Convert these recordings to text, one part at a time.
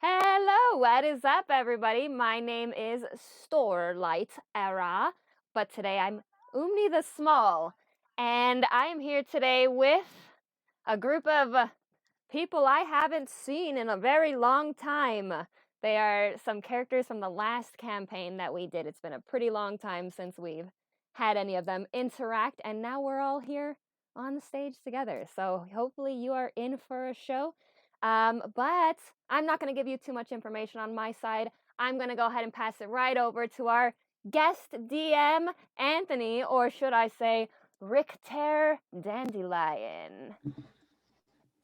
Hello, what is up, everybody? My name is Storelight Era, but today I'm Umny the Small, and I am here today with a group of people I haven't seen in a very long time. They are some characters from the last campaign that we did. It's been a pretty long time since we've had any of them interact, and now we're all here on the stage together. So hopefully you are in for a show. But I'm not going to give you too much information on my side. I'm going to go ahead and pass it right over to our guest DM, Anthony, or should I say, Richter Dandelion.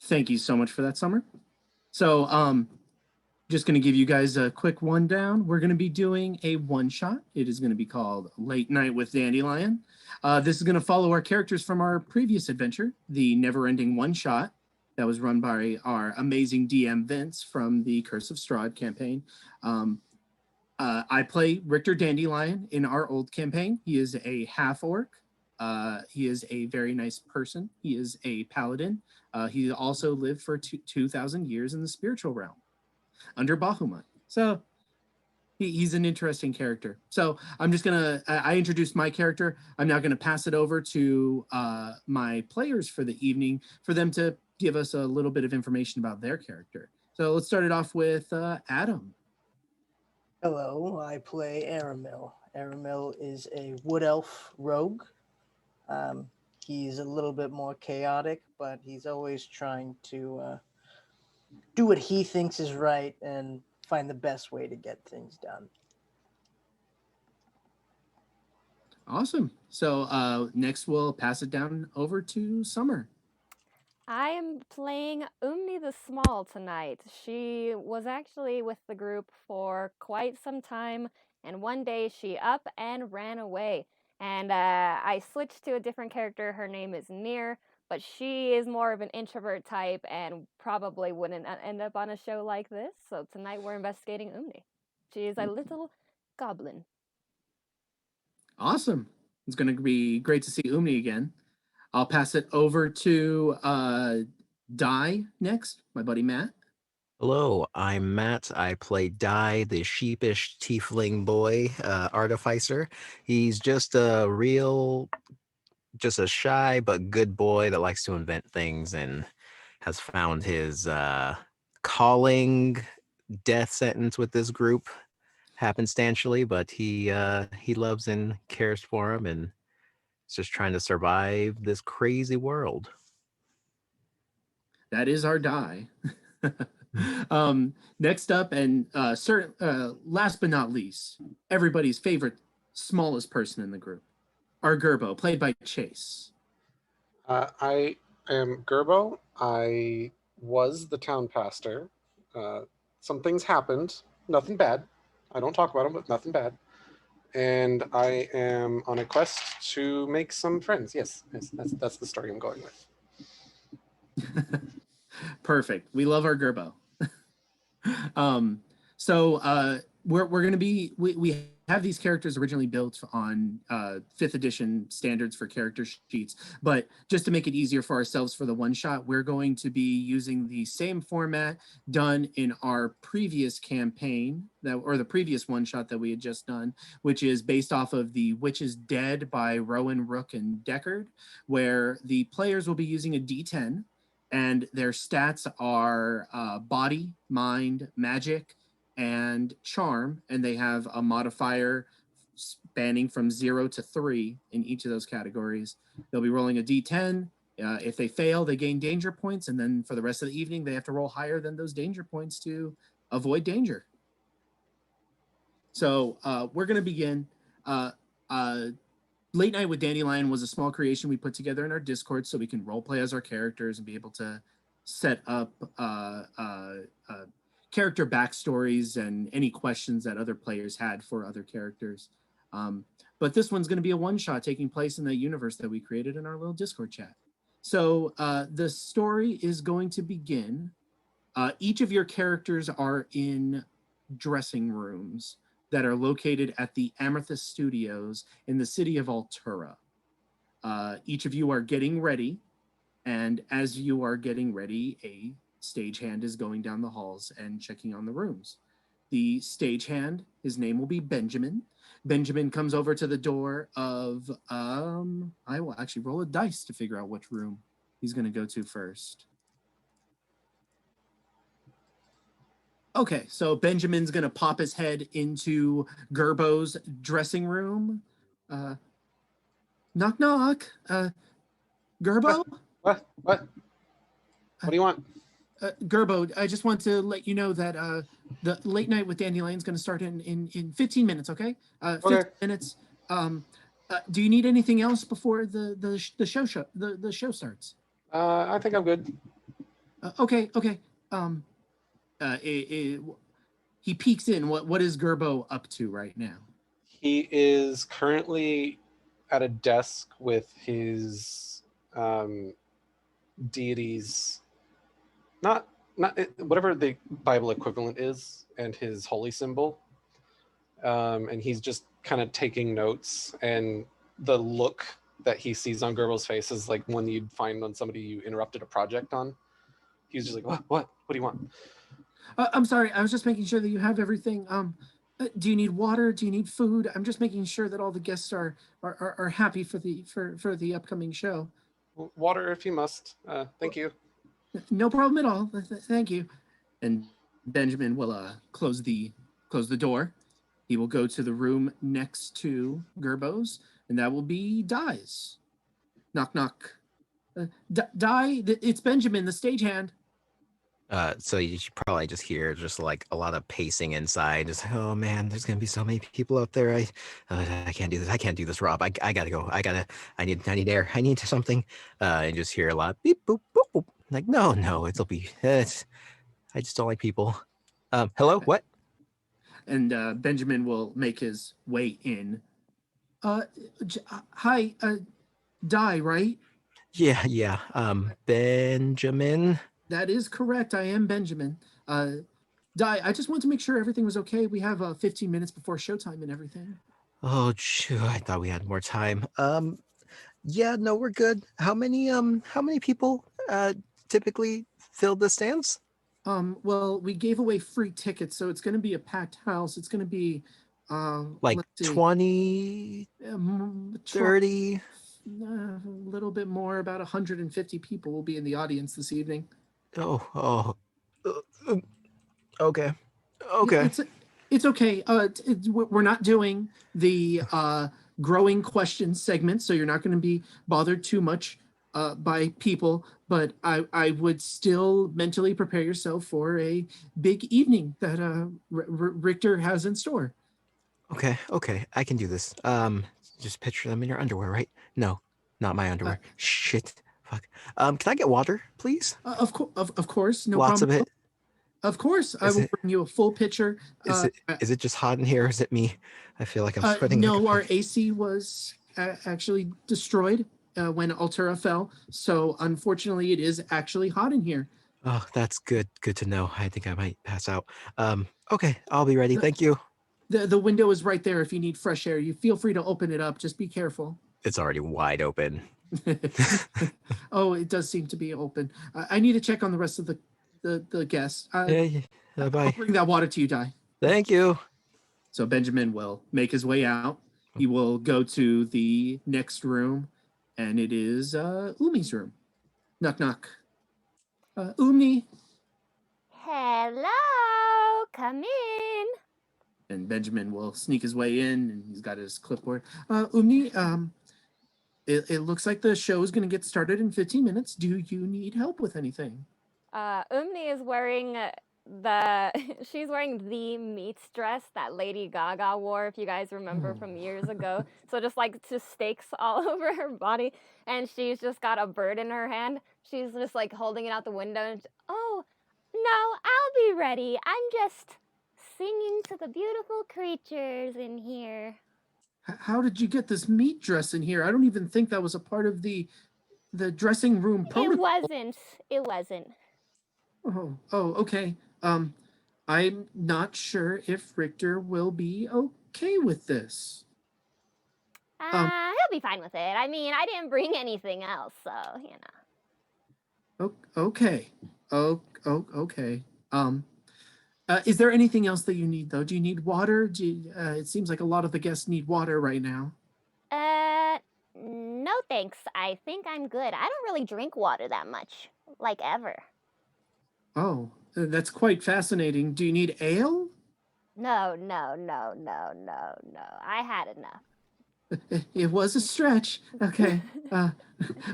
Thank you so much for that, Summer. So, just going to give you guys a quick rundown. We're going to be doing a one-shot. It is going to be called Late Night with Dandelion. This is going to follow our characters from our previous adventure, the Never-Ending One-Shot, that was run by our amazing DM Vince from the Curse of Strahd campaign. I play Richter Dandelion in our old campaign. He is a half-orc. He is a very nice person. He is a paladin. He also lived for 2,000 years in the spiritual realm under Bahamut. So he's an interesting character. So I'm just gonna, I introduced my character. I'm now gonna pass it over to my players for the evening for them to give us a little bit of information about their character. So let's start it off with Adam. Hello, I play Aramil. Aramil is a wood elf rogue. He's a little bit more chaotic, but he's always trying to do what he thinks is right and find the best way to get things done. Awesome. So next we'll pass it down over to Summer. I am playing Umny the Small tonight. She was actually with the group for quite some time, and one day she up and ran away. And I switched to a different character. Her name is Near, but she is more of an introvert type and probably wouldn't end up on a show like this. So tonight we're investigating Umny. She is a little goblin. Awesome. It's going to be great to see Umni again. I'll pass it over to Di next, my buddy Matt. Hello, I'm Matt. I play Dai, the sheepish tiefling boy artificer. He's just just a shy but good boy that likes to invent things and has found his calling death sentence with this group happenstantially, but he loves and cares for him and is just trying to survive this crazy world. That is our Di. Next up, and last but not least, everybody's favorite smallest person in the group, our Gerbo, played by Chase. I am Gerbo. I was the town pastor. Some things happened. Nothing bad. I don't talk about them, but nothing bad. And I am on a quest to make some friends. Yes, that's the story I'm going with. Perfect. We love our Gerbo. So we're going to be, we have these characters originally built on 5th edition standards for character sheets, but just to make it easier for ourselves for the one shot, we're going to be using the same format done in our previous campaign or the previous one shot that we had just done, which is based off of The Witch is Dead by Rowan, Rook, and Deckard, where the players will be using a D10 and their stats are body, mind, magic, and charm, and they have a modifier spanning from 0 to 3 in each of those categories. They'll be rolling a d10. If they fail, they gain danger points, and then for the rest of the evening, they have to roll higher than those danger points to avoid danger. So we're going to begin. Late Night with Dandelion was a small creation we put together in our Discord so we can role play as our characters and be able to set up character backstories and any questions that other players had for other characters. But this one's going to be a one-shot taking place in the universe that we created in our little Discord chat. So the story is going to begin. Each of your characters are in dressing rooms that are located at the Amethyst Studios in the city of Altura. Each of you are getting ready, and as you are getting ready, a stagehand is going down the halls and checking on the rooms. The stagehand, his name will be Benjamin. Benjamin comes over to the door of I will actually roll a dice to figure out which room he's going to go to first. Okay, so Benjamin's going to pop his head into Gerbo's dressing room. Knock knock. Gerbo? What? What do you want? Gerbo, I just want to let you know that the late night with Dandelion is going to start in 15 minutes, okay? 15 minutes. Do you need anything else before the show starts? I think I'm good. Okay. He peeks in. What is Gerbo up to right now? He is currently at a desk with his deities, not whatever the Bible equivalent is, and his holy symbol. And he's just kind of taking notes, and the look that he sees on Gerbo's face is like one you'd find on somebody you interrupted a project on. He's just like, what do you want? I'm sorry, I was just making sure that you have everything. Do you need water? Do you need food? I'm just making sure that all the guests are happy for the upcoming show. Water if you must. Thank you. No problem at all. Thank you. And Benjamin will close the door. He will go to the room next to Gerbo's, and that will be Dai's. Knock knock. Dai, it's Benjamin, the stagehand. So you should probably just hear just like a lot of pacing inside. Just, oh man, there's gonna be so many people out there. I can't do this. I can't do this, Rob. I gotta go. I need air. I need something. And just hear a lot beep boop boop boop. Like no, it'll be. I just don't like people. Hello, what? And Benjamin will make his way in. Hi, Dai, right? Yeah. Benjamin. That is correct. I am Benjamin. Dai, I just want to make sure everything was okay. We have 15 minutes before showtime and everything. Oh, shoot, I thought we had more time. Yeah, no, we're good. How many people typically fill the stands? Well, we gave away free tickets, so it's going to be a packed house. It's going to be like 20, 30. A little bit more, about 150 people will be in the audience this evening. Okay. It's okay. We're not doing the growing question segment, so you're not going to be bothered too much by people, but I would still mentally prepare yourself for a big evening that Richter has in store. Okay, I can do this. Just picture them in your underwear, right? No, not my underwear. Shit. Fuck. Can I get water, please? Of course, no Lots problem. of it. Of course, I will bring you a full pitcher. Is it just hot in here? Or is it me? I feel like I'm sweating. No, our AC was actually destroyed when Altura fell, so unfortunately, it is actually hot in here. Oh, that's good. Good to know. I think I might pass out. Okay, I'll be ready. Thank you. The window is right there if you need fresh air. You feel free to open it up. Just be careful. It's already wide open. Oh, it does seem to be open. I need to check on the rest of the guests. Yeah, bye. I'll bring that water to you, Dai. Thank you. So Benjamin will make his way out. He will go to the next room, and it is Umny's room. Knock knock. Umny. Hello, come in. And Benjamin will sneak his way in, and he's got his clipboard. Umny, it looks like the show is going to get started in 15 minutes. Do you need help with anything? Umny is wearing she's wearing the meats dress that Lady Gaga wore, if you guys remember from years ago. So just stakes all over her body, and she's just got a bird in her hand. She's just like holding it out the window. And oh, no, I'll be ready. I'm just singing to the beautiful creatures in here. How did you get this meat dress in here? I don't even think that was a part of the dressing room protocol. It wasn't. Oh, okay. I'm not sure if Richter will be okay with this. He'll be fine with it. I mean, I didn't bring anything else, so, you know. Okay. Okay. Is there anything else that you need though? Do you need water? It seems like a lot of the guests need water right now. Uh, no thanks. I think I'm good. I don't really drink water that much, like ever. Oh, that's quite fascinating. Do you need ale? No, no, no, no, no, no. I had enough. It was a stretch. Okay.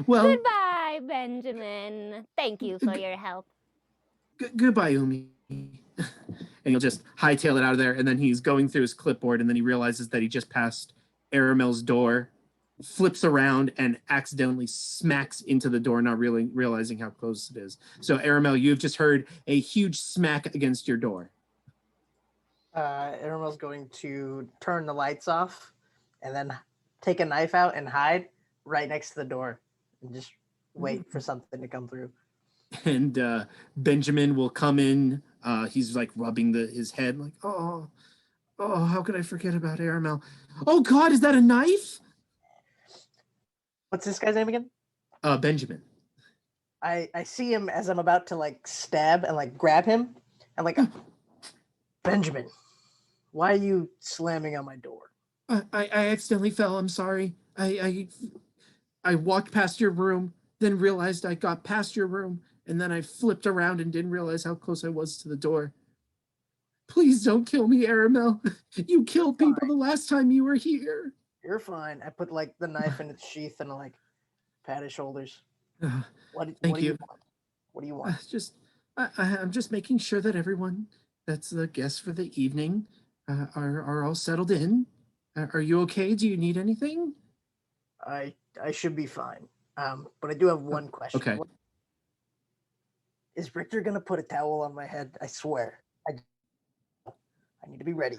Well, Goodbye, Benjamin. Thank you for your help. goodbye, Umi. And he'll just hightail it out of there. And then he's going through his clipboard, and then he realizes that he just passed Aramil's door, flips around, and accidentally smacks into the door, not really realizing how close it is. So, Aramil, you've just heard a huge smack against your door. Aramel's going to turn the lights off and then take a knife out and hide right next to the door and just wait for something to come through. And Benjamin will come in. He's like rubbing his head, like, oh, how could I forget about Aramil? Oh God, is that a knife? What's this guy's name again? Benjamin. I see him as I'm about to like stab and like grab him. I'm like, Benjamin, why are you slamming on my door? I accidentally fell. I'm sorry. I walked past your room, then realized I got past your room, and then I flipped around and didn't realize how close I was to the door. Please don't kill me, Aramil. You killed people the last time you were here. You're fine. I put like the knife in its sheath and like pat his shoulders. Thank you. What do you want? I'm just making sure that everyone that's the guests for the evening are all settled in. Are you okay? Do you need anything? I should be fine. But I do have one question. Okay. Is Richter gonna put a towel on my head? I swear. I need to be ready.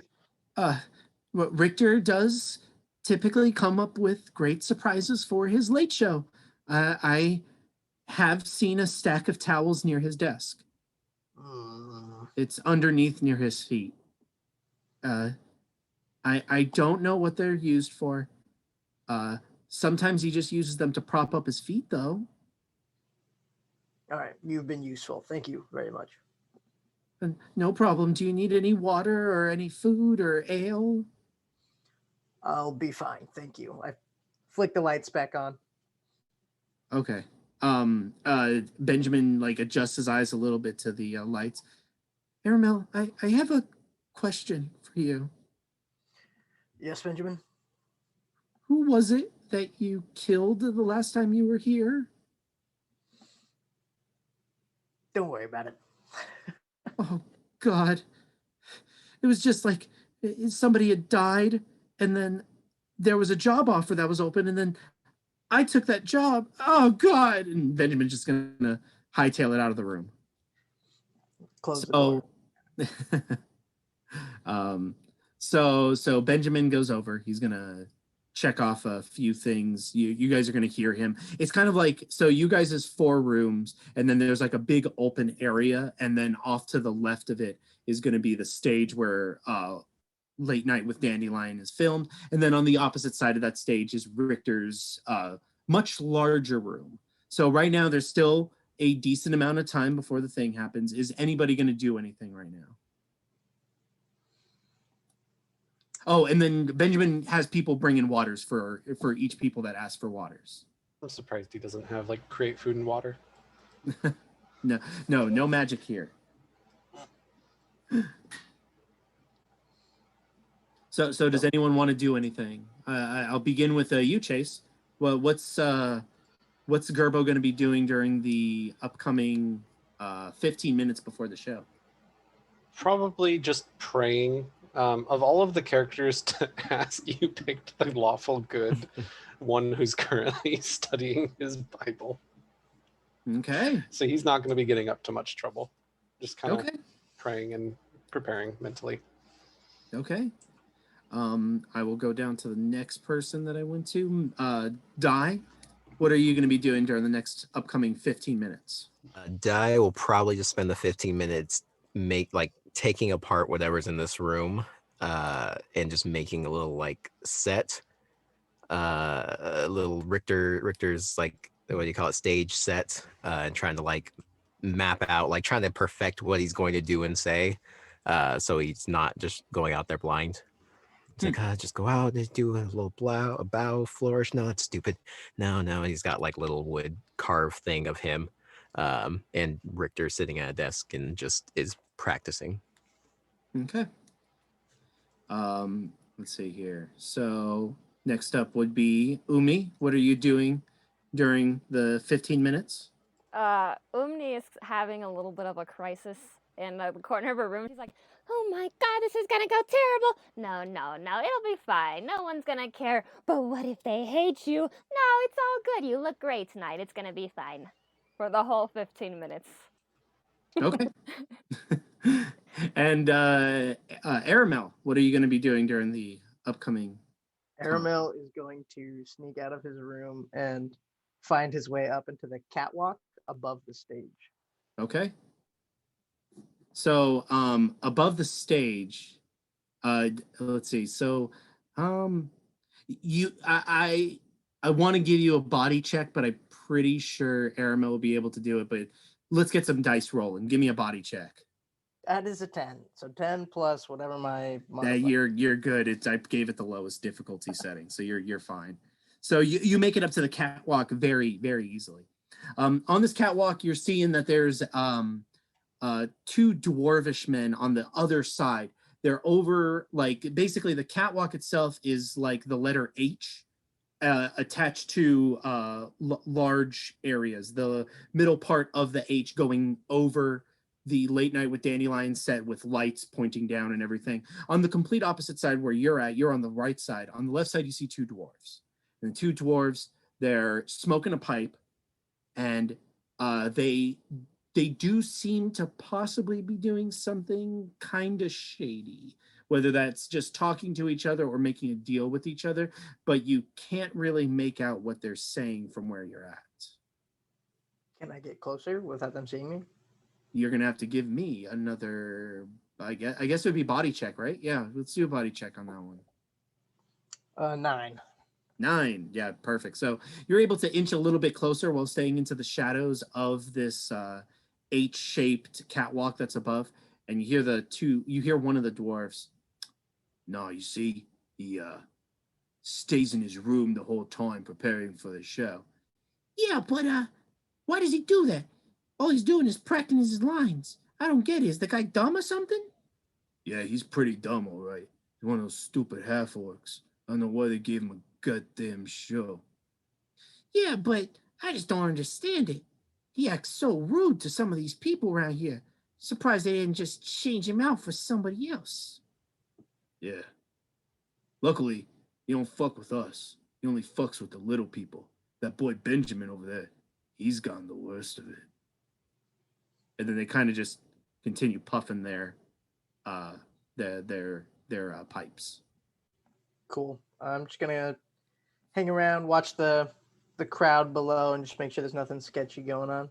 What Richter does typically come up with great surprises for his late show. I have seen a stack of towels near his desk. It's underneath near his feet. I don't know what they're used for. Sometimes he just uses them to prop up his feet, though. All right, you've been useful. Thank you very much. No problem. Do you need any water or any food or ale? I'll be fine. Thank you. I flick the lights back on. Okay. Benjamin like adjusts his eyes a little bit to the lights. Aramil, I have a question for you. Yes, Benjamin? Who was it that you killed the last time you were here? Don't worry about it. Oh, God. It was just like somebody had died, and then there was a job offer that was open, and then I took that job. Oh, God. And Benjamin's just going to hightail it out of the room. Close the door. So Benjamin goes over. He's going to check off a few things. You guys are going to hear him. It's kind of like, so you guys is 4 rooms, and then there's like a big open area, and then off to the left of it is going to be the stage where Late Night with Dandelion is filmed, and then on the opposite side of that stage is Richter's much larger room. So right now there's still a decent amount of time before the thing happens. Is anybody going to do anything right now? Oh, and then Benjamin has people bring in waters for each people that ask for waters. I'm surprised he doesn't have like create food and water. No magic here. So does anyone want to do anything? I'll begin with you, Chase. Well, what's Gerbo going to be doing during the upcoming 15 minutes before the show? Probably just praying. Of all of the characters to ask, you picked the lawful good one who's currently studying his Bible. Okay. So he's not going to be getting up to much trouble. Just kind of Okay. praying and preparing mentally. Okay. I will go down to the next person that I went to. Di, what are you going to be doing during the next upcoming 15 minutes? Di will probably just spend the 15 minutes taking apart whatever's in this room and just making a little like set, a little Richter's like, what do you call it, stage set, and trying to like map out, like trying to perfect what he's going to do and say, so he's not just going out there blind. It's like, just go out and do a little a bow flourish. No, that's stupid. No, he's got like little wood carved thing of him, and Richter sitting at a desk and just is practicing. Okay. Let's see here. So next up would be Umny. What are you doing during the 15 minutes? Umni is having a little bit of a crisis in the corner of her room. She's like, "Oh my God, this is gonna go terrible. No, it'll be fine. No one's gonna care. But what if they hate you? No, it's all good. You look great tonight. It's gonna be fine." For the whole 15 minutes. Okay. And Aramil, what are you going to be doing during the upcoming time? Aramil is going to sneak out of his room and find his way up into the catwalk above the stage. Okay. So above the stage, let's see. So I want to give you a body check, but I'm pretty sure Aramil will be able to do it. But let's get some dice rolling. Give me a body check. That is a 10. So 10 plus whatever my you're good. I gave it the lowest difficulty setting, so you're fine. So you make it up to the catwalk very, very easily. On this catwalk, you're seeing that there's two dwarvish men on the other side. They're over, like, basically the catwalk itself is like the letter H attached to large areas. The middle part of the H going over the Late Night with Dandelion set with lights pointing down and everything. On the complete opposite side where you're at, you're on the right side. On the left side, you see two dwarves. And the two dwarves, they're smoking a pipe, and they do seem to possibly be doing something kind of shady, whether that's just talking to each other or making a deal with each other, but you can't really make out what they're saying from where you're at. Can I get closer without them seeing me? You're gonna have to give me another. I guess it would be body check, right? Yeah, let's do a body check on that one. 9. 9. Yeah, perfect. So you're able to inch a little bit closer while staying into the shadows of this H-shaped catwalk that's above, and you hear one of the dwarves. No, you see, he stays in his room the whole time preparing for the show. Yeah, but why does he do that? All he's doing is practicing his lines. I don't get it. Is the guy dumb or something? Yeah, he's pretty dumb, all right. He's one of those stupid half-orcs. I don't know why they gave him a goddamn show. Yeah, but I just don't understand it. He acts so rude to some of these people around here. Surprised they didn't just change him out for somebody else. Yeah. Luckily, he don't fuck with us. He only fucks with the little people. That boy Benjamin over there, he's gotten the worst of it. And then they kind of just continue puffing their pipes. Cool. I'm just gonna hang around, watch the crowd below, and just make sure there's nothing sketchy going on.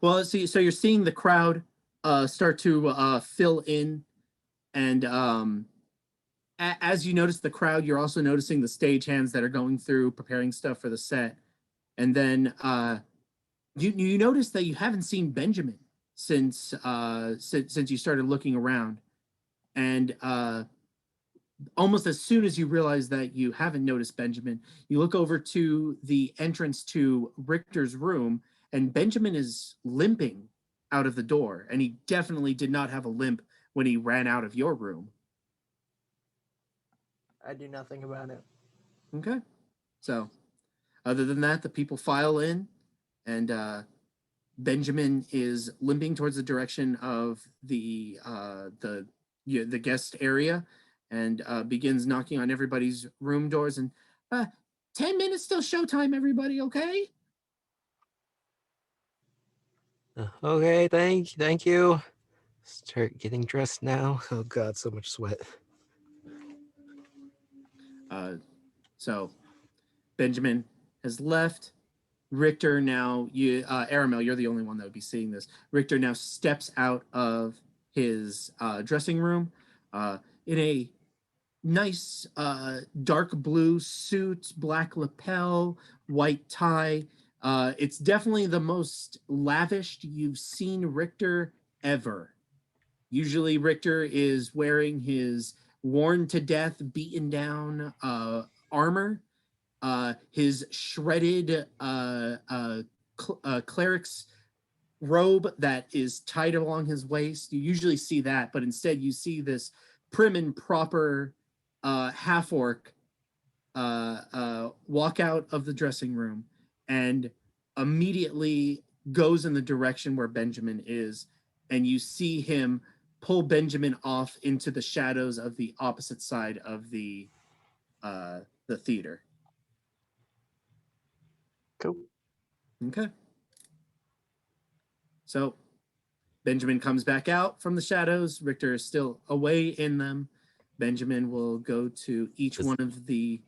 Well, so you're seeing the crowd start to fill in, and as you notice the crowd, you're also noticing the stagehands that are going through preparing stuff for the set, and then you notice that you haven't seen Benjamin since you started looking around, and almost as soon as you realize that you haven't noticed Benjamin, you look over to the entrance to Richter's room, and Benjamin is limping out of the door, and he definitely did not have a limp when he ran out of your room. I do nothing about it. Okay. So, other than that, the people file in, and Benjamin is limping towards the direction of the guest area, and begins knocking on everybody's room doors. And 10 minutes till showtime, everybody. Okay. Okay, thank you. Start getting dressed now. Oh God, so much sweat. So Benjamin has left. Richter now, Aramil, you're the only one that would be seeing this. Richter now steps out of his dressing room in a nice dark blue suit, black lapel, white tie. It's definitely the most lavished you've seen Richter ever. Usually Richter is wearing his worn to death, beaten down armor, his shredded cleric's robe that is tied along his waist. You usually see that, but instead you see this prim and proper half orc walk out of the dressing room and immediately goes in the direction where Benjamin is, and you see him pull Benjamin off into the shadows of the opposite side of the theater. Cool. Okay. So Benjamin comes back out from the shadows. Richter is still away in them. Benjamin will go to each one of the.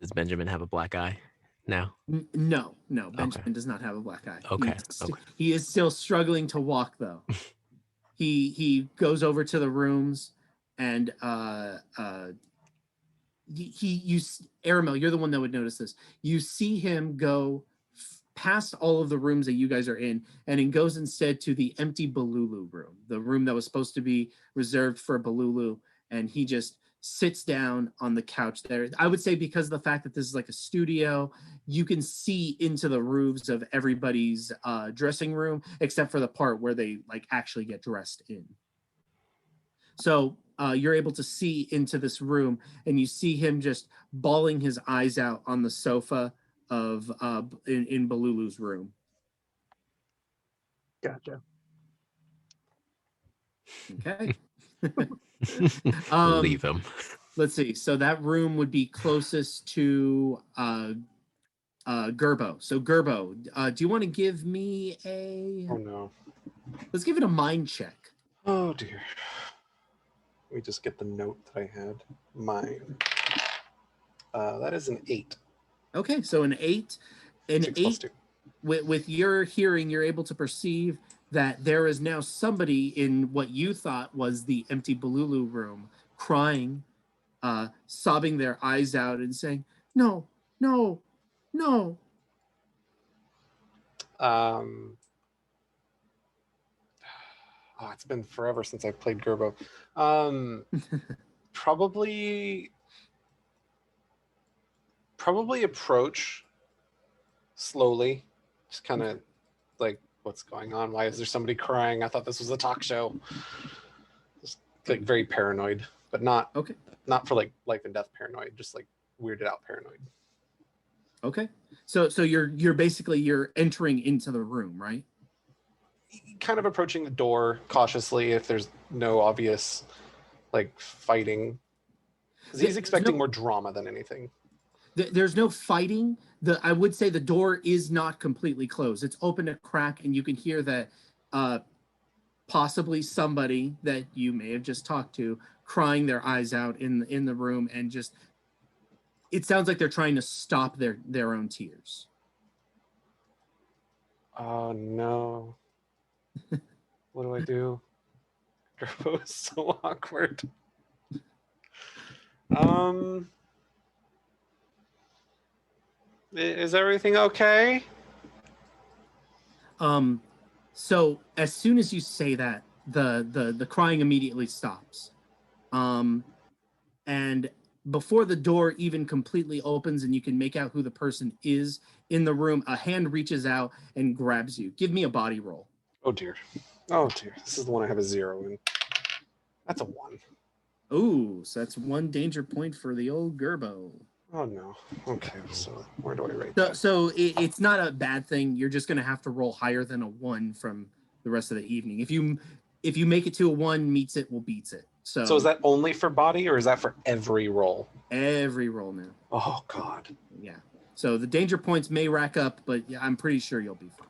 Does Benjamin have a black eye now? No. Benjamin does not have a black eye. Okay. He is still struggling to walk, though. he goes over to the rooms, and Aramil, you're the one that would notice this. You see him go past all of the rooms that you guys are in, and it goes instead to the empty Balulu room, the room that was supposed to be reserved for Balulu, and he just sits down on the couch there. I would say because of the fact that this is like a studio, you can see into the roofs of everybody's dressing room, except for the part where they like actually get dressed in. So you're able to see into this room, and you see him just bawling his eyes out on the sofa of in Balulu's room. Gotcha. Okay. Leave him. Let's see. So that room would be closest to Gerbo. So Gerbo, do you want to give me a? Oh no. Let's give it a mind check. Oh dear. Let me just get the note that I had. Mine. That is an 8. Okay, so an 8. An 6 8 plus 2. With your hearing, you're able to perceive that there is now somebody in what you thought was the empty Balulu room, crying, sobbing their eyes out and saying, "No, no, no." Oh, it's been forever since I've played Gerbo. Probably approach slowly, just kind of like, what's going on? Why is there somebody crying? I thought this was a talk show. Just like very paranoid, but not for like life and death paranoid, just like weirded out paranoid. Okay, so you're basically you're entering into the room, right? Kind of approaching the door cautiously if there's no obvious like fighting, because he's expecting more drama than anything. There's no fighting. I would say the door is not completely closed. It's open a crack, and you can hear that possibly somebody that you may have just talked to crying their eyes out in the room, and just it sounds like they're trying to stop their own tears. Oh no. What do I do? Gerbo is so awkward. Is everything okay? So as soon as you say that, the crying immediately stops. And before the door even completely opens and you can make out who the person is in the room, a hand reaches out and grabs you. Give me a body roll. Oh dear. Oh dear. This is the one I have a 0 in. That's a 1. Ooh, so that's 1 danger point for the old Gerbo. Oh no. Okay, so where do I write that? So it's not a bad thing. You're just going to have to roll higher than a 1 from the rest of the evening. If you make it to a 1, meets it, will beats it. So is that only for body, or is that for every roll? Every roll now. Oh God. Yeah. So the danger points may rack up, but I'm pretty sure you'll be fine.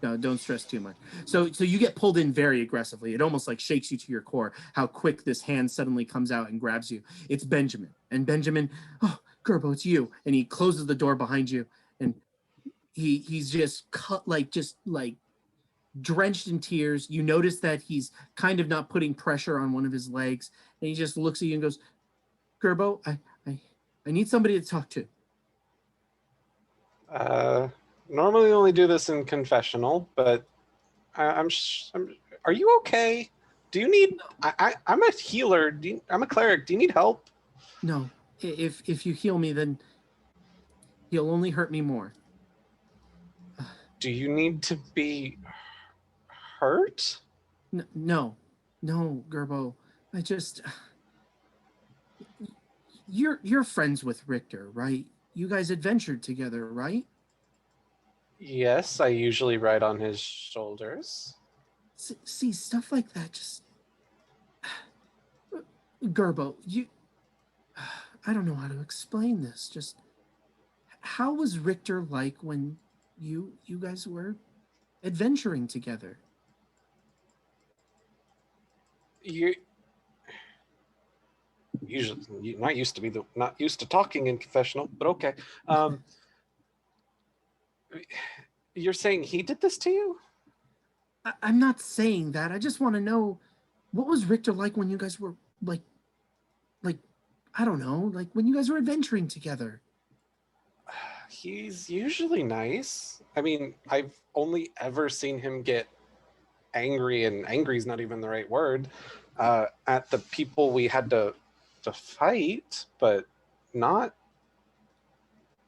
No, don't stress too much. So you get pulled in very aggressively. It almost like shakes you to your core how quick this hand suddenly comes out and grabs you. It's Benjamin. And Benjamin, oh, Gerbo, it's you. And he closes the door behind you, and he's just drenched in tears. You notice that he's kind of not putting pressure on one of his legs, and he just looks at you and goes, "Gerbo, I need somebody to talk to." normally only do this in confessional, but are you okay? Do you need? I'm a healer. I'm a cleric. Do you need help? No, if you heal me, then you'll only hurt me more. Do you need to be hurt? No, Gerbo. I just you're friends with Richter, right? You guys adventured together, right? Yes, I usually ride on his shoulders. See, stuff like that just Gerbo, I don't know how to explain this. Just how was Richter like when you guys were adventuring together? You usually you're not used to talking in confessional, but okay. You're saying he did this to you? I'm not saying that. I just want to know, what was Richter like when you guys were like I don't know, like when you guys were adventuring together? He's usually nice. I mean, I've only ever seen him get angry, and angry is not even the right word, at the people we had to fight, but not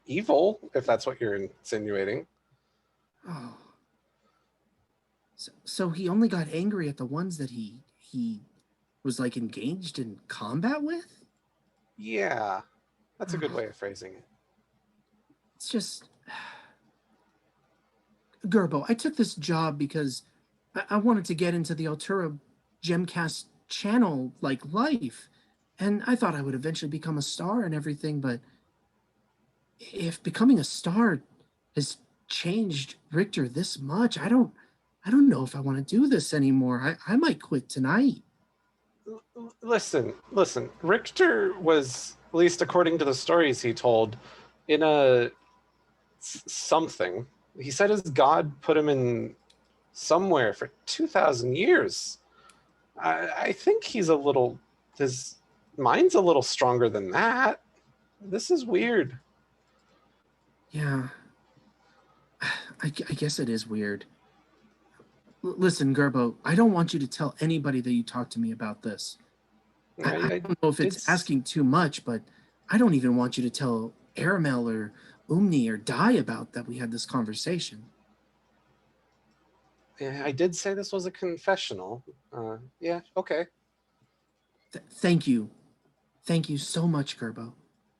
evil, if that's what you're insinuating. Oh, so he only got angry at the ones that he was like engaged in combat with? Yeah, that's a good way of phrasing it. It's just Gerbo, I took this job because I wanted to get into the Altura Gemcast channel like life. And I thought I would eventually become a star and everything, but if becoming a star has changed Richter this much, I don't know if I want to do this anymore. I might quit tonight. Listen. Richter was, at least according to the stories he told, in a something. He said his God put him in somewhere for 2,000 years. I think his mind's a little stronger than that. This is weird. Yeah. I guess it is weird. Listen, Gerbo, I don't want you to tell anybody that you talked to me about this. I don't know if it's asking too much, but I don't even want you to tell Aramil or Umny or Dai about that we had this conversation. Yeah, I did say this was a confessional. Yeah, okay. Thank you. Thank you so much, Gerbo.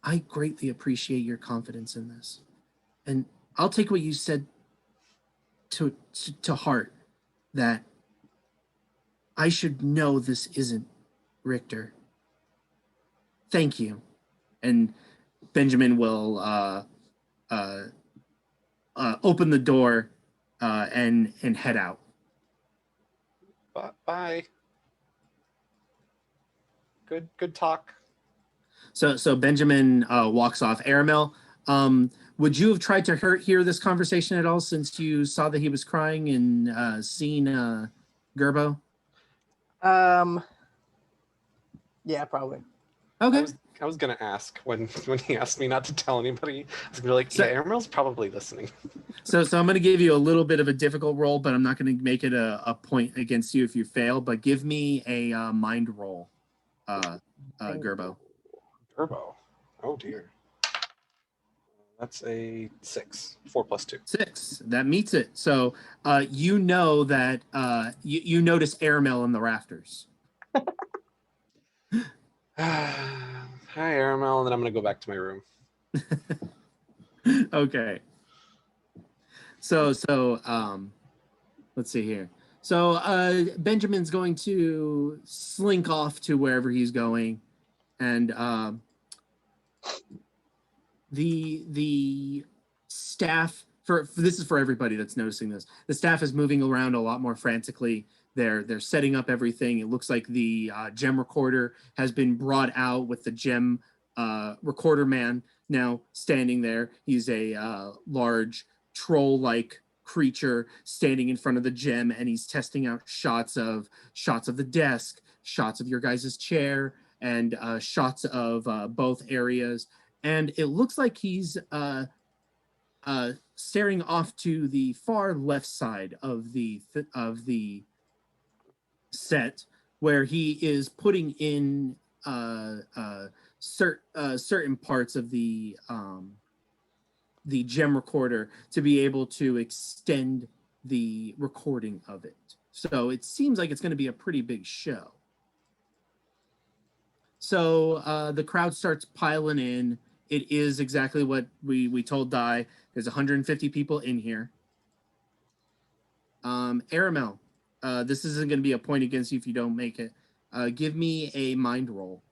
I greatly appreciate your confidence in this. And I'll take what you said to heart, that I should know this isn't Richter. Thank you. And Benjamin will open the door and head out. Bye. Good talk. So Benjamin walks off. Aramil, would you have tried to hear this conversation at all, since you saw that he was crying and seen Gerbo? Yeah, probably. Okay. I was gonna ask when he asked me not to tell anybody. I was gonna be like, yeah, Aramil's probably listening. So I'm going to give you a little bit of a difficult roll, but I'm not going to make it a point against you if you fail. But give me a mind roll, Gerbo. Gerbo. Oh dear. That's a 6. 4 + 2. 6. That meets it. So you know that you notice Aramil in the rafters. Hi, Aramil, and then I'm gonna go back to my room. Okay. So let's see here. So Benjamin's going to slink off to wherever he's going, and the staff, for this is for everybody that's noticing this. The staff is moving around a lot more frantically. They're setting up everything. It looks like the gem recorder has been brought out with the gem recorder man now standing there. He's a large troll-like creature standing in front of the gem, and he's testing out shots of the desk, shots of your guys' chair, and shots of both areas. And it looks like he's staring off to the far left side of the set, where he is putting in certain parts of the gem recorder to be able to extend the recording of it. So it seems like it's going to be a pretty big show. So the crowd starts piling in. It is exactly what we told Di. There's 150 people in here. Aramil, this isn't going to be a point against you if you don't make it. Give me a mind roll.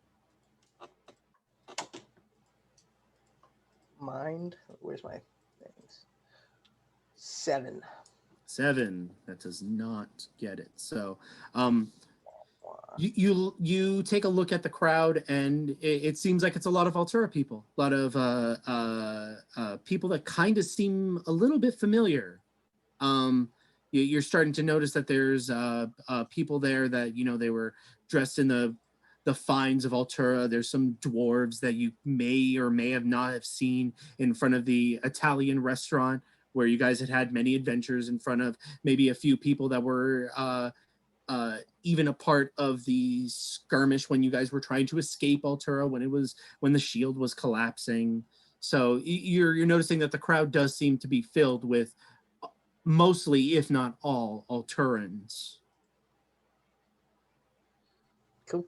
Mind? Where's my things? 7. 7. That does not get it. So you take a look at the crowd, and it seems like it's a lot of Altura people, a lot of people that kind of seem a little bit familiar. You're starting to notice that there's people there that, you know, they were dressed in the finds of Altura. There's some dwarves that you may or may have not have seen in front of the Italian restaurant where you guys had many adventures, in front of maybe a few people that were even a part of the skirmish when you guys were trying to escape Altura, when the shield was collapsing. So you're noticing that the crowd does seem to be filled with mostly, if not all, Alturans. Cool.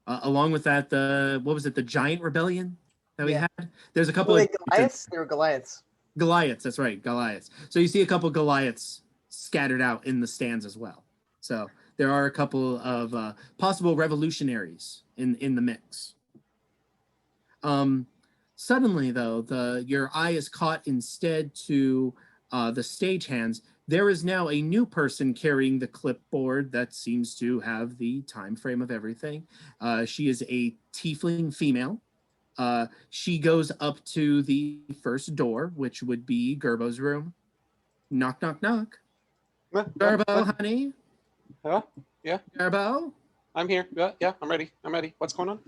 Along with that, the giant rebellion that we had? There's a couple Were of they Goliaths? They were Goliaths. Goliaths, that's right, Goliaths. So you see a couple Goliaths scattered out in the stands as well. So there are a couple of possible revolutionaries in the mix. Suddenly, though, your eye is caught instead to the stagehands. There is now a new person carrying the clipboard that seems to have the time frame of everything. She is a tiefling female. She goes up to the first door, which would be Gerbo's room. Knock, knock, knock. Gerbo, honey. Huh? Yeah. Gerbo? I'm here. Yeah, I'm ready. What's going on?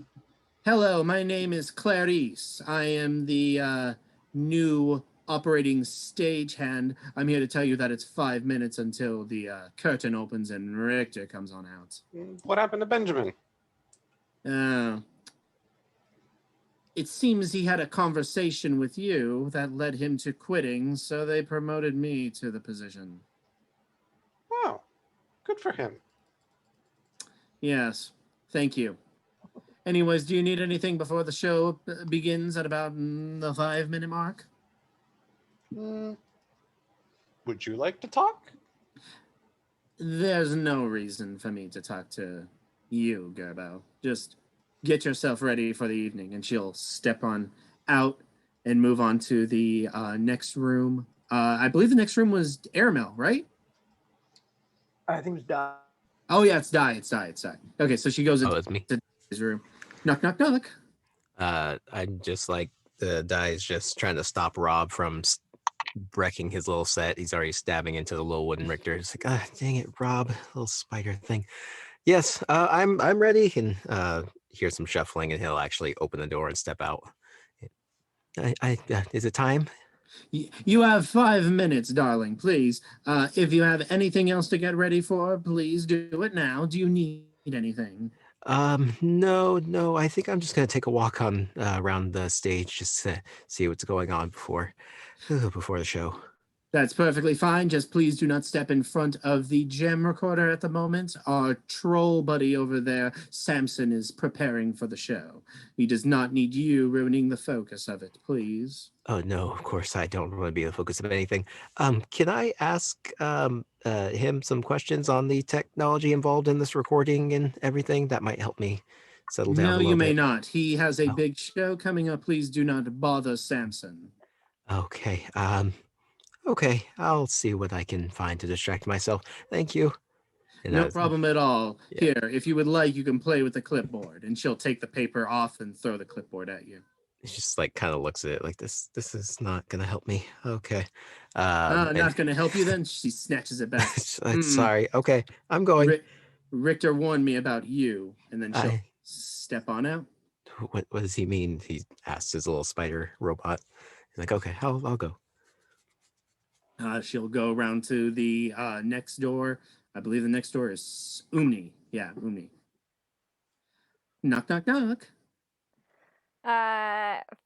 Hello, my name is Clarice. I am the new operating stagehand. I'm here to tell you that it's 5 minutes until the curtain opens and Richter comes on out. What happened to Benjamin? It seems he had a conversation with you that led him to quitting, so they promoted me to the position. Oh, good for him. Yes, thank you. Anyways, do you need anything before the show begins at about the 5-minute mark? Would you like to talk? There's no reason for me to talk to you, Gerbo. Just get yourself ready for the evening, and she'll step on out and move on to the next room. I believe the next room was Aramil, right? I think it was Di. Oh yeah, it's Di. Okay, so she goes into it's me. his room. Knock, knock, knock. I'm just like, the die is just trying to stop Rob from wrecking his little set. He's already stabbing into the little wooden Richter. It's like, ah, dang it, Rob, little spider thing. Yes, I'm ready. And hear some shuffling, and he'll actually open the door and step out. Is it time? You have 5 minutes, darling. Please, if you have anything else to get ready for, please do it now. Do you need anything? No. I think I'm just gonna take a walk on around the stage just to see what's going on before the show. That's perfectly fine. Just please do not step in front of the gem recorder at the moment. Our troll buddy over there, Samson, is preparing for the show. He does not need you ruining the focus of it, please. Oh no, of course I don't want to be the focus of anything. Can I ask him some questions on the technology involved in this recording and everything? That might help me settle down a little bit. No, you may not. He has a big show coming up. Please do not bother Samson. Okay. Okay, I'll see what I can find to distract myself. Thank you. And no problem at all. Yeah. Here, if you would like, you can play with the clipboard. And she'll take the paper off and throw the clipboard at you. He just like kind of looks at it like this is not gonna help me. Okay. Not going to help you then? She snatches it back. Sorry. Okay, I'm going. Richter warned me about you. And then she'll step on out. What does he mean? He asks his little spider robot. Like, okay, I'll go. She'll go around to the next door. I believe the next door is Umny. Yeah, Umny. Knock, knock, knock.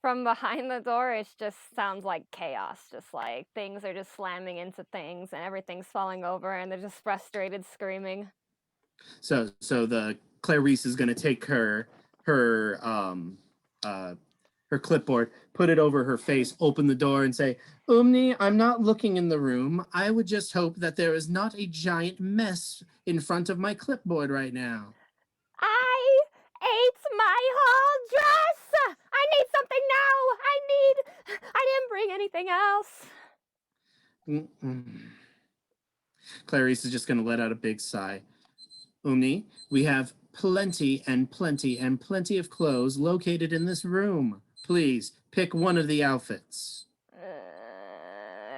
From behind the door, it just sounds like chaos. Just like things are just slamming into things and everything's falling over and they're just frustrated screaming. So the Clarice is gonna take her clipboard, put it over her face, open the door, and say, "Umni, I'm not looking in the room. I would just hope that there is not a giant mess in front of my clipboard right now." I ate my whole dress! I need something now! I didn't bring anything else. Clarice is just gonna let out a big sigh. Umni, we have plenty and plenty and plenty of clothes located in this room. Please pick one of the outfits.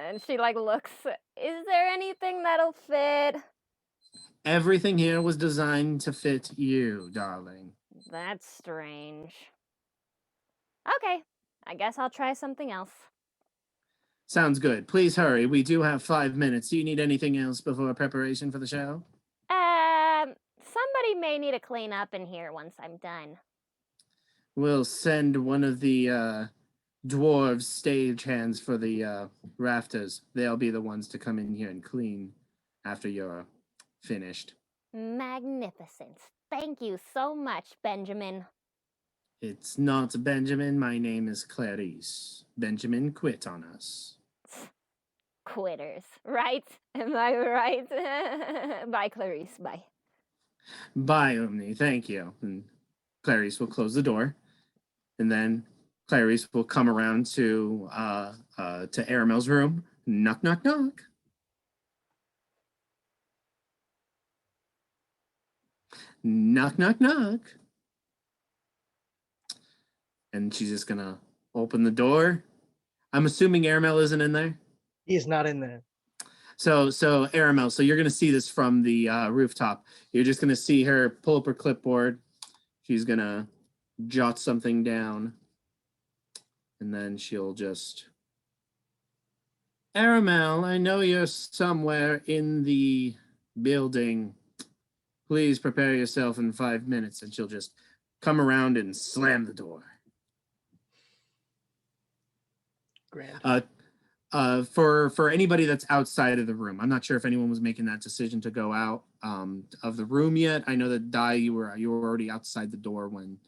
And she like looks, is there anything that'll fit? Everything here was designed to fit you, darling. That's strange. Okay, I guess I'll try something else. Sounds good. Please hurry. We do have 5 minutes. Do you need anything else before preparation for the show? Somebody may need to clean up in here once I'm done. We'll send one of the dwarves stagehands for the rafters. They'll be the ones to come in here and clean after you're finished. Magnificent. Thank you so much, Benjamin. It's not Benjamin. My name is Clarice. Benjamin quit on us. Quitters, right? Am I right? Bye, Clarice. Bye. Bye, Umni. Thank you. And Clarice will close the door, and then Clarice will come around to Aramil's room. Knock, knock, knock. Knock, knock, knock. And she's just gonna open the door. I'm assuming Aramil isn't in there. He is not in there. So Aramil, so you're gonna see this from the rooftop. You're just gonna see her pull up her clipboard. She's gonna jot something down, and then she'll just. Aramil, I know you're somewhere in the building. Please prepare yourself in 5 minutes, and she'll just come around and slam the door. Grand. For anybody that's outside of the room, I'm not sure if anyone was making that decision to go out of the room yet. I know that Di, you were already outside the door when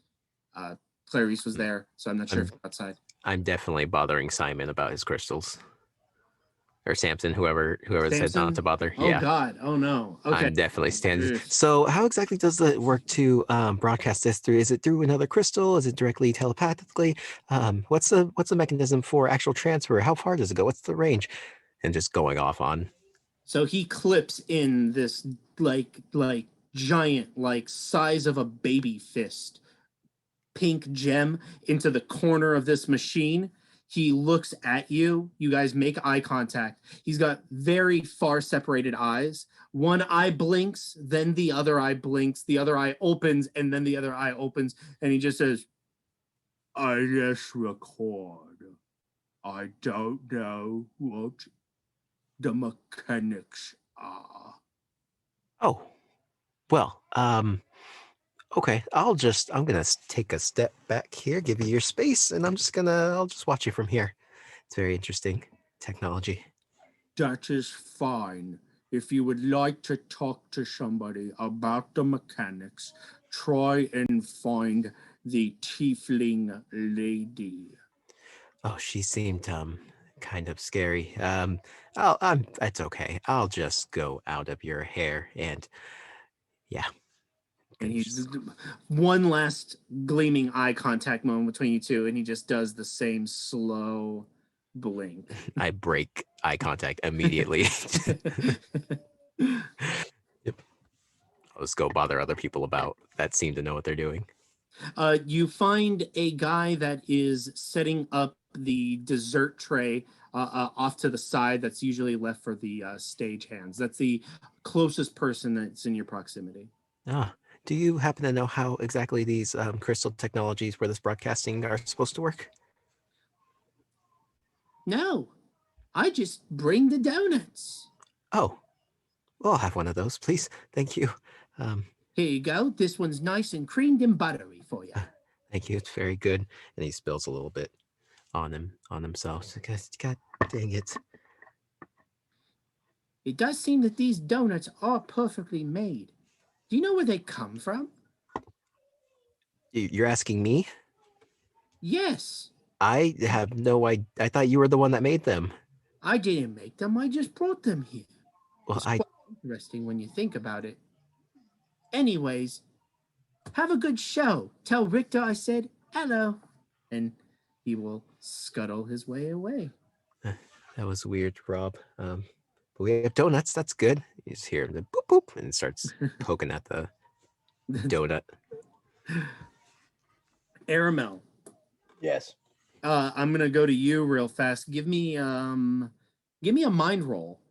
Clarice was there, so I'm not sure if you're outside. I'm definitely bothering Simon about his crystals. Or Samson, whoever said not to bother. Oh yeah. God! Oh no! Okay. I'm definitely standing. Oof. So, how exactly does it work to broadcast this through? Is it through another crystal? Is it directly telepathically? What's the mechanism for actual transfer? How far does it go? What's the range? And just going off on. So he clips in this like giant, like size of a baby fist, pink gem into the corner of this machine. He looks at you. You guys make eye contact. He's got very far separated eyes. One eye blinks, then the other eye blinks. The other eye opens, and then the other eye opens. And he just says, "I just record. I don't know what the mechanics are." Oh, well, okay. I'm gonna take a step back here, give you your space, and I'll just watch you from here. It's very interesting technology. That is fine. If you would like to talk to somebody about the mechanics, try and find the tiefling lady. Oh, she seemed kind of scary. It's okay. I'll just go out of your hair and yeah. And he's one last gleaming eye contact moment between you two, and he just does the same slow blink. I break eye contact immediately. Yep. I'll just go bother other people about that seem to know what they're doing. You find a guy that is setting up the dessert tray off to the side that's usually left for the stagehands. That's the closest person that's in your proximity. Ah, do you happen to know how exactly these crystal technologies for this broadcasting are supposed to work? No, I just bring the donuts. Oh, well, I'll have one of those, please. Thank you. Um, Here you go. This one's nice and creamed and buttery for you. Thank you. It's very good. And he spills a little bit on himself. So, God dang it. It does seem that these donuts are perfectly made. Do you know where they come from? You're asking me? Yes. I have no idea. I thought you were the one that made them. I didn't make them. I just brought them here. Well, It's quite interesting when you think about it. Anyways, have a good show. Tell Richter I said hello. And he will scuttle his way away. That was weird, Rob. But we have donuts. That's good. He's here. And then boop, boop, and starts poking at the donut. Aramil. Yes. I'm gonna go to you real fast. Give me a mind roll.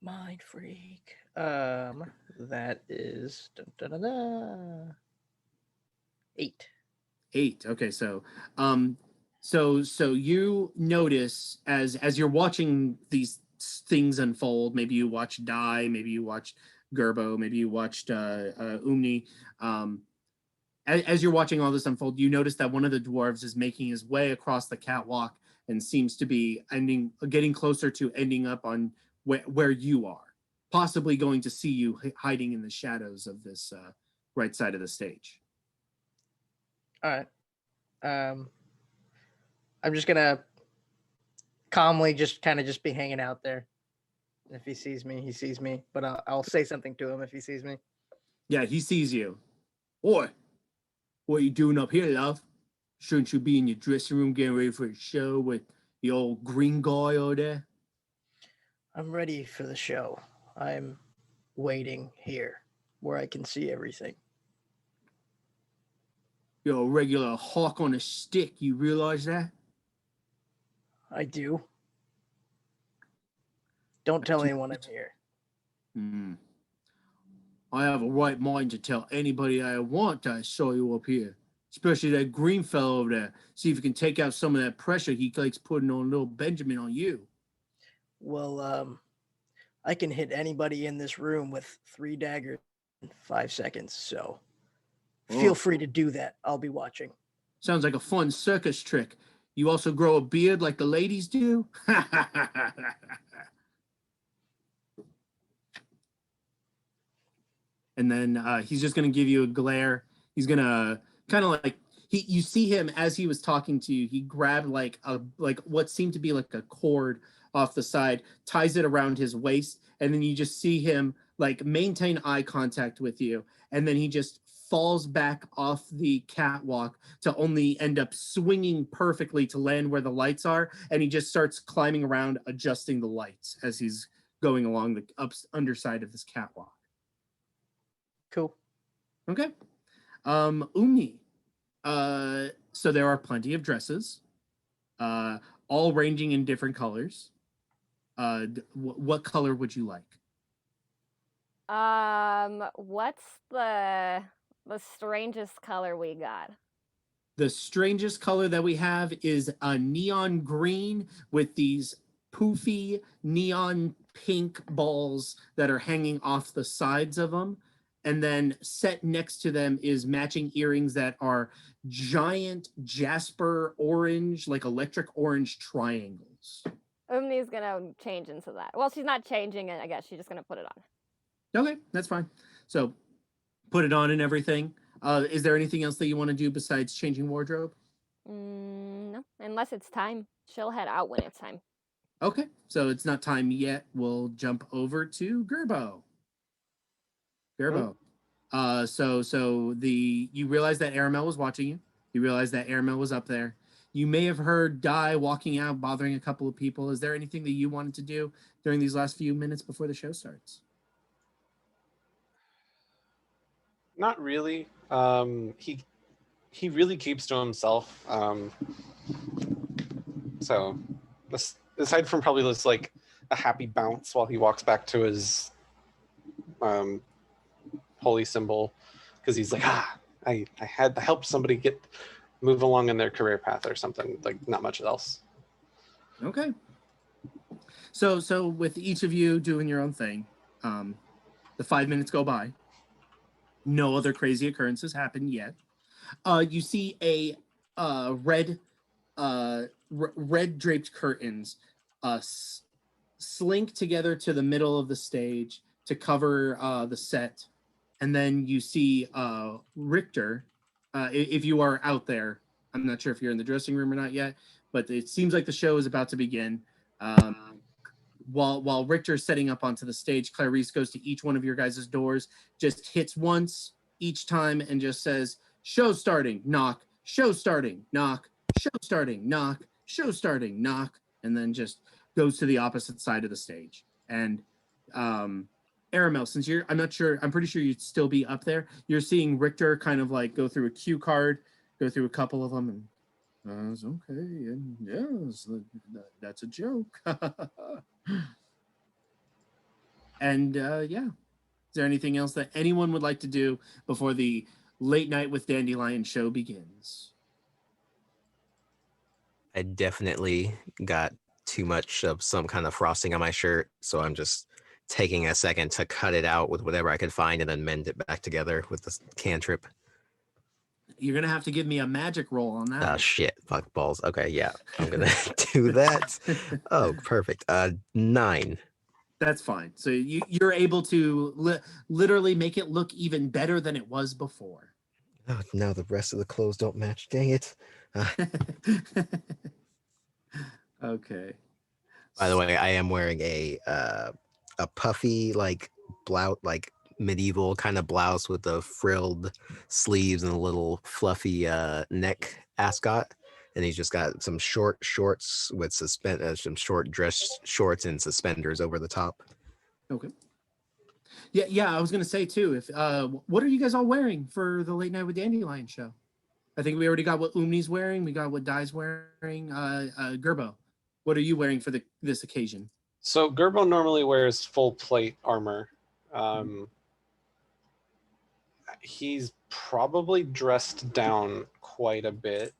Mind freak. That is 8. 8. Okay, so so you notice as you're watching these things unfold. Maybe you watch Die. Maybe you watched Gerbo. Maybe you watched Umny. As you're watching all this unfold, you notice that one of the dwarves is making his way across the catwalk and seems to be getting closer to ending up on where you are, possibly going to see you hiding in the shadows of this right side of the stage. All right. I'm just gonna calmly just kind of just be hanging out there. If he sees me, he sees me. But I'll say something to him if he sees me. Yeah, he sees you. Oi, what are you doing up here, love? Shouldn't you be in your dressing room getting ready for a show with the old green guy over there? I'm ready for the show. I'm waiting here where I can see everything. You're a regular hawk on a stick, you realize that? I do. Don't tell anyone I'm here. I have a right mind to tell anybody I want I saw you up here. Especially that green fellow over there. See if he can take out some of that pressure he likes putting on little Benjamin on you. Well, I can hit anybody in this room with 3 daggers in 5 seconds, so feel free to do that. I'll be watching. Sounds like a fun circus trick. You also grow a beard like the ladies do? And then he's just going to give you a glare. He's going to kind of like, you see him as he was talking to you, he grabbed like what seemed to be like a cord off the side, ties it around his waist, and then you just see him like maintain eye contact with you, and then he just falls back off the catwalk to only end up swinging perfectly to land where the lights are, and he just starts climbing around adjusting the lights as he's going along the underside of this catwalk. Cool. Okay. Umni. So there are plenty of dresses, all ranging in different colors. What color would you like? What's the strangest color we got? The strangest color that we have is a neon green with these poofy neon pink balls that are hanging off the sides of them. And then set next to them is matching earrings that are giant jasper orange, like electric orange triangles. Umni's gonna change into that. Well, she's not changing it, I guess. She's just gonna put it on. Okay, that's fine. So put it on and everything. Is there anything else that you want to do besides changing wardrobe? No, unless it's time. She'll head out when it's time. Okay, so it's not time yet. We'll jump over to Gerbo. Gerbo. So you realize that Aramil was watching you. You realize that Aramil was up there. You may have heard Die walking out, bothering a couple of people. Is there anything that you wanted to do during these last few minutes before the show starts? Not really. He really keeps to himself. So aside from probably just like a happy bounce while he walks back to his holy symbol, because he's like, I helped somebody move along in their career path or something. Like, not much else. Okay. So with each of you doing your own thing, the 5 minutes go by. No other crazy occurrences happen yet. You see a red draped curtains slink together to the middle of the stage to cover the set, and then you see Richter. If you are out there, I'm not sure if you're in the dressing room or not yet, but it seems like the show is about to begin. While Richter's setting up onto the stage, Clarice goes to each one of your guys' doors, just hits once each time, and just says, "Show starting, knock. Show starting, knock. Show starting, knock. Show starting, knock," and then just goes to the opposite side of the stage. And Aramil, since I'm not sure, I'm pretty sure you'd still be up there. You're seeing Richter kind of like go through a cue card, go through a couple of them, and it's okay, and yes, that's a joke. And yeah, is there anything else that anyone would like to do before the late night with Dandelion show begins? I definitely got too much of some kind of frosting on my shirt, so I'm just taking a second to cut it out with whatever I could find and then mend it back together with the cantrip. You're gonna have to give me a magic roll on that. Oh shit, fuck balls. Okay, yeah, I'm gonna do that. Oh, perfect. 9. That's fine. So you're able to literally make it look even better than it was before. Oh, now the rest of the clothes don't match. Dang it. Okay. By the way, I am wearing a puffy like blouse, like medieval kind of blouse with the frilled sleeves and a little fluffy neck ascot. And he's just got some short shorts with some short dress shorts and suspenders over the top. Okay. Yeah. I was gonna say too. If what are you guys all wearing for the late night with Dandelion show? I think we already got what Umny's wearing. We got what Dai's wearing. Gerbo, what are you wearing for this occasion? So Gerbo normally wears full plate armor. He's probably dressed down quite a bit.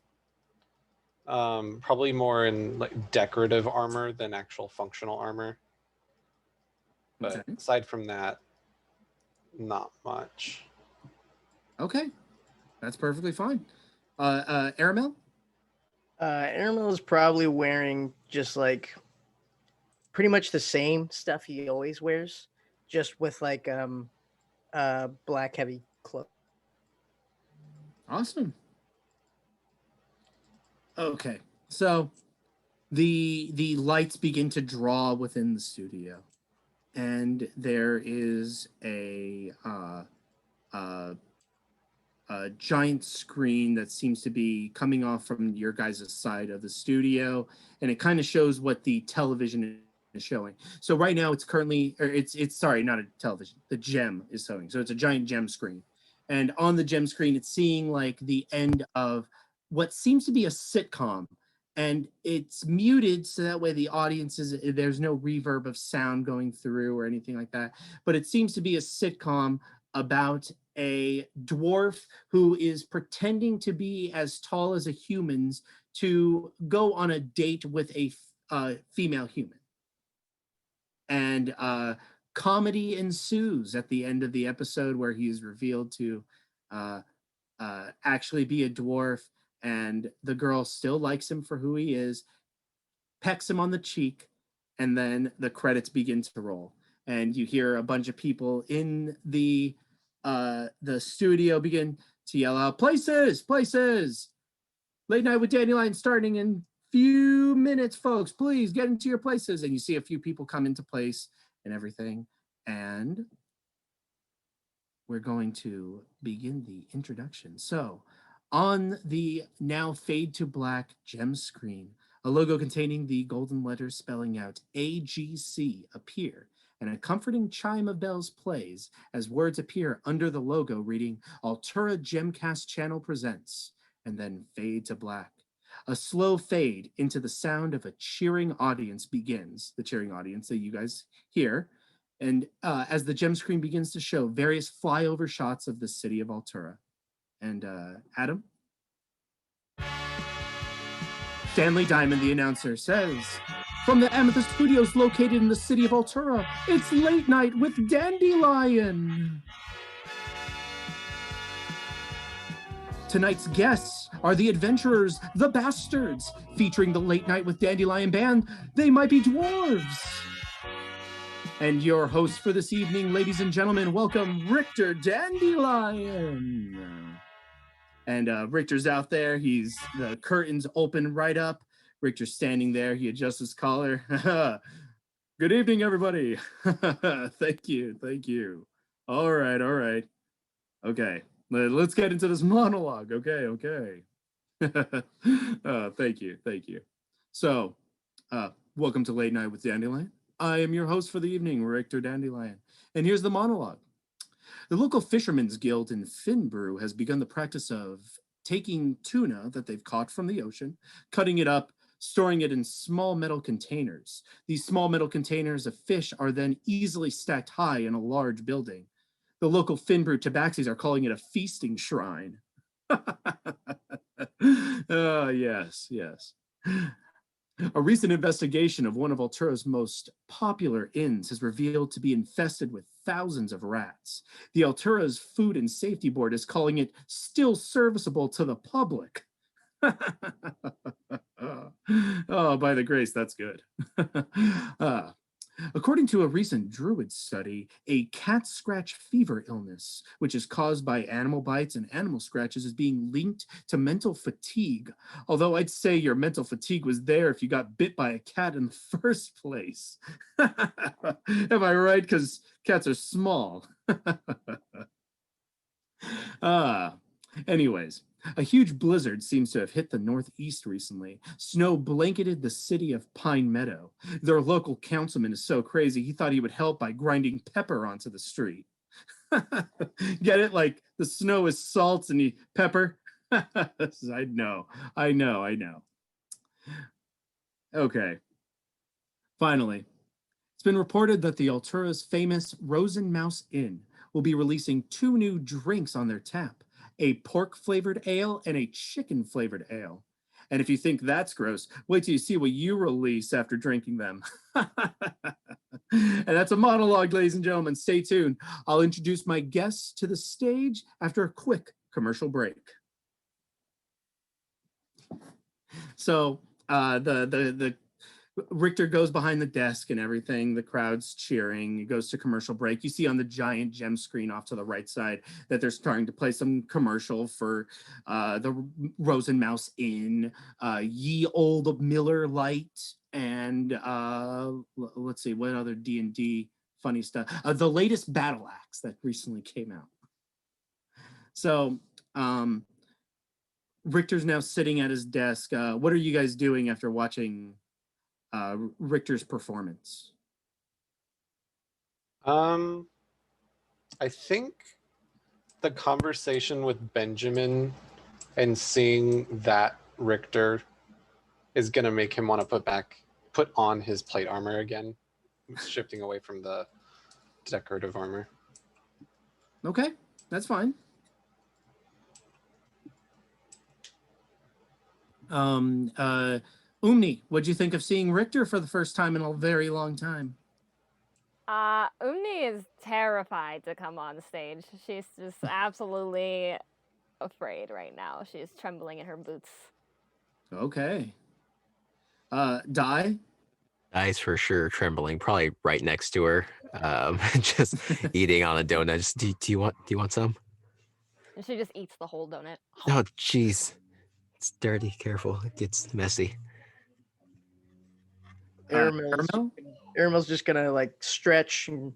Probably more in like decorative armor than actual functional armor. But Okay. aside from that, not much. Okay, that's perfectly fine. Aramil? Aramil is probably wearing just like pretty much the same stuff he always wears, just with like black heavy clothes. Awesome. Okay, so the lights begin to draw within the studio, and there is a giant screen that seems to be coming off from your guys' side of the studio, and it kind of shows what the television is showing. So right now it's currently, or it's sorry, not a television, the gem is showing. So it's a giant gem screen, and on the gem screen it's seeing like the end of what seems to be a sitcom, and it's muted so that way the audience there's no reverb of sound going through or anything like that, but it seems to be a sitcom about a dwarf who is pretending to be as tall as a human's to go on a date with a female human. And comedy ensues at the end of the episode where he is revealed to actually be a dwarf, and the girl still likes him for who he is, pecks him on the cheek, and then the credits begin to roll. And you hear a bunch of people in the studio begin to yell out, "Places, places! Late night with Dandelion starting in few minutes, folks. Please get into your places." And you see a few people come into place and everything. And we're going to begin the introduction. So, on the now fade to black gem screen, a logo containing the golden letters spelling out AGC appear, and a comforting chime of bells plays as words appear under the logo reading Altura Gemcast Channel presents, and then fade to black. A slow fade into the sound of a cheering audience begins, the cheering audience that you guys hear. And as the gem screen begins to show various flyover shots of the city of Altura. And Adam? Stanley Diamond, the announcer, says, from the Amethyst Studios located in the city of Altura, it's Late Night with Dandelion. Tonight's guests are the Adventurers, the Bastards, featuring the Late Night with Dandelion band, They Might Be Dwarves. And your host for this evening, ladies and gentlemen, welcome Richter Dandelion. And Richter's out there. The curtains open right up. Richter's standing there. He adjusts his collar. Good evening, everybody. Thank you. All right. Okay, let's get into this monologue. Okay. Thank you. So, welcome to Late Night with Dandelion. I am your host for the evening, Richter Dandelion. And here's the monologue. The local Fishermen's Guild in Finbrew has begun the practice of taking tuna that they've caught from the ocean, cutting it up, storing it in small metal containers. These small metal containers of fish are then easily stacked high in a large building. The local Finbrew tabaxis are calling it a feasting shrine. Oh, yes. A recent investigation of one of Altura's most popular inns has revealed to be infested with thousands of rats. The Altura's Food and Safety Board is calling it still serviceable to the public. Oh, by the grace, that's good. According to a recent Druid study, a cat scratch fever illness, which is caused by animal bites and animal scratches, is being linked to mental fatigue. Although I'd say your mental fatigue was there if you got bit by a cat in the first place. Am I right? Because cats are small. Anyways, a huge blizzard seems to have hit the Northeast recently. Snow blanketed the city of Pine Meadow. Their local councilman is so crazy, he thought he would help by grinding pepper onto the street. Get it? Like the snow is salt and you pepper? I know. Okay. Finally, it's been reported that the Altura's famous Rosen Mouse Inn will be releasing 2 new drinks on their tap. A pork-flavored ale and a chicken-flavored ale. And if you think that's gross, wait till you see what you release after drinking them. And that's a monologue, ladies and gentlemen. Stay tuned. I'll introduce my guests to the stage after a quick commercial break. So the Richter goes behind the desk and everything. The crowd's cheering. He goes to commercial break. You see on the giant gem screen off to the right side that they're starting to play some commercial for the Rosen Mouse Inn, Ye Old Miller Lite, and let's see, what other D&D funny stuff. The latest Battle Axe that recently came out. So Richter's now sitting at his desk. What are you guys doing after watching Richter's performance? I think the conversation with Benjamin and seeing that Richter is gonna make him want to put on his plate armor again, shifting away from the decorative armor. Okay, that's fine. Umny, what'd you think of seeing Richter for the first time in a very long time? Umny is terrified to come on stage. She's just absolutely afraid right now. She's trembling in her boots. Okay. Di's for sure trembling, probably right next to her, just eating on a donut. Just, do you want some? And she just eats the whole donut. Oh, jeez. It's dirty. Careful. It gets messy. Aramil's just gonna like stretch and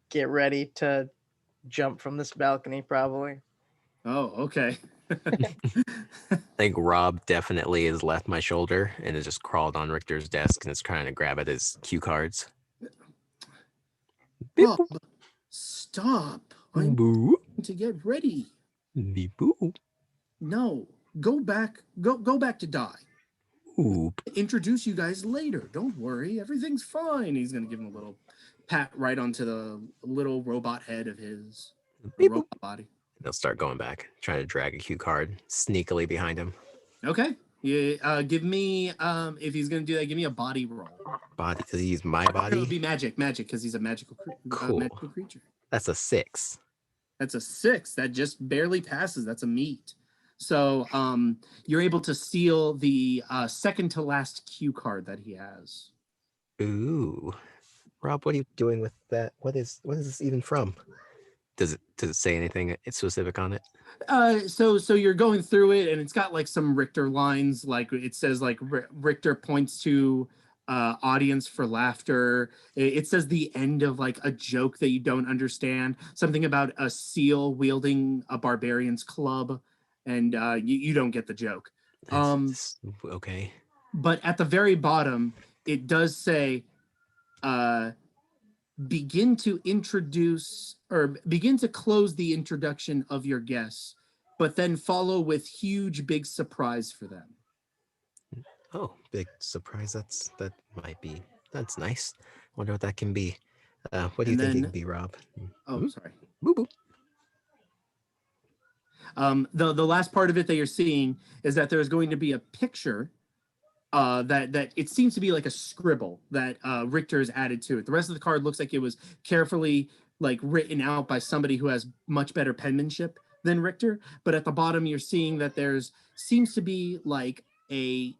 get ready to jump from this balcony, probably. Oh, okay. I think Rob definitely has left my shoulder and has just crawled on Richter's desk and is trying to grab at his cue cards. Rob, stop. I'm Boo. to get ready. Beep boo. No, go back to Di. Oop. Introduce you guys later. Don't worry, everything's fine. He's gonna give him a little pat right onto the little robot head of his robot body. They'll start going back, trying to drag a cue card sneakily behind him. Okay, Yeah, give me if he's gonna do that, give me a body roll. Body? Does he use my It body? would be magic because he's a magical Cool. magical creature. That's a 6. That's a 6. That just barely passes. That's a meet. So you're able to seal the second to last cue card that he has. Ooh. Rob, what are you doing with that? What is this even from? Does it say anything specific on it? So you're going through it, and it's got like some Richter lines. Like it says, like Richter points to audience for laughter. It says the end of like a joke that you don't understand. Something about a seal wielding a barbarian's club, and you don't get the joke. Okay. But at the very bottom, it does say, begin to introduce or begin to close the introduction of your guests, but then follow with huge, big surprise for them. Oh, big surprise. That's nice. Wonder what that can be. What do you think it can be, Rob? Oh, sorry. Boo boo. The last part of it that you're seeing is that there's going to be a picture that it seems to be like a scribble that Richter has added to it. The rest of the card looks like it was carefully like written out by somebody who has much better penmanship than Richter. But at the bottom, you're seeing that there's seems to be like a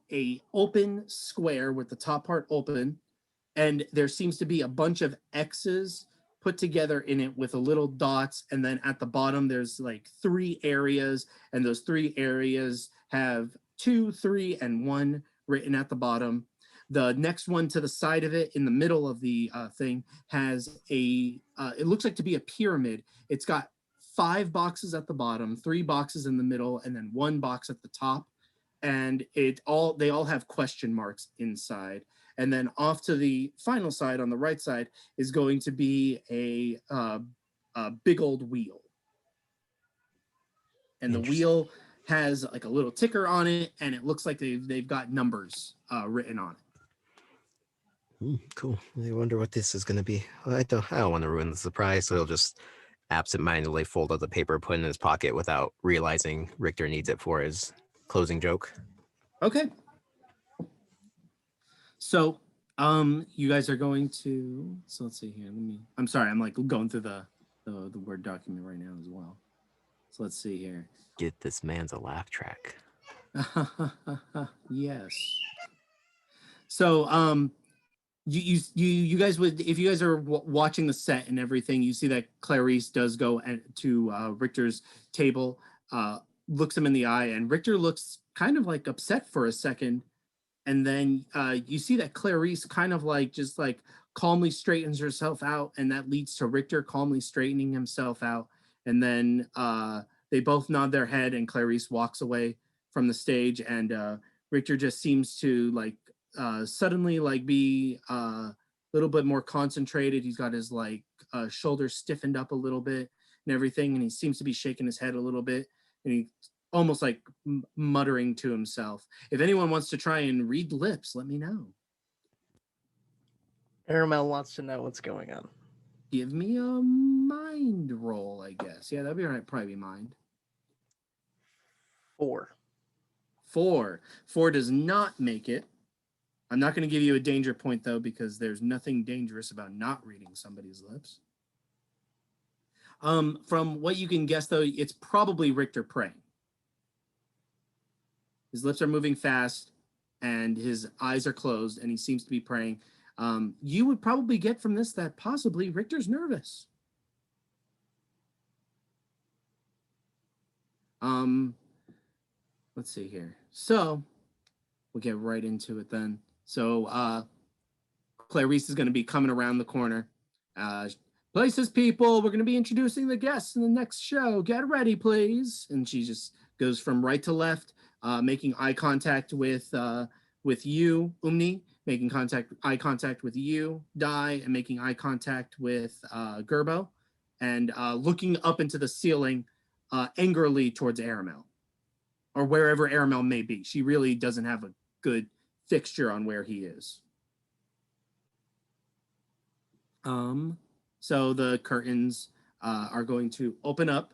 open square with the top part open, and there seems to be a bunch of X's put together in it with a little dots, and then at the bottom there's like 3 areas, and those 3 areas have 2, 3, and 1 written at the bottom. The next one to the side of it in the middle of the thing has it looks like to be a pyramid. It's got 5 boxes at the bottom, 3 boxes in the middle, and then 1 box at the top. And they all have question marks inside. And then off to the final side on the right side is going to be a big old wheel. And the wheel has like a little ticker on it, and it looks like they've got numbers written on it. Cool. I wonder what this is going to be. I don't want to ruin the surprise, so he'll just absentmindedly fold out the paper, put it in his pocket without realizing Richter needs it for his closing joke. Okay. So, you guys are going to. So let's see here. I'm sorry. I'm like going through the Word document right now as well. So let's see here. Get this man's a laugh track. Yes. So, you guys would, if you guys are watching the set and everything, you see that Clarice does go to Richter's table, looks him in the eye, and Richter looks kind of like upset for a second. And then you see that Clarice kind of like just like calmly straightens herself out, and that leads to Richter calmly straightening himself out. And then they both nod their head, and Clarice walks away from the stage, and Richter just seems to like suddenly like be a little bit more concentrated. He's got his like shoulders stiffened up a little bit and everything, and he seems to be shaking his head a little bit, and he almost like muttering to himself. If anyone wants to try and read lips, let me know. Aramil wants to know what's going on. Give me a mind roll, I guess. Yeah, that'd be right. Probably be mind. 4. 4 does not make it. I'm not going to give you a danger point, though, because there's nothing dangerous about not reading somebody's lips. From what you can guess, though, it's probably Richter praying. His lips are moving fast, and his eyes are closed, and he seems to be praying. You would probably get from this that possibly Richter's nervous. Let's see here. So we'll get right into it then. So Clarice is going to be coming around the corner. Places, people, we're going to be introducing the guests in the next show. Get ready, please. And she just goes from right to left, making eye contact with you, Umny, making eye contact with you, Dai, and making eye contact with Gerbo, and looking up into the ceiling angrily towards Aramil, or wherever Aramil may be. She really doesn't have a good fixture on where he is. So the curtains are going to open up.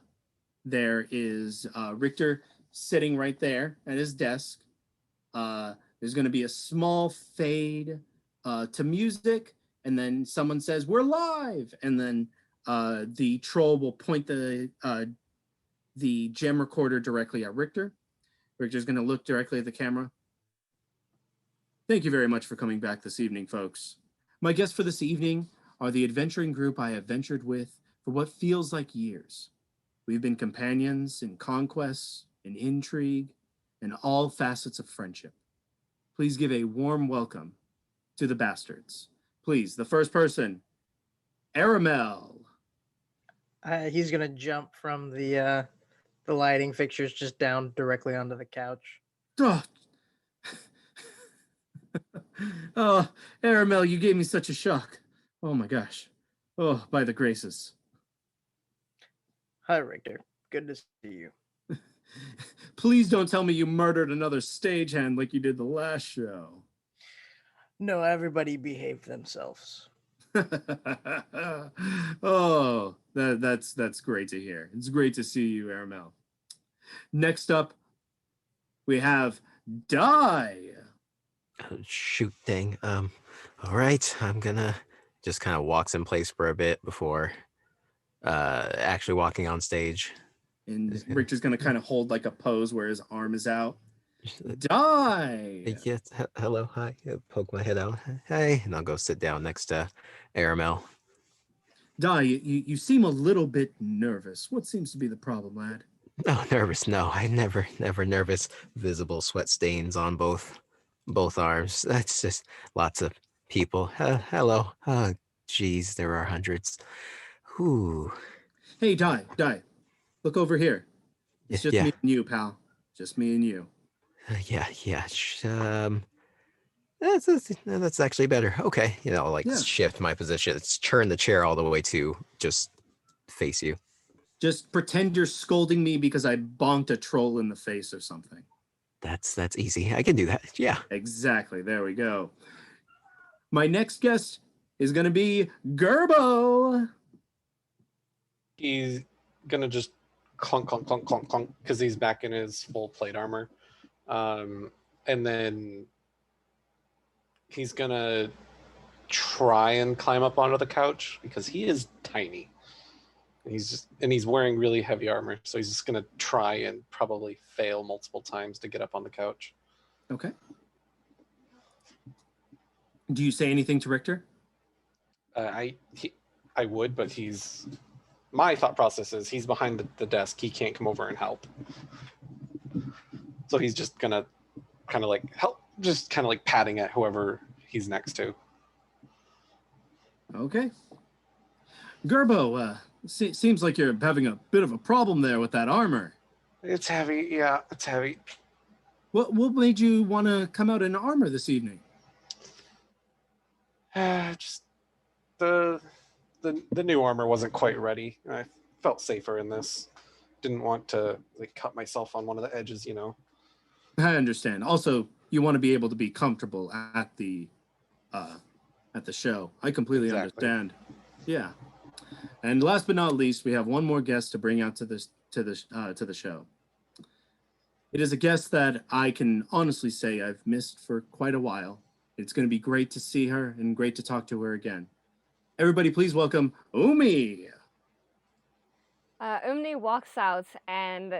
There is Richter sitting right there at his desk. There's going to be a small fade to music, and then someone says, "We're live," and then the troll will point the gem recorder directly at Richter. Richter's going to look directly at the camera. Thank you very much for coming back this evening, folks. My guests for this evening are the adventuring group I have ventured with for what feels like years. We've been companions in conquests, in intrigue, and all facets of friendship. Please give a warm welcome to the bastards. Please, the first person, Aramil. He's gonna jump from the lighting fixtures just down directly onto the couch. Oh, oh, Aramil, you gave me such a shock. Oh my gosh. Oh, by the graces. Hi, Richter. Good to see you. Please don't tell me you murdered another stagehand like you did the last show. No, everybody behaved themselves. Oh, that's great to hear. It's great to see you, Aramil. Next up, we have Die. Shoot thing. All right, I'm gonna just kind of walks in place for a bit before actually walking on stage. And Richter's gonna kind of hold like a pose where his arm is out. Die. Yes, hello, hi. Poke my head out. Hey, and I'll go sit down next to Aramil. Die, you seem a little bit nervous. What seems to be the problem, lad? Oh, nervous? No, I never nervous. Visible sweat stains on both arms. That's just lots of people. Hello. Oh, geez, there are hundreds. Whew. Hey, Die. Look over here. It's just Yeah. me and you, pal. Just me and you. Yeah. That's actually better. Okay, I'll shift my position. Let's turn the chair all the way to just face you. Just pretend you're scolding me because I bonked a troll in the face or something. That's easy. I can do that. Yeah. Exactly. There we go. My next guest is going to be Gerbo. He's gonna just clunk, because he's back in his full plate armor. And then he's gonna try and climb up onto the couch because he is tiny. He's wearing really heavy armor, so he's just gonna try and probably fail multiple times to get up on the couch. Okay. Do you say anything to Richter? I would, but my thought process is he's behind the desk. He can't come over and help. So he's just gonna kind of like help, just kind of like patting at whoever he's next to. Okay. Gerbo, seems like you're having a bit of a problem there with that armor. It's heavy. Yeah, it's heavy. What made you want to come out in armor this evening? Just the new armor wasn't quite ready. I felt safer in this. Didn't want to cut myself on one of the edges, I understand. Also, you want to be able to be comfortable at the show. I completely understand. Yeah. And last but not least, we have one more guest to bring out to the show. It is a guest that I can honestly say I've missed for quite a while. It's going to be great to see her and great to talk to her again. Everybody, please welcome Umny. Umny walks out, and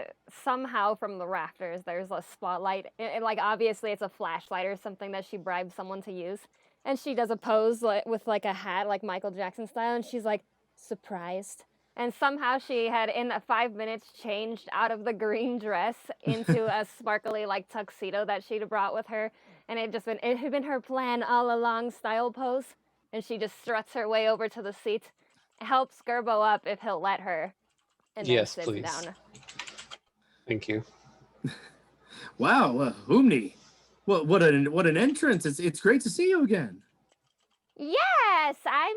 somehow from the rafters, there's a spotlight. Obviously, it's a flashlight or something that she bribed someone to use. And she does a pose with a hat, like Michael Jackson style, and she's surprised. And somehow she had, in 5 minutes, changed out of the green dress into a sparkly tuxedo that she'd brought with her. And it had been her plan all along, style pose. And she just struts her way over to the seat, helps Gerbo up if he'll let her, and then yes, sits please. down. Thank you. Wow, Umny. What an entrance. It's great to see you again. Yes, I'm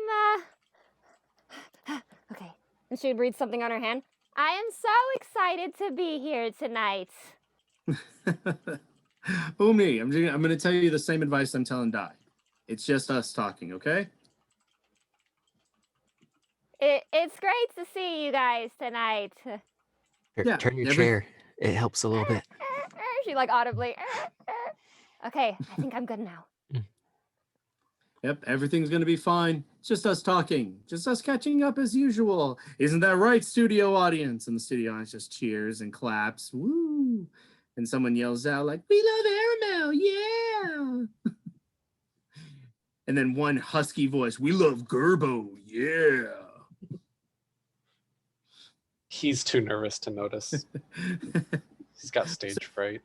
okay. And she'd read something on her hand. I am so excited to be here tonight. Umny, I'm going to tell you the same advice I'm telling Dai. It's just us talking, okay? It's great to see you guys tonight. Turn your chair. It helps a little bit. She audibly. Okay, I think I'm good now. Yep, everything's gonna be fine. It's just us talking, just us catching up as usual. Isn't that right, studio audience? And the studio audience just cheers and claps. Woo! And someone yells out like, "We love Aramil, yeah!" And then one husky voice, "We love Gerbo, yeah!" He's too nervous to notice. He's got stage fright,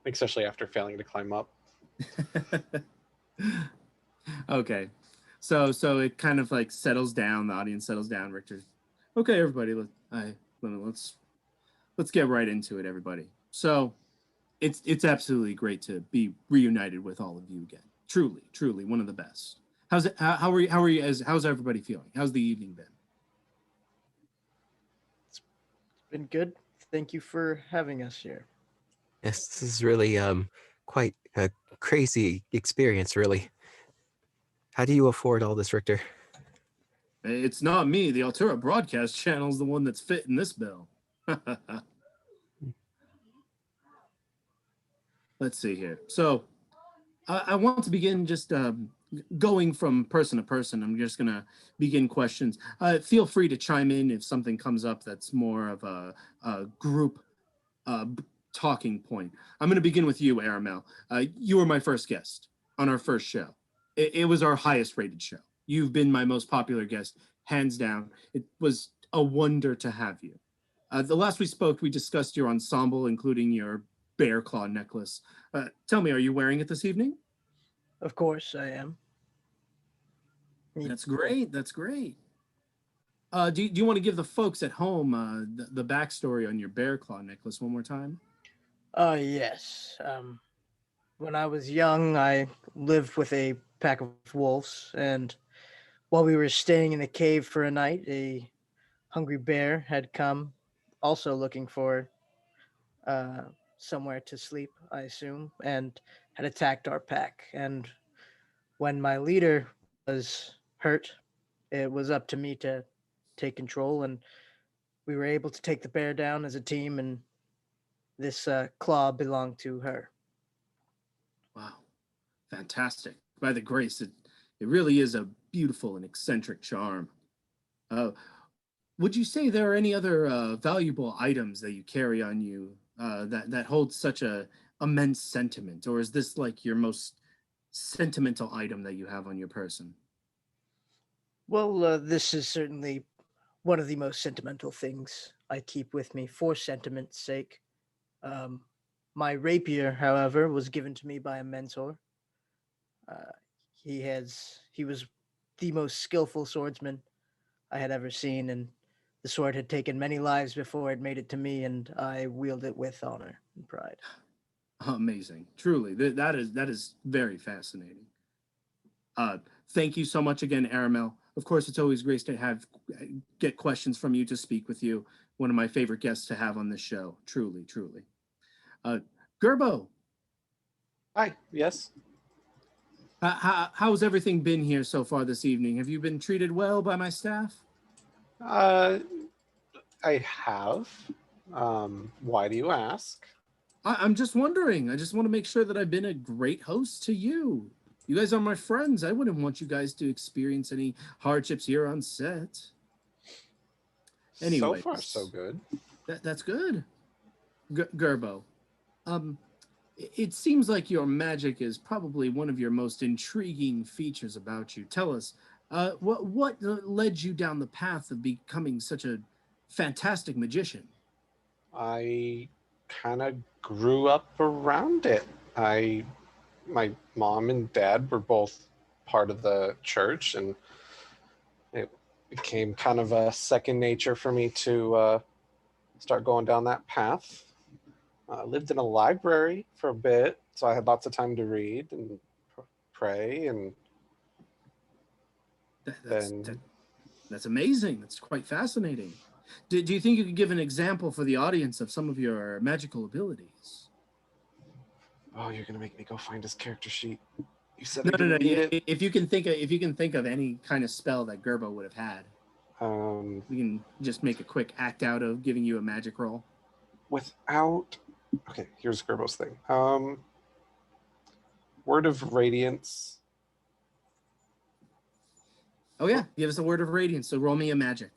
especially after failing to climb up. Okay, so it kind of like settles down. The audience settles down. Richter's, okay, everybody, let's get right into it, everybody. So it's absolutely great to be reunited with all of you again. Truly one of the best. How's it? How are you? How's everybody feeling? How's the evening been? Been good. Thank you for having us here. Yes, this is really quite a crazy experience, really. How do you afford all this, Richter? It's not me. The Altura broadcast channel's the one that's fitting this bill. Let's see here. So I want to begin just going from person to person. I'm just going to begin questions. Feel free to chime in if something comes up that's more of a group talking point. I'm going to begin with you, Aramil. You were my first guest on our first show. It was our highest rated show. You've been my most popular guest, hands down. It was a wonder to have you. The last we spoke, we discussed your ensemble, including your bear claw necklace. Tell me, are you wearing it this evening? Of course, I am. That's great. That's great. Do you want to give the folks at home the backstory on your bear claw necklace one more time? Yes. When I was young, I lived with a pack of wolves, and while we were staying in a cave for a night, a hungry bear had come, also looking for uh, somewhere to sleep, I assume, and had attacked our pack. And when my leader was hurt, it was up to me to take control, and we were able to take the bear down as a team, and this claw belonged to her. Wow, fantastic. By the grace, it really is a beautiful and eccentric charm. Uh, would you say there are any other valuable items that you carry on you that hold such a immense sentiment, or is this like your most sentimental item that you have on your person? Well, this is certainly one of the most sentimental things I keep with me for sentiment's sake. Um, my rapier, however, was given to me by a mentor. Uh, he was the most skillful swordsman I had ever seen, and the sword had taken many lives before it made it to me, and I wield it with honor and pride. Amazing, truly. That is very fascinating. Uh, Thank you so much again, Aramel. Of course, it's always great to get questions from you to speak with you. One of my favorite guests to have on this show. Truly. Uh, Gerbo, Hi, yes. how's everything been here so far this evening? Have you been treated well by my staff? Uh, I have. Why do you ask? I'm just wondering. I just want to make sure that I've been a great host to you. You guys are my friends. I wouldn't want you guys to experience any hardships here on set. So Anyways, far, so good. that's good. Gerbo, um, it seems like your magic is probably one of your most intriguing features about you. Tell us, what led you down the path of becoming such a fantastic magician? I kind of grew up around it. My mom and dad were both part of the church, and it became kind of a second nature for me to start going down that path. I lived in a library for a bit, so I had lots of time to read and pray, and then That's amazing. That's quite fascinating. Do you think you could give an example for the audience of some of your magical abilities? oh, you're gonna make me go find his character sheet. You said No, I didn't need it. If you can think of any kind of spell that Gerbo would have had, we can just make a quick act out of giving you a magic roll. Without, okay, here's Gerbo's thing. Word of Radiance. Oh yeah, give us a word of radiance. So roll me a magic.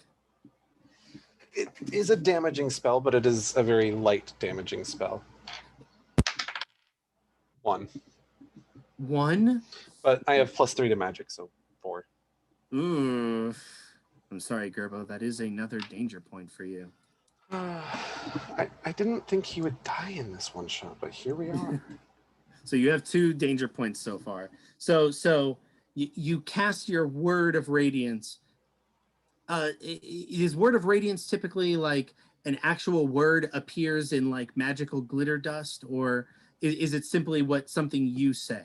It is a damaging spell, but it is a very light damaging spell. 1. 1. But I have +3 to magic, so 4. Ooh. I'm sorry, Gerbo. That is another danger point for you. I didn't think he would die in this one shot, but here we are. So you have 2 danger points so far. So you cast your word of radiance. Is word of radiance typically like an actual word appears in like magical glitter dust, or is it simply something you say?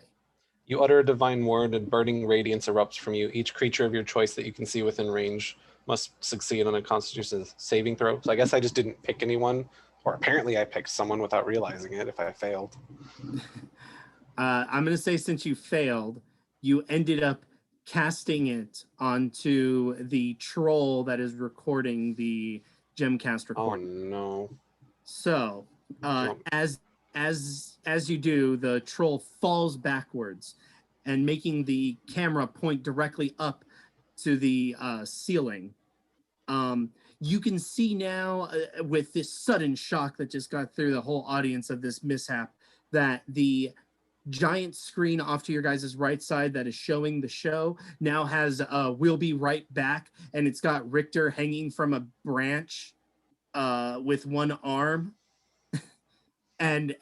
You utter a divine word, and burning radiance erupts from you. Each creature of your choice that you can see within range must succeed on a Constitution saving throw. So I guess I just didn't pick anyone, or apparently I picked someone without realizing it if I failed. I'm going to say since you failed, you ended up casting it onto the troll that is recording the Gemcast recording. Oh no. So as you do, the troll falls backwards and making the camera point directly up to the ceiling. You can see now with this sudden shock that just got through the whole audience of this mishap that the giant screen off to your guys' right side that is showing the show now has "We'll be right back," and it's got Richter hanging from a branch with one arm, and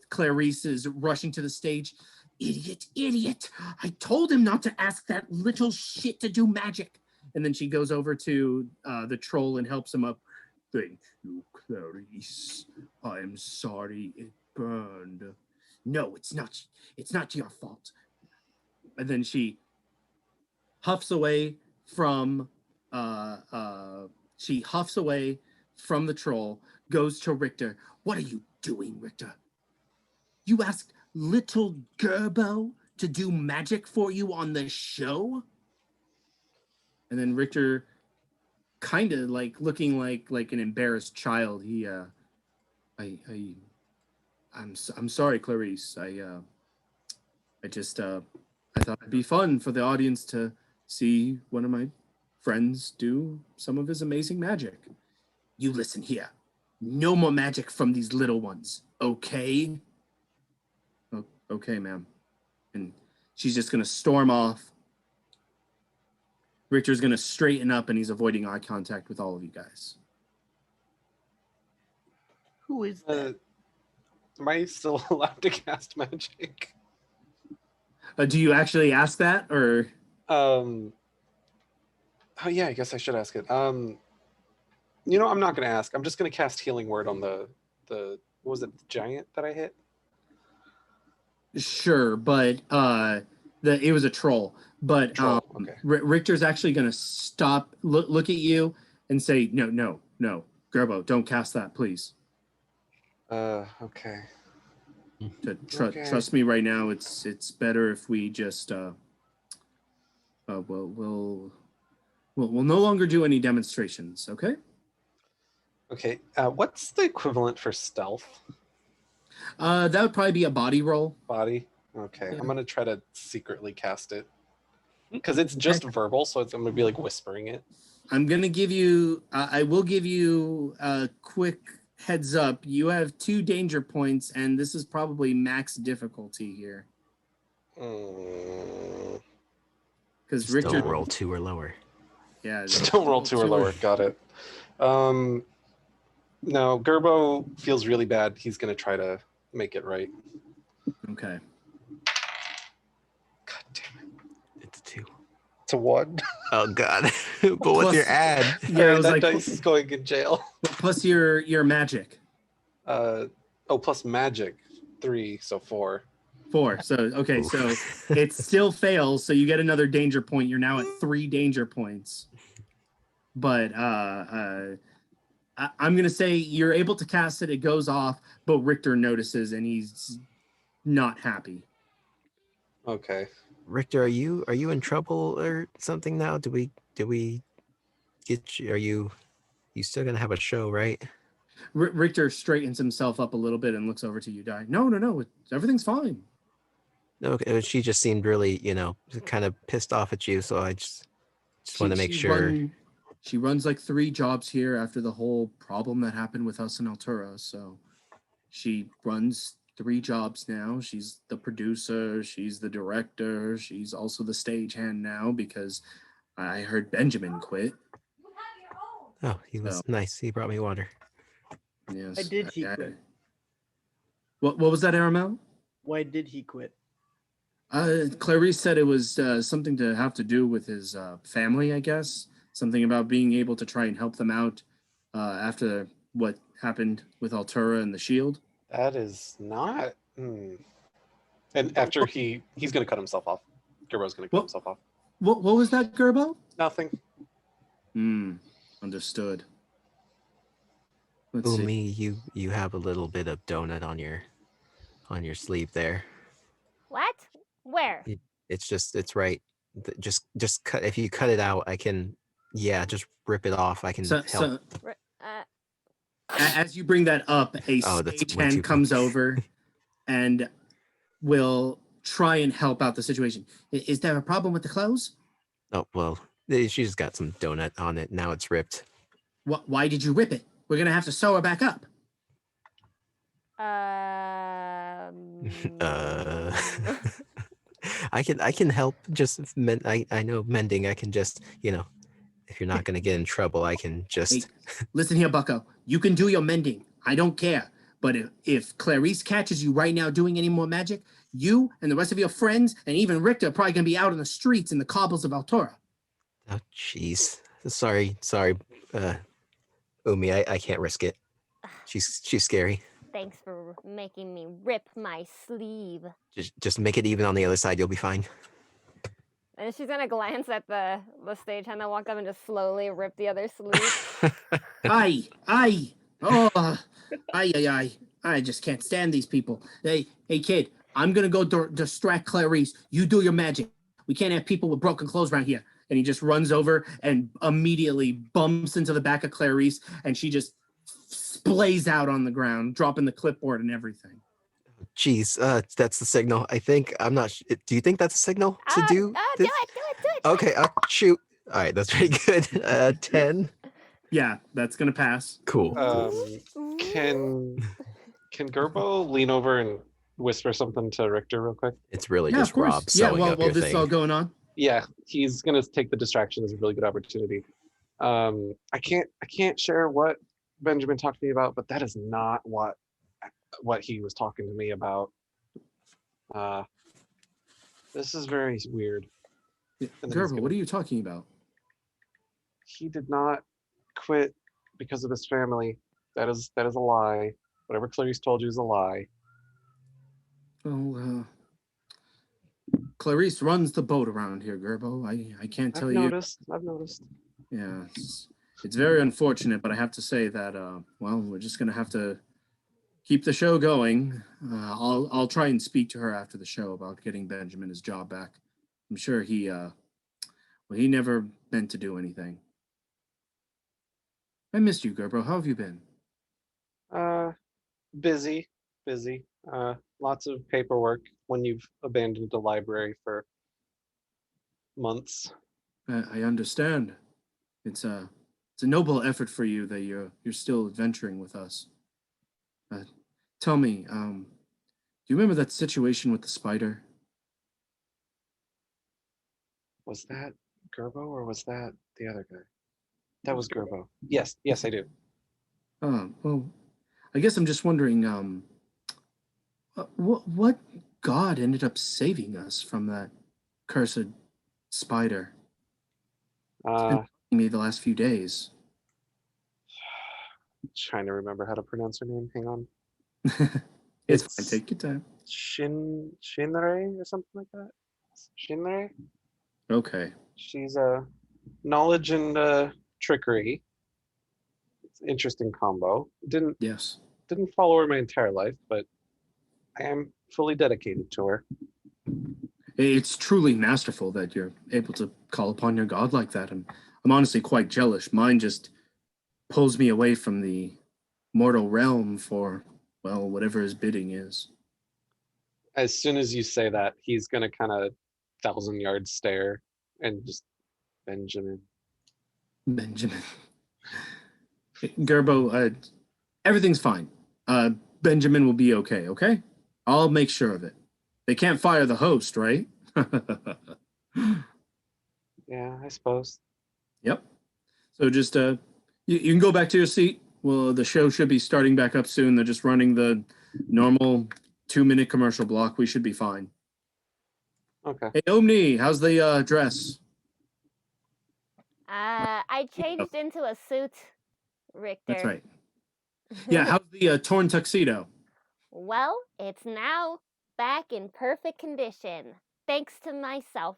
Clarice is rushing to the stage. Idiot! I told him not to ask that little shit to do magic. And then she goes over to the troll and helps him up. Thank you, Clarice. I'm sorry it burned. No, it's not. It's not your fault. And then she huffs away from. She huffs away from the troll. Goes to Richter. What are you doing, Richter? You asked little Gerbo to do magic for you on the show? And then Richter, kind of like looking like an embarrassed child, he I'm sorry, Clarice. I thought it'd be fun for the audience to see one of my friends do some of his amazing magic. You listen here. No more magic from these little ones, okay? Okay, ma'am. And she's just gonna storm off. Richter's gonna straighten up, and he's avoiding eye contact with all of you guys. Who is that? Am I still allowed to cast magic? Do you actually ask that, or? Oh yeah, I guess I should ask it. I'm not gonna ask. I'm just gonna cast Healing Word on the what was it, the giant that I hit? Sure, but it was a troll. But Okay. Richter's actually gonna stop, look at you, and say, no, Gerbo, don't cast that, please. Okay. Trust me right now. It's better if we just we'll no longer do any demonstrations. Okay. Okay. What's the equivalent for stealth? That would probably be a body roll. Body. Okay. Yeah. I'm gonna try to secretly cast it because it's just verbal, so I'm gonna be like whispering it. I'm gonna give you. I will give you a quick heads up. You have 2 danger points, and this is probably max difficulty here. Because Richter don't roll 2 or lower. Yeah. Don't roll 2 or lower. Got it. No, Gerbo feels really bad. He's gonna try to make it right. Okay. God damn it! It's 2. It's a 1. Oh god. But what's your ad? Yeah, I was that like, dice is going in jail. plus your magic. Plus magic 3, so 4. 4. So okay, Oof. so it still fails. So you get another danger point. You're now at 3 danger points. But I'm gonna say you're able to cast it. It goes off, but Richter notices and he's not happy. Okay. Richter, are you in trouble or something now? Did we get you? Are you still gonna have a show, right? Richter straightens himself up a little bit and looks over to you, Die. No, everything's fine. Okay, she just seemed really, kind of pissed off at you. So I just want to make sure. She runs like 3 jobs here after the whole problem that happened with us in Altura. So she runs 3 jobs now. She's the producer, she's the director, she's also the stagehand now because I heard Benjamin quit. Oh, he was nice. He brought me water. Yes. Why did he quit? What was that, Aramil? Why did he quit? Clarice said it was something to have to do with his family, I guess. Something about being able to try and help them out after what happened with Altura and the Shield. That is not. And after he's going to cut himself off. Gerbo's going to cut himself off. What was that, Gerbo? Nothing. Understood. Umny, you have a little bit of donut on your sleeve there. What? Where? It's right. Just cut. If you cut it out, I can. Yeah, just rip it off. I can help. So, as you bring that up, a stagehand comes over and will try and help out the situation. Is there a problem with the clothes? Oh, well, she just got some donut on it. Now it's ripped. Why did you rip it? We're going to have to sew her back up. I can help. Just I know mending. I can just, if you're not going to get in trouble, I can just... Hey, listen here, bucko. You can do your mending. I don't care. But if Clarice catches you right now doing any more magic, you and the rest of your friends and even Richter are probably going to be out on the streets in the cobbles of Altura. Oh, jeez. Sorry, Ummy, I can't risk it. She's scary. Thanks for making me rip my sleeve. Just make it even on the other side. You'll be fine. And she's gonna glance at the stagehand that walked up and just slowly rip the other sleeve. Aye. Oh, aye. I just can't stand these people. Hey, kid, I'm gonna go distract Clarice. You do your magic. We can't have people with broken clothes around here. And he just runs over and immediately bumps into the back of Clarice, and she just splays out on the ground, dropping the clipboard and everything. Jeez, that's the signal. I think. I'm not. Do you think that's a signal to do? Do it. Okay, shoot. All right, that's pretty good. 10. Yeah, that's gonna pass. Cool. Can Gerbo lean over and whisper something to Richter real quick? It's really just Rob sewing up your this thing. is all going on. Yeah, he's gonna take the distraction as a really good opportunity. I can't share what Benjamin talked to me about, but that is not what he was talking to me about. This is very weird. Gerbo, what are you talking about? He did not quit because of his family. That is a lie. Whatever Clarice told you is a lie. Oh, Clarice runs the boat around here, Gerbo. I can't tell you. I've noticed. Yeah, it's very unfortunate, but I have to say that we're just gonna have to keep the show going. I'll try and speak to her after the show about getting Benjamin his job back. I'm sure he never meant to do anything. I missed you, Gerbo. How have you been? Busy. Lots of paperwork when you've abandoned the library for months. I understand. It's a noble effort for you that you're still adventuring with us. Tell me, do you remember that situation with the spider? Was that Gerbo or was that the other guy? That was Gerbo. Yes, I do. Well, I guess I'm just wondering, what god ended up saving us from that cursed spider? It's been me the last few days. Trying to remember how to pronounce her name. Hang on. It's fine. Take your time. Shinrei or something like that. Shinrei. Okay. She's knowledge and trickery. It's an interesting combo. Didn't follow her my entire life, but I am fully dedicated to her. It's truly masterful that you're able to call upon your god like that. I'm honestly quite jealous. Mine just pulls me away from the mortal realm for, well, whatever his bidding is. As soon as you say that, he's gonna kind of 1,000-yard stare and just Benjamin. Benjamin. Gerbo, everything's fine. Benjamin will be okay, okay? I'll make sure of it. They can't fire the host, right? Yeah, I suppose. Yep. So just you can go back to your seat. Well, the show should be starting back up soon. They're just running the normal 2-minute commercial block. We should be fine. Okay. Hey, Umny, how's the dress? I changed into a suit, Richter. That's right. Yeah, how's the torn tuxedo? Well, it's now back in perfect condition, thanks to myself.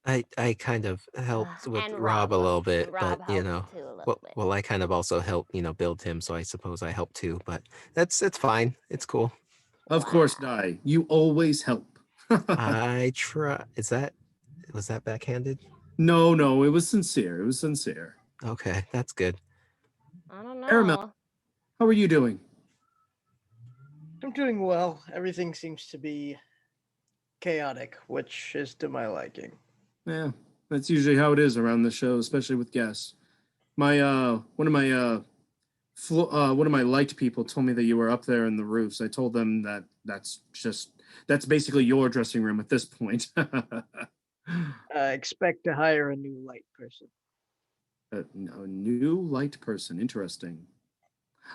I kind of helped with And Rob a little bit, and Rob but you know, helped too a little bit. well, I kind of also helped, build him, so I suppose I helped too. But it's fine. It's cool. Of course, Di. You always help. I try. Was that backhanded? No, it was sincere. It was sincere. Okay, that's good. I don't know. Aramil, how are you doing? I'm doing well. Everything seems to be chaotic, which is to my liking. Yeah, that's usually how it is around the show, especially with guests. My one of my liked people told me that you were up there in the roofs. I told them that that's basically your dressing room at this point. Expect to hire a new light person. A new light person. Interesting.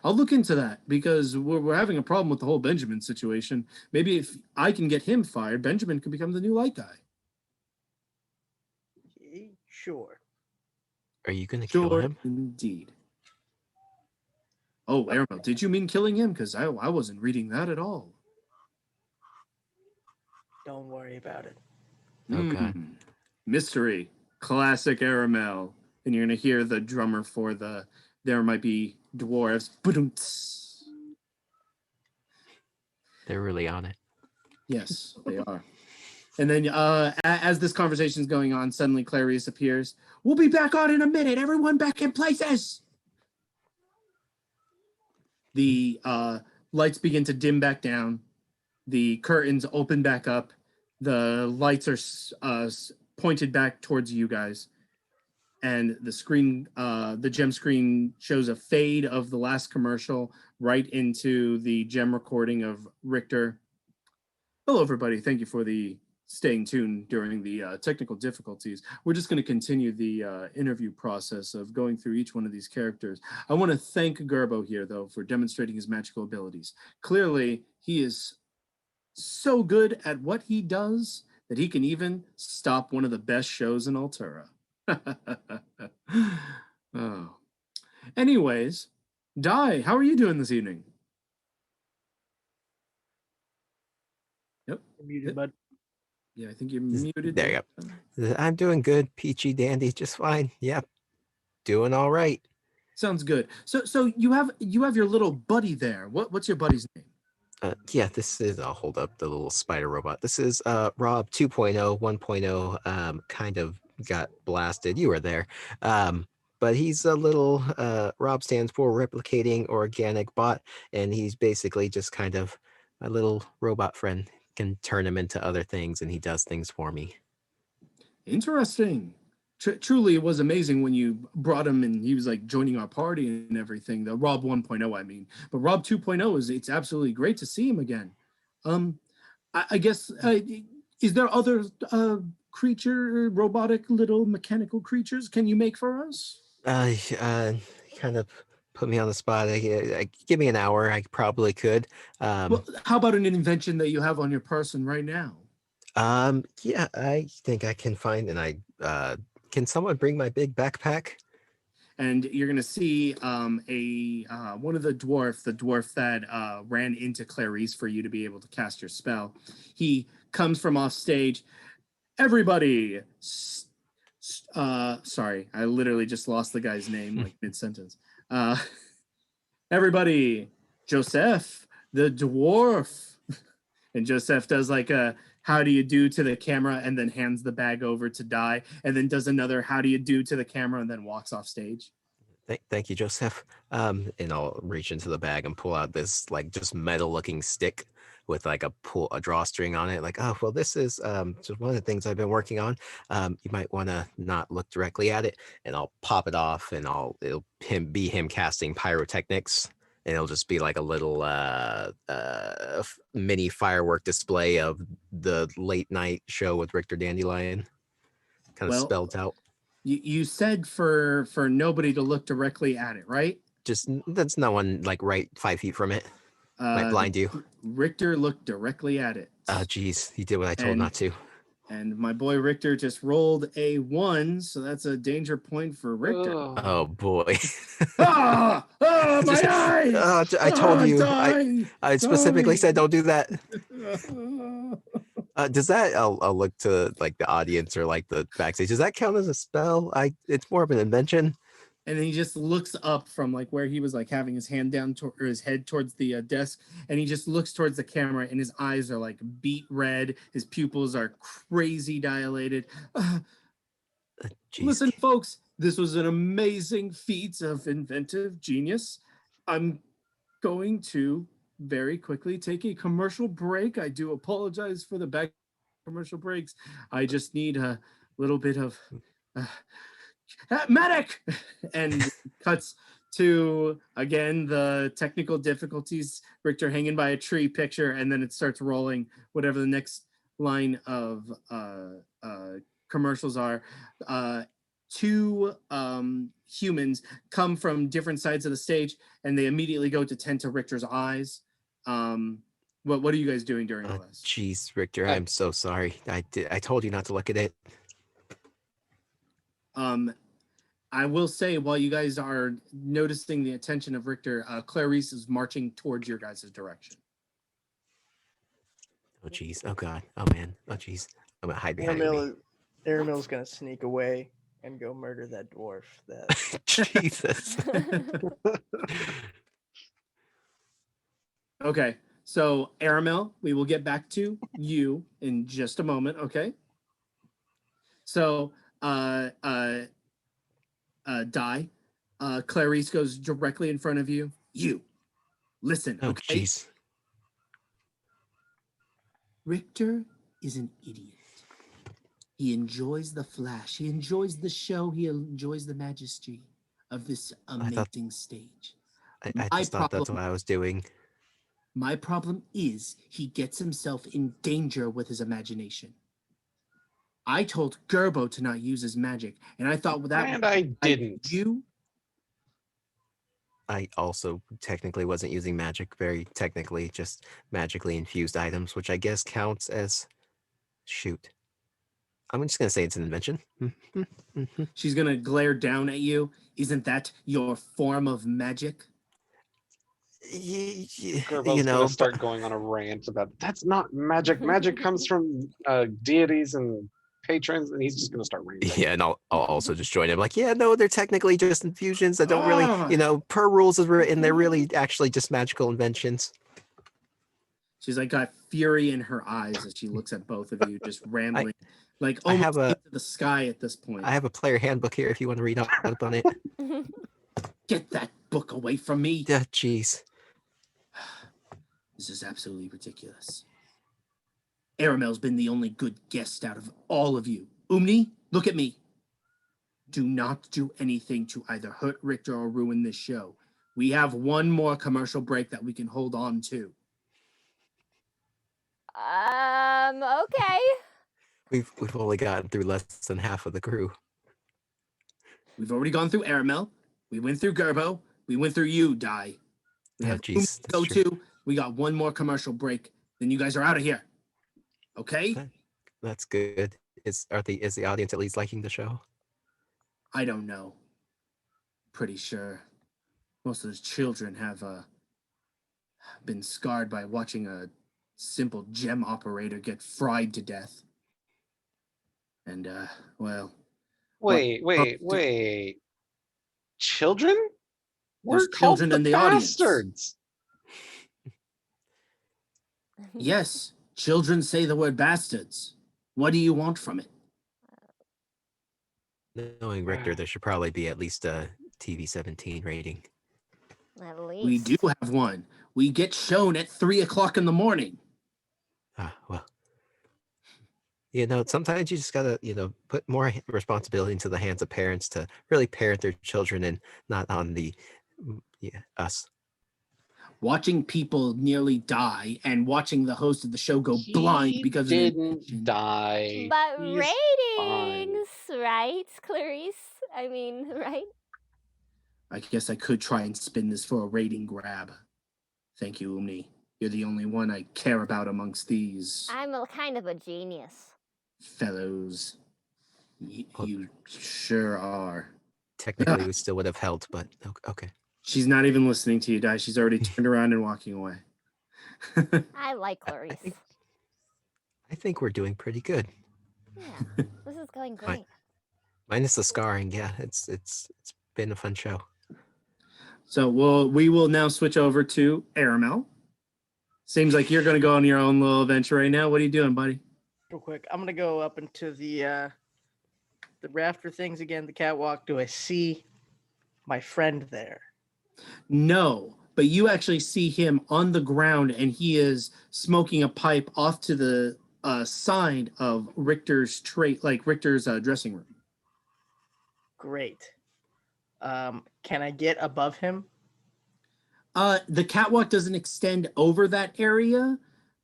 I'll look into that because we're having a problem with the whole Benjamin situation. Maybe if I can get him fired, Benjamin could become the new light guy. Sure. Are you gonna kill him? Indeed. Oh, Aramil, did you mean killing him? Because I wasn't reading that at all. Don't worry about it. Okay. Mystery. Classic Aramil. And you're going to hear the drummer for the There Might Be Dwarves. Ba-dum-ts. They're really on it. Yes, they are. And then as this conversation is going on, suddenly Clarice appears. We'll be back on in a minute. Everyone back in places. The lights begin to dim back down. The curtains open back up. The lights are pointed back towards you guys. And the screen, the gem screen shows a fade of the last commercial right into the gem recording of Richter. Hello, everybody. Thank you for the staying tuned during the technical difficulties. We're just going to continue the interview process of going through each one of these characters. I want to thank Gerbo here, though, for demonstrating his magical abilities. Clearly, he is so good at what he does that he can even stop one of the best shows in Altura. Oh. Anyways, Di, how are you doing this evening? Yep. You're muted, bud. Yeah, I think you're muted. There you go. I'm doing good, peachy dandy, just fine. Yep, doing all right. Sounds good. So you have your little buddy there. What's your buddy's name? Yeah, this is. I'll hold up the little spider robot. This is Rob 2.0, 1.0. Kind of got blasted. You were there. But he's a little. Rob stands for replicating organic bot, and he's basically just kind of my little robot friend. Can turn him into other things, and he does things for me. Interesting. Truly, it was amazing when you brought him and he was like joining our party and everything. The Rob 1.0, I mean, but Rob 2.0 it's absolutely great to see him again. I guess is there other robotic little mechanical creatures can you make for us? Kind of put me on the spot. Give me an hour. I probably could. Well, how about an invention that you have on your person right now? Yeah, I think I can find, and can someone bring my big backpack? And you're gonna see one of the dwarf that ran into Clarice for you to be able to cast your spell. He comes from off stage. Everybody, sorry, I literally just lost the guy's name like mid sentence. Everybody, Joseph, the dwarf, and Joseph does like a how do you do to the camera and then hands the bag over to Di and then does another how do you do to the camera and then walks off stage. Thank you, Joseph. And I'll reach into the bag and pull out this like just metal looking stick. with like a drawstring on it, like, oh well, this is just one of the things I've been working on. You might want to not look directly at it, and I'll pop it off, and it'll be him casting pyrotechnics, and it'll just be like a little mini firework display of the late night show with Richter Dandelion, kind of Well, spelled out. You said for nobody to look directly at it, right? Just that's no one like right 5 feet from it. Might blind you. Richter looked directly at it. Oh, geez, he did what I told not to. And my boy Richter just rolled a 1, so that's a danger point for Richter. Oh boy. Ah! Oh, my eyes! I told you. Die! I specifically said don't do that. Does that? I'll look to like the audience or like the backstage. Does that count as a spell? It's more of an invention. And then he just looks up from like where he was like having his hand down or his head towards the desk, and he just looks towards the camera, and his eyes are like beet red. His pupils are crazy dilated. Listen, folks, this was an amazing feat of inventive genius. I'm going to very quickly take a commercial break. I do apologize for the back commercial breaks. I just need a little bit of medic, and cuts to again the technical difficulties. Richter hanging by a tree picture, and then it starts rolling whatever the next line of commercials are. Two humans come from different sides of the stage, and they immediately go to tend to Richter's eyes. What are you guys doing during all this? Jeez, Richter, I'm so sorry. I told you not to look at it. I will say, while you guys are noticing the attention of Richter, Clarice is marching towards your guys' direction. Oh jeez. Oh god. Oh man. Oh jeez. I'm gonna hide behind me. Aramil's gonna sneak away and go murder that dwarf. Jesus. Okay, so Aramil, we will get back to you in just a moment. Okay. So, Die. Clarice goes directly in front of you. You, listen, Oh okay? jeez. Richter is an idiot. He enjoys the flash. He enjoys the show. He enjoys the majesty of this amazing stage. I just thought that's what I was doing. My problem is he gets himself in danger with his imagination. I told Gerbo to not use his magic, and I thought that. And I didn't. I also technically wasn't using magic, very technically, just magically infused items, which I guess counts as. Shoot. I'm just going to say it's an invention. She's going to glare down at you. Isn't that your form of magic? Gerbo's gonna start going on a rant about that's not magic. Magic comes from deities and patrons, and he's just gonna start ranting. Yeah, and I'll also just join him. Like, yeah, no, they're technically just infusions that don't really, per rules is written, they're really actually just magical inventions. She's like got fury in her eyes as she looks at both of you, just rambling, like almost into the sky at this point. I have a player handbook here if you want to read up on it. Get that book away from me. Yeah, jeez. This is absolutely ridiculous. Aramil's been the only good guest out of all of you. Umny, look at me. Do not do anything to either hurt Richter or ruin this show. We have one more commercial break that we can hold on to. Okay. We've only gotten through less than half of the crew. We've already gone through Aramil. We went through Gerbo. We went through you, Die. We have go to. We got one more commercial break. Then you guys are out of here. Okay? That's good. Is the audience at least liking the show? I don't know. Pretty sure most of the children have been scarred by watching a simple gem operator get fried to death. And well. Wait. Children? We're children in the bastards. Audience. Yes, children say the word bastards. What do you want from it? Knowing Richter, there should probably be at least a TV 17 rating. At least. We do have one. We get shown at 3 o'clock in the morning. Well, sometimes you just gotta, put more responsibility into the hands of parents to really parent their children and not on us. Watching people nearly die and watching the host of the show go blind He because of an didn't infection. die. But He's fine. ratings, right, Clarice? I mean, right? I guess I could try and spin this for a rating grab. Thank you, Umny. You're the only one I care about amongst these I'm a kind of a genius. fellows. Well, You sure are. technically, we still would have helped, but okay. She's not even listening to you, Di. She's already turned around and walking away. I like Clarice. I think we're doing pretty good. Yeah, this is going great. Minus the scarring, yeah. It's been a fun show. So we will now switch over to Aramil. Seems like you're going to go on your own little adventure right now. What are you doing, buddy? Real quick, I'm gonna go up into the rafter things again, the catwalk. Do I see my friend there? No, but you actually see him on the ground, and he is smoking a pipe off to the side of Richter's dressing room. Great. Can I get above him? The catwalk doesn't extend over that area.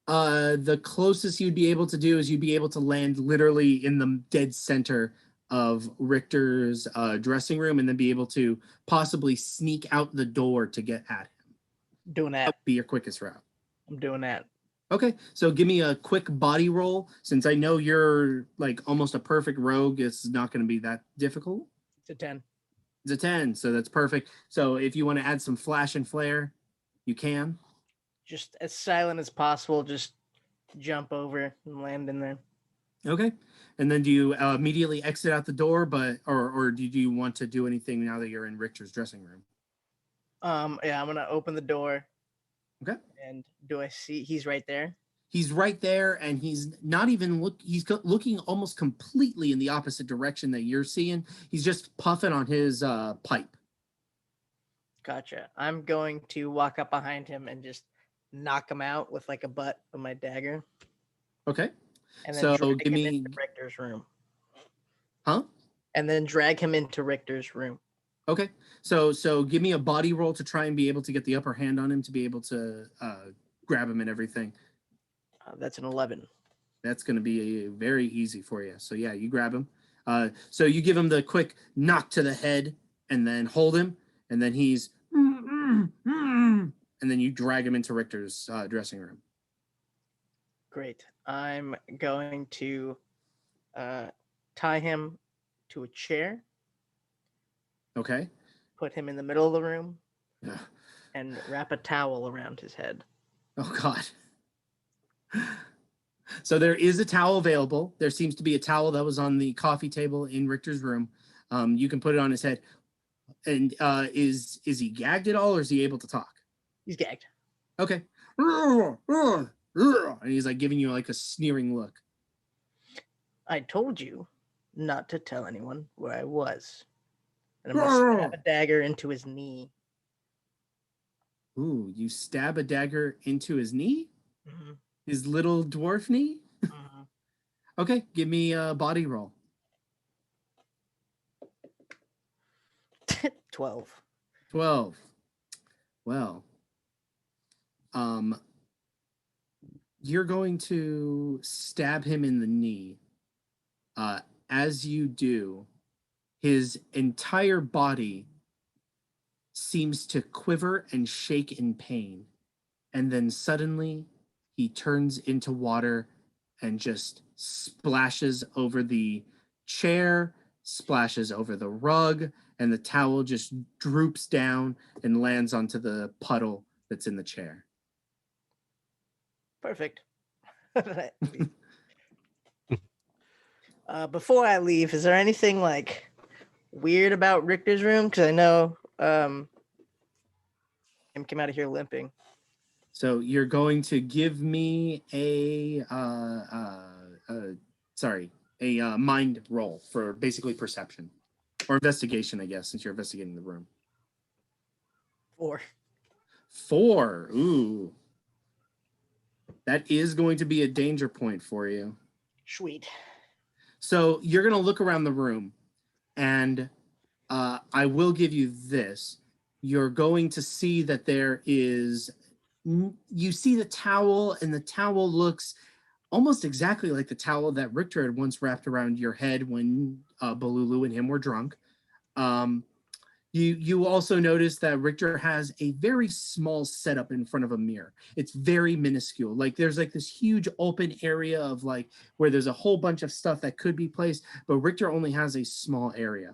The closest you'd be able to do is you'd be able to land literally in the dead center of Richter's dressing room, and then be able to possibly sneak out the door to get at him. Doing That that. would be your quickest route. I'm doing that. Okay, so give me a quick body roll. Since I know you're like almost a perfect rogue, it's not going to be that difficult. It's a 10. It's a 10, so that's perfect. So if you want to add some flash and flare, you can. Just as silent as possible. Just jump over and land in there. Okay. And then do you immediately exit out the door, or do you want to do anything now that you're in Richter's dressing room? Yeah, I'm gonna open the door. Okay. And do I see he's right there? He's right there, and he's not even looking almost completely in the opposite direction that you're seeing. He's just puffing on his pipe. Gotcha. I'm going to walk up behind him and just knock him out with like a butt of my dagger. Okay. And then So drag give him me, into Richter's room. huh? And then drag him into Richter's room. Okay. So give me a body roll to try and be able to get the upper hand on him, to be able to grab him and everything. That's an 11. That's going to be very easy for you. So yeah, you grab him. So you give him the quick knock to the head, and then hold him, and then he's, and then you drag him into Richter's dressing room. Great. I'm going to tie him to a chair, Okay. put him in the middle of the room, Yeah. and wrap a towel around his head. Oh God. So there is a towel available. There seems to be a towel that was on the coffee table in Richter's room. You can put it on his head. And is he gagged at all, or is he able to talk? He's gagged. Okay. And he's like giving you like a sneering look. I told you not to tell anyone where I was. And I'm going to stab a dagger into his knee. Ooh, you stab a dagger into his knee? Mm-hmm. His little dwarf knee? Mm-hmm. Okay, give me a body roll. 12. 12. Well, you're going to stab him in the knee. As you do, his entire body seems to quiver and shake in pain. And then suddenly he turns into water and just splashes over the chair, splashes over the rug, and the towel just droops down and lands onto the puddle that's in the chair. Perfect. Before I leave, is there anything like weird about Richter's room? Because I know him came out of here limping. So you're going to give me a mind roll for basically perception or investigation, I guess, since you're investigating the room. 4. 4. Ooh. That is going to be a danger point for you. Sweet. So you're going to look around the room, and I will give you this. You're going to see that there is, you see the towel, and the towel looks almost exactly like the towel that Richter had once wrapped around your head when Balulu and him were drunk. You also notice that Richter has a very small setup in front of a mirror. It's very minuscule. Like there's like this huge open area of like where there's a whole bunch of stuff that could be placed, but Richter only has a small area.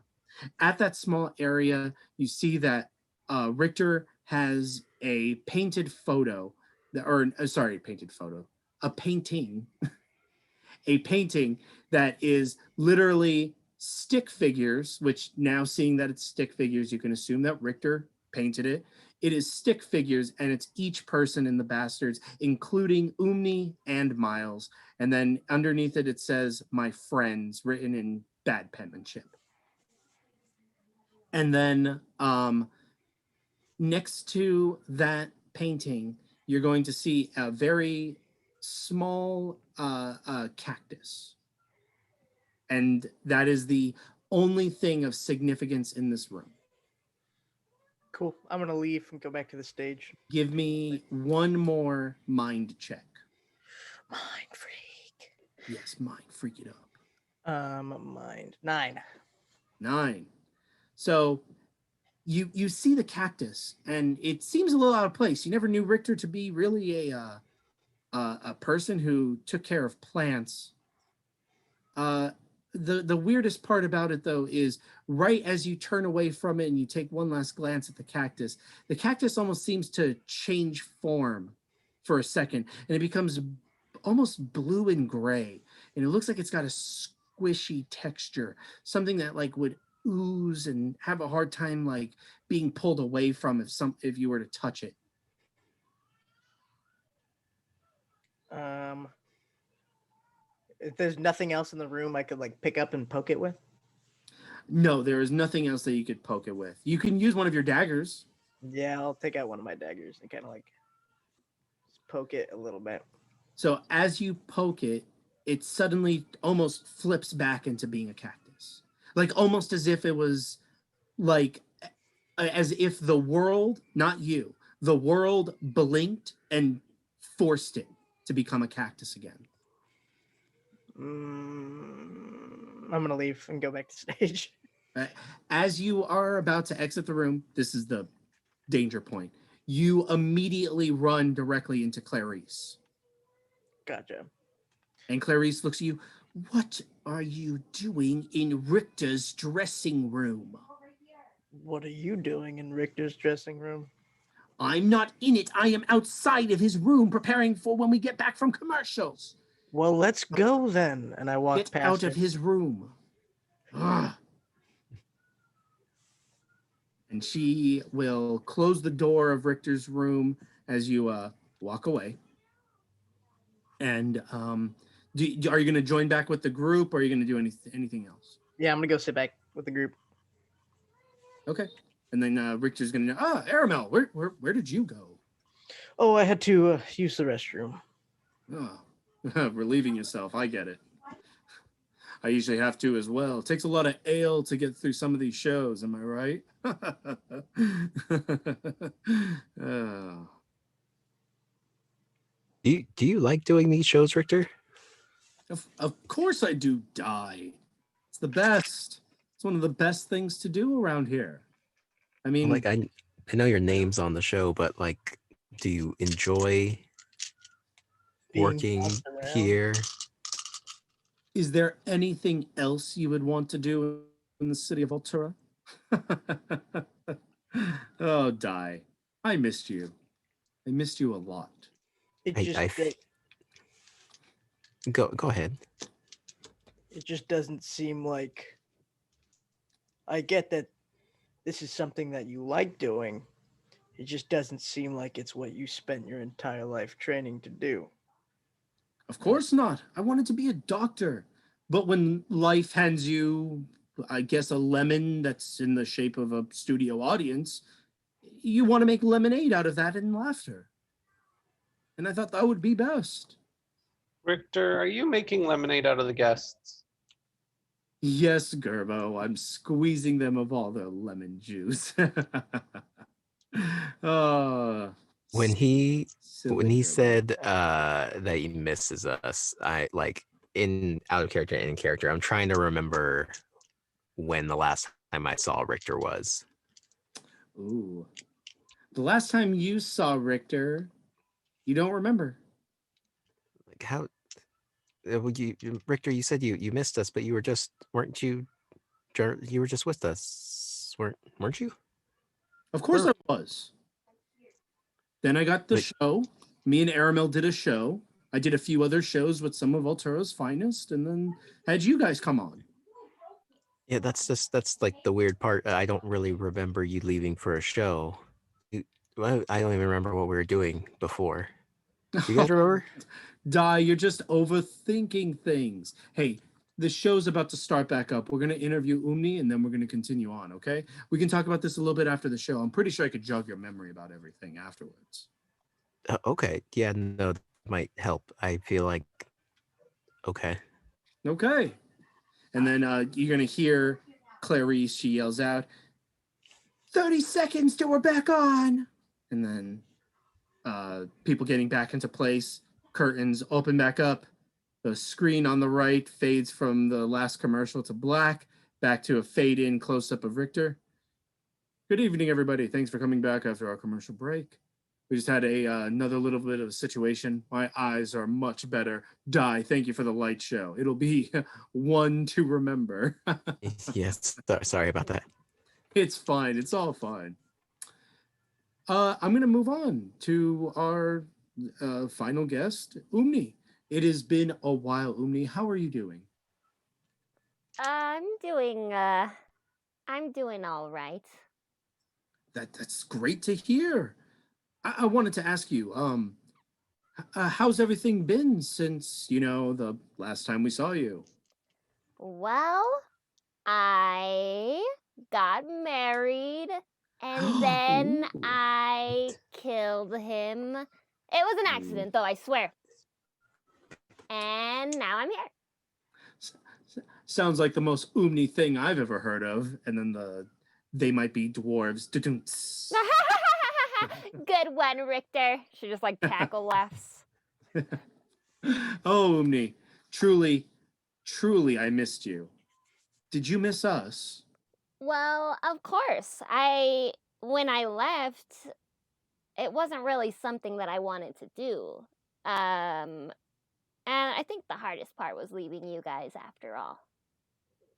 At that small area, you see that Richter has a painted photo, a painting, a painting that is literally stick figures, which now seeing that it's stick figures, you can assume that Richter painted it. It is stick figures, and it's each person in the Bastards, including Umny and Miles. And then underneath it, it says, "My friends," written in bad penmanship. And then next to that painting, you're going to see a very small cactus. And that is the only thing of significance in this room. Cool. I'm gonna leave and go back to the stage. Give me one more mind check. Mind freak. Yes, mind, freak it up. Mind 9. 9. So you see the cactus, and it seems a little out of place. You never knew Richter to be really a person who took care of plants. The weirdest part about it, though, is right as you turn away from it and you take one last glance at the cactus almost seems to change form for a second, and it becomes almost blue and gray, and it looks like it's got a squishy texture, something that like would ooze and have a hard time like being pulled away from if you were to touch it. If there's nothing else in the room I could like pick up and poke it with. No, there is nothing else that you could poke it with. You can use one of your daggers. Yeah, I'll take out one of my daggers and kind of like just poke it a little bit. So as you poke it, it suddenly almost flips back into being a cactus. Like almost as if it was like, as if the world, not you, the world blinked and forced it to become a cactus again. I'm going to leave and go back to stage. As you are about to exit the room, this is the danger point. You immediately run directly into Clarice. Gotcha. And Clarice looks at you. "What are you doing in Richter's dressing room?" What are you doing in Richter's dressing room? "I'm not in it. I am outside of his room preparing for when we get back from commercials." Well, let's go then. And I walk "Get past out her. of his room." Ugh. And she will close the door of Richter's room as you walk away. And are you going to join back with the group, or are you going to do anything else? Yeah, I'm going to go sit back with the group. Okay. And then Richter's going to, Aramil, where did you go? Oh, I had to use the restroom. Oh, relieving yourself. I get it. I usually have to as well. It takes a lot of ale to get through some of these shows. Am I right? Oh. Do you like doing these shows, Richter? Of course I do, Die. It's the best. It's one of the best things to do around here. I mean, Like I know your name's on the show, but like, do you enjoy working here? Is there anything else you would want to do in the city of Altura? Oh, Die. I missed you. I missed you a lot. Go ahead. It just doesn't seem like... I get that this is something that you like doing. It just doesn't seem like it's what you spent your entire life training to do. Of course not. I wanted to be a doctor. But when life hands you, I guess, a lemon that's in the shape of a studio audience, you want to make lemonade out of that in laughter. and I thought that would be best. Richter, are you making lemonade out of the guests? Yes, Gerbo, I'm squeezing them of all their lemon juice. Oh, When he silly Gerbo. said that he misses us, I like in out of character and in character, I'm trying to remember when the last time I saw Richter was. Ooh. The last time you saw Richter, you don't remember. Like how Richter, you said you missed us, but you were just weren't you you were just with us, weren't you? Of course I was. Then I got the show. Me and Aramil did a show. I did a few other shows with some of Alturo's finest, and then had you guys come on. Yeah, that's like the weird part. I don't really remember you leaving for a show. I don't even remember what we were doing before. Do you guys remember? Die, you're just overthinking things. Hey, the show's about to start back up. We're going to interview Umny, and then we're going to continue on, okay? We can talk about this a little bit after the show. I'm pretty sure I could jog your memory about everything afterwards. Okay. Yeah, no, that might help. I feel like okay. Okay. And then you're going to hear Clarice, she yells out, 30 seconds till we're back on. And then people getting back into place, curtains open back up. The screen on the right fades from the last commercial to black, back to a fade in close up of Richter. Good evening, everybody. Thanks for coming back after our commercial break. We just had another little bit of a situation. My eyes are much better. Die, thank you for the light show. It'll be one to remember. Yes, sorry about that. It's fine. It's all fine. I'm going to move on to our final guest, Umny. It has been a while, Umny. How are you doing? I'm doing all right. That's great to hear. I wanted to ask you, how's everything been since, the last time we saw you? Well, I got married and then Ooh. I killed him. It was an accident, though, I swear. And now I'm here. Sounds like the most Umny thing I've ever heard of. And then they might be dwarves. Good one, Richter. She just like cackle laughs. Oh, Umny, truly, I missed you. Did you miss us? Well, of course. When I left, it wasn't really something that I wanted to do. And I think the hardest part was leaving you guys after all.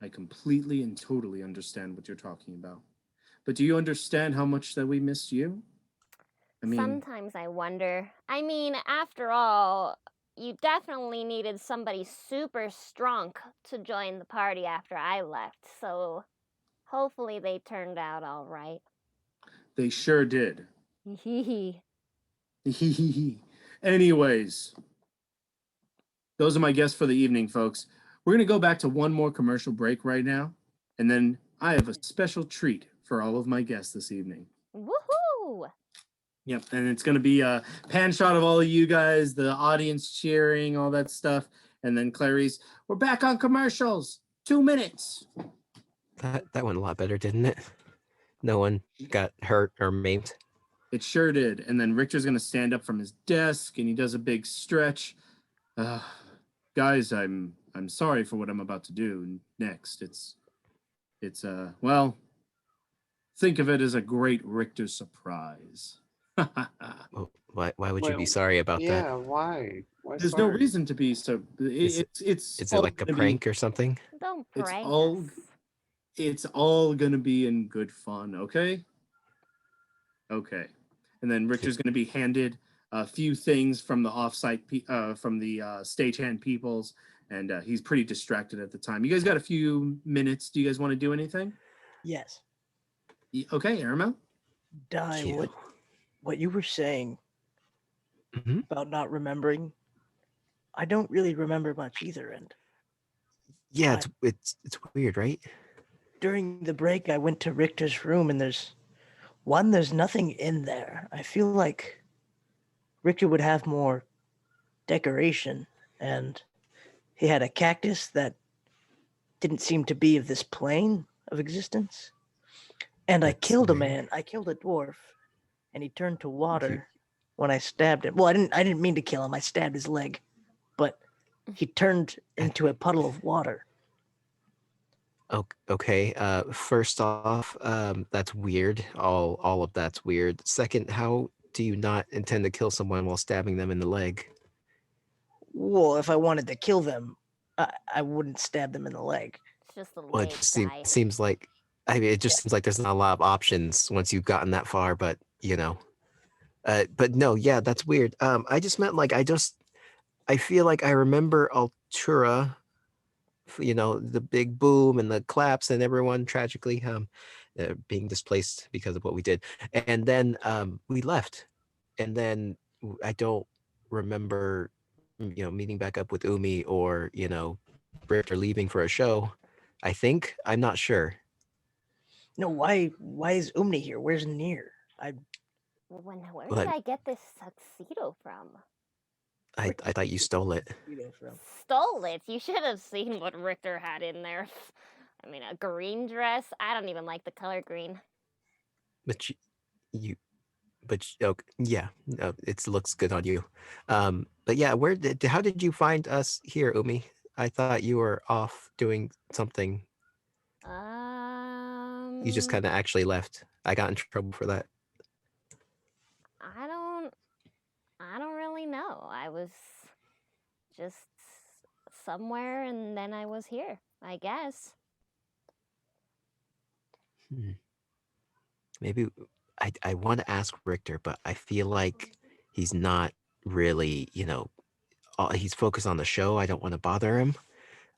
I completely and totally understand what you're talking about. But do you understand how much that we missed you? Sometimes I wonder. I mean, after all, you definitely needed somebody super strong to join the party after I left, so hopefully they turned out all right. They sure did. Anyways, those are my guests for the evening, folks. We're going to go back to one more commercial break right now, and then I have a special treat for all of my guests this evening. Woohoo! Yep, and it's going to be a pan shot of all of you guys, the audience cheering, all that stuff, and then Clarice, we're back on commercials. 2 minutes. That went a lot better, didn't it? No one got hurt or maimed. It sure did. And then Richter's going to stand up from his desk, and he does a big stretch. Guys, I'm sorry for what I'm about to do next. It's well, think of it as a great Richter surprise. Well, why would you be sorry about that? Yeah, why? There's no reason to be so. Is it like a prank or something? Don't prank us. It's all gonna be in good fun, okay? Okay. And then Richter's gonna be handed a few things from the offsite, from the stagehand peoples, and he's pretty distracted at the time. You guys got a few minutes. Do you guys want to do anything? Yes. Okay, Aramil? Die, what you were saying about not remembering, I don't really remember much either. And yeah, it's weird, right? During the break, I went to Richter's room, and there's nothing in there. I feel like Richter would have more decoration, and he had a cactus that didn't seem to be of this plane of existence. And I That's killed a weird. man. I killed a dwarf, and he turned to You- water when I stabbed him. Well, I didn't mean to kill him. I stabbed his leg, but he turned into a puddle of water. Okay. First off, that's weird. All of that's weird. Second, how do you not intend to kill someone while stabbing them in the leg? Well, if I wanted to kill them, I wouldn't stab them in the leg. It's just the Well, it leg just guy. seems like it just seems like there's not a lot of options once you've gotten that far. But but no, yeah, that's weird. I just meant like I feel like I remember Altura, the big boom and the claps and everyone tragically being displaced because of what we did, and then we left, and then I don't remember meeting back up with Umi or Richter leaving for a show. I think I'm not sure. No, why is Umny here? Where's Near? Where Well, did I get this tuxedo from? I thought you stole it. Stole it. You should have seen what Richter had in there. I mean, a green dress. I don't even like the color green. But okay, yeah, no, it looks good on you. But yeah, how did you find us here, Umi? I thought you were off doing something. You just kind of actually left. I got in trouble for that. I don't really know. I was just somewhere and then I was here, I guess. Maybe I want to ask Richter, but I feel like he's not really, he's focused on the show. I don't want to bother him.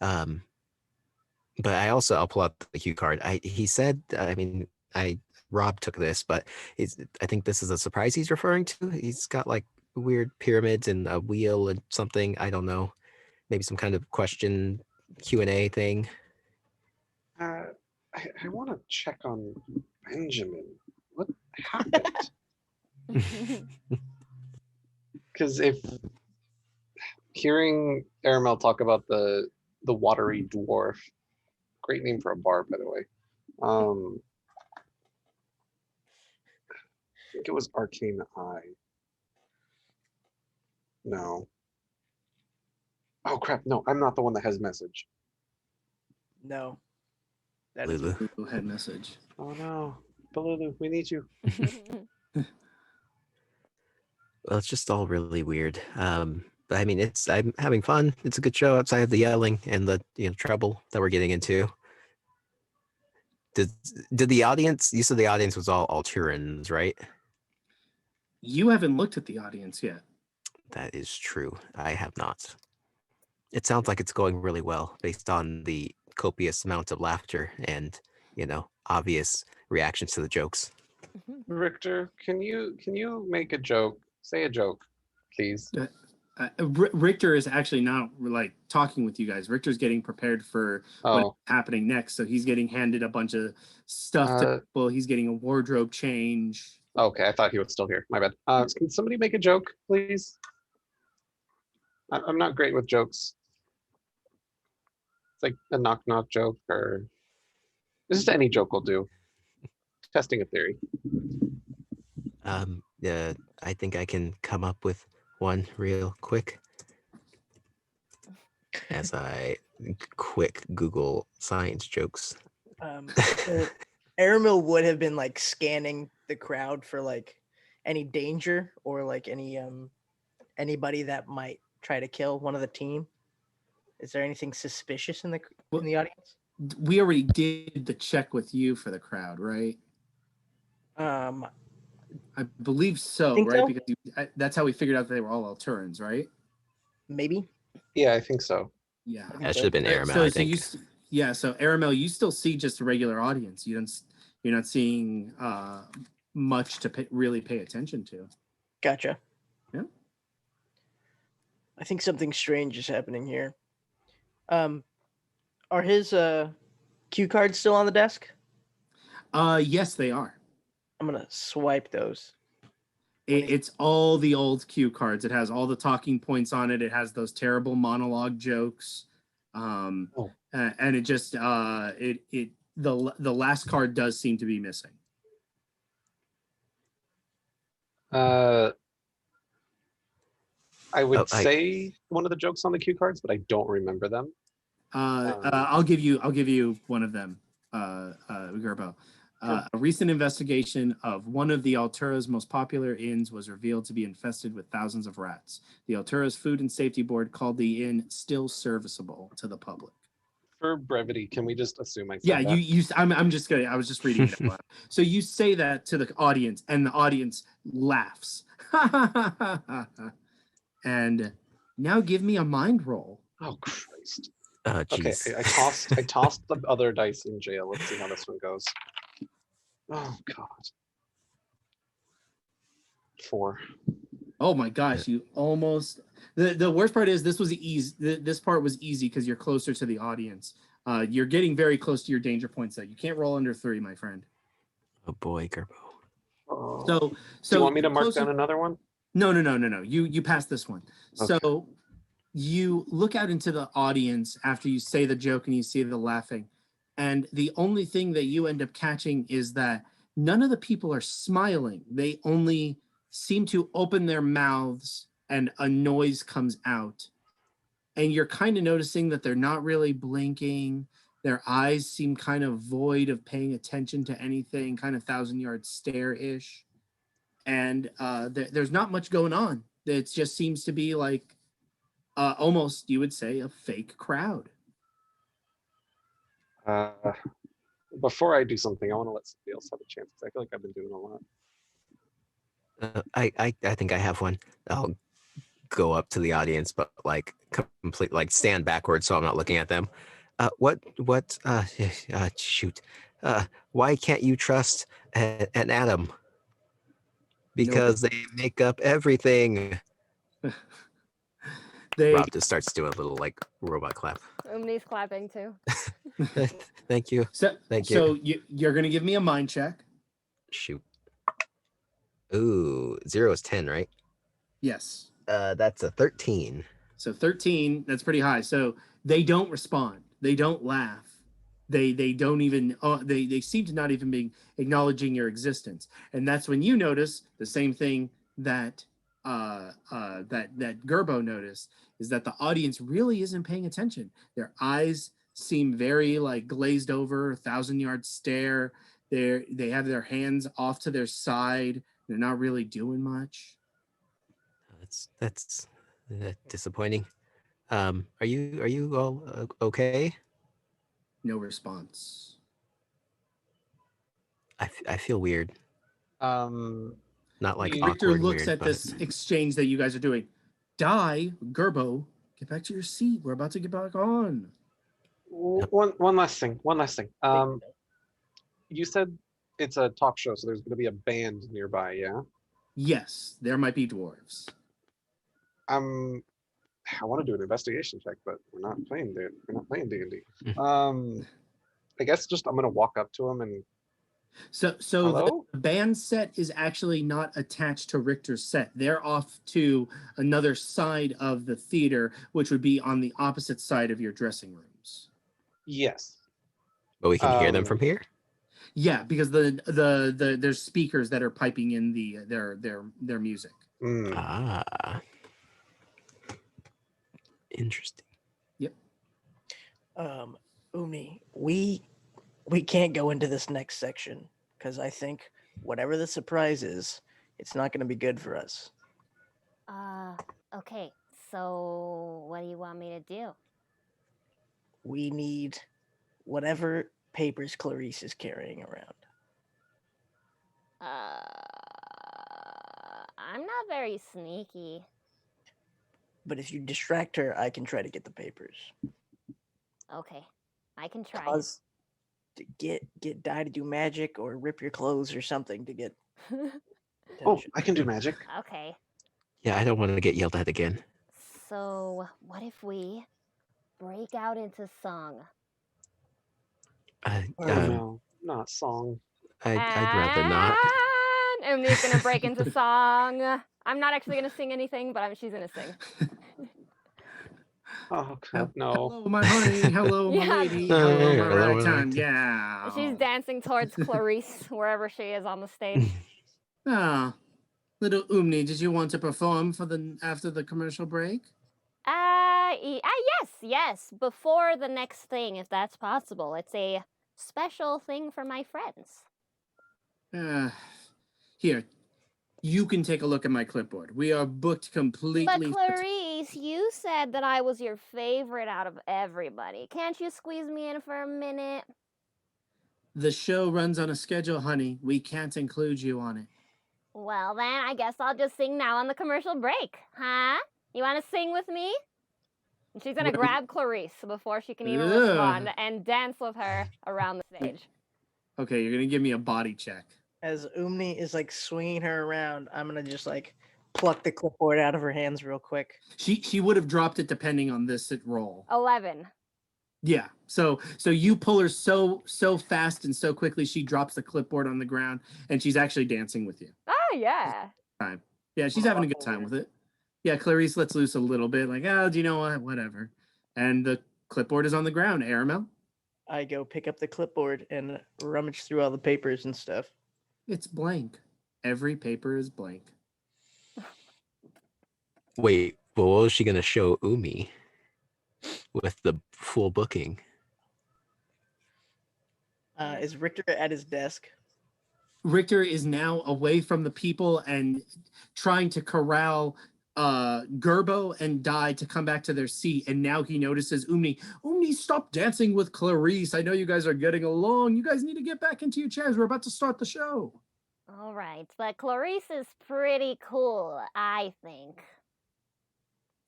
But I'll pull out the cue card. He said, I mean, Rob took this, but I think this is a surprise he's referring to. He's got like weird pyramids and a wheel and something. I don't know. Maybe some kind of question Q&A thing. I want to check on Benjamin. What happened? Because if hearing Aramil talk about the watery dwarf, great name for a bar, by the way. I think it was Arcane Eye. No. Oh crap! No, I'm not the one that has message. No. That is Lulu. Who had message? Oh no, Balulu, we need you. Well, it's just all really weird. But I mean, I'm having fun. It's a good show outside of the yelling and the trouble that we're getting into. Did the audience? You said the audience was all Alturans, right? You haven't looked at the audience yet. That is true. I have not. It sounds like it's going really well based on the copious amount of laughter and obvious reactions to the jokes. Richter, can you make a joke? Say a joke, please. Richter is actually not like talking with you guys. Richter's getting prepared for what's happening next. So he's getting handed a bunch of stuff. He's getting a wardrobe change. Okay, I thought he was still here. My bad. Can somebody make a joke, please? I'm not great with jokes. It's like a knock joke or just any joke will do. Testing a theory. I think I can come up with one real quick as I quick Google science jokes. Aramil would have been like scanning the crowd for like any danger or like anybody that might try to kill one of the team. Is there anything suspicious in the audience? We already did the check with you for the crowd, right? I believe so, right? So? Because that's how we figured out that they were all Alturans, right? Maybe. Yeah, I think so. Yeah, that should have been Aramil. So I think. So Aramil, you still see just a regular audience. You're not seeing much to really pay attention to. Gotcha. Yeah. I think something strange is happening here. Are his cue cards still on the desk? Yes, they are. I'm gonna swipe those. It's all the old cue cards. It has all the talking points on it. It has those terrible monologue jokes, and it just the last card does seem to be missing. I would say one of the jokes on the cue cards, but I don't remember them. I'll give you one of them, Gerbo. Sure. A recent investigation of one of the Altura's most popular inns was revealed to be infested with thousands of rats. The Altura's Food and Safety Board called the inn still serviceable to the public. For brevity, can we just assume I said Yeah, that? I was just reading it out loud. So you say that to the audience, and the audience laughs. And now give me a mind roll. Oh Christ. Okay, I tossed the other dice in jail. Let's see how this one goes. Oh God. 4. Oh my gosh, you almost. The worst part is this was easy. This part was easy because you're closer to the audience. You're getting very close to your danger points. Though you can't roll under 3, my friend. Oh boy, Gerbo. Oh. So Do you want me to mark closer... down another one? No. You passed this one. Okay. So you look out into the audience after you say the joke and you see the laughing, and the only thing that you end up catching is that none of the people are smiling. They only seem to open their mouths and a noise comes out. And you're kind of noticing that they're not really blinking. Their eyes seem kind of void of paying attention to anything, kind of 1,000-yard stare-ish. And there's not much going on. It just seems to be like almost, you would say, a fake crowd. Before I do something, I want to let somebody else have a chance because I feel like I've been doing a lot. I think I have one. I'll go up to the audience, but like complete, like stand backwards so I'm not looking at them. Shoot. Why can't you trust an atom? Because they make up everything. Rob just starts doing a little like robot clap. Umny's clapping too. Thank you. Thank you. So you're going to give me a mind check. Shoot. Ooh, 0 is 10, right? Yes. That's a 13. So 13, that's pretty high. So they don't respond. They don't laugh. They don't even, they seem to not even be acknowledging your existence. And that's when you notice the same thing that that Gerbo noticed, is that the audience really isn't paying attention. Their eyes seem very like glazed over, 1,000-yard stare. They have their hands off to their side. They're not really doing much. That's disappointing. Are you all okay? No response. I feel weird. Not like Richter awkward looks weird, at this exchange that you guys are doing. Gerbo, get back to your seat. We're about to get back on. One last thing. You said it's a talk show, so there's going to be a band nearby, yeah? Yes, there might be dwarves. I want to do an investigation check, but we're not playing D&D. I guess just I'm going to walk up to them and. So the band set is actually not attached to Richter's set. They're off to another side of the theater, which would be on the opposite side of your dressing rooms. Yes. But we can hear them from here? Yeah, because there's speakers that are piping in their music. Ah. Interesting. Yep. Umny, we can't go into this next section because I think whatever the surprise is, it's not going to be good for us. Okay. So what do you want me to do? We need whatever papers Clarice is carrying around. I'm not very sneaky. But if you distract her, I can try to get the papers. Okay, I can try. Cause to get Di to do magic or rip your clothes or something to get. Oh, I can do magic. Okay. Yeah, I don't want to get yelled at again. So what if we break out into song? No, not song. I'd rather not. Umny's gonna break into song. I'm not actually gonna sing anything, but she's gonna sing. Oh God, no. Hello, my honey. Hello, my Yeah. lady. Oh, Hello, my hello, my ragtime lady. gal. She's dancing towards Clarice wherever she is on the stage. Ah, little Umny, did you want to perform after the commercial break? Yes. Before the next thing, if that's possible. It's a special thing for my friends. Here, you can take a look at my clipboard. We are booked completely. But Clarice, you said that I was your favorite out of everybody. Can't you squeeze me in for a minute? The show runs on a schedule, honey. We can't include you on it. Well, then, I guess I'll just sing now on the commercial break, huh? You want to sing with me? And she's gonna grab Clarice before she can even respond and dance with her around the stage. Okay, you're gonna give me a body check. As Umny is like swinging her around, I'm gonna just like pluck the clipboard out of her hands real quick. She would have dropped it depending on this roll. 11. Yeah. So you pull her so fast and so quickly she drops the clipboard on the ground and she's actually dancing with you. Oh, yeah. Time. Yeah, she's having a good time with it. Yeah, Clarice lets loose a little bit, like, oh, do you know what? Whatever. And the clipboard is on the ground. Aramil? I go pick up the clipboard and rummage through all the papers and stuff. It's blank. Every paper is blank. Wait, well, what was she gonna show Umi with the full booking? Is Richter at his desk? Richter is now away from the people and trying to corral Gerbo and Di to come back to their seat. And now he notices Umny. Umny, stop dancing with Clarice. I know you guys are getting along. You guys need to get back into your chairs. We're about to start the show. All right, but Clarice is pretty cool, I think.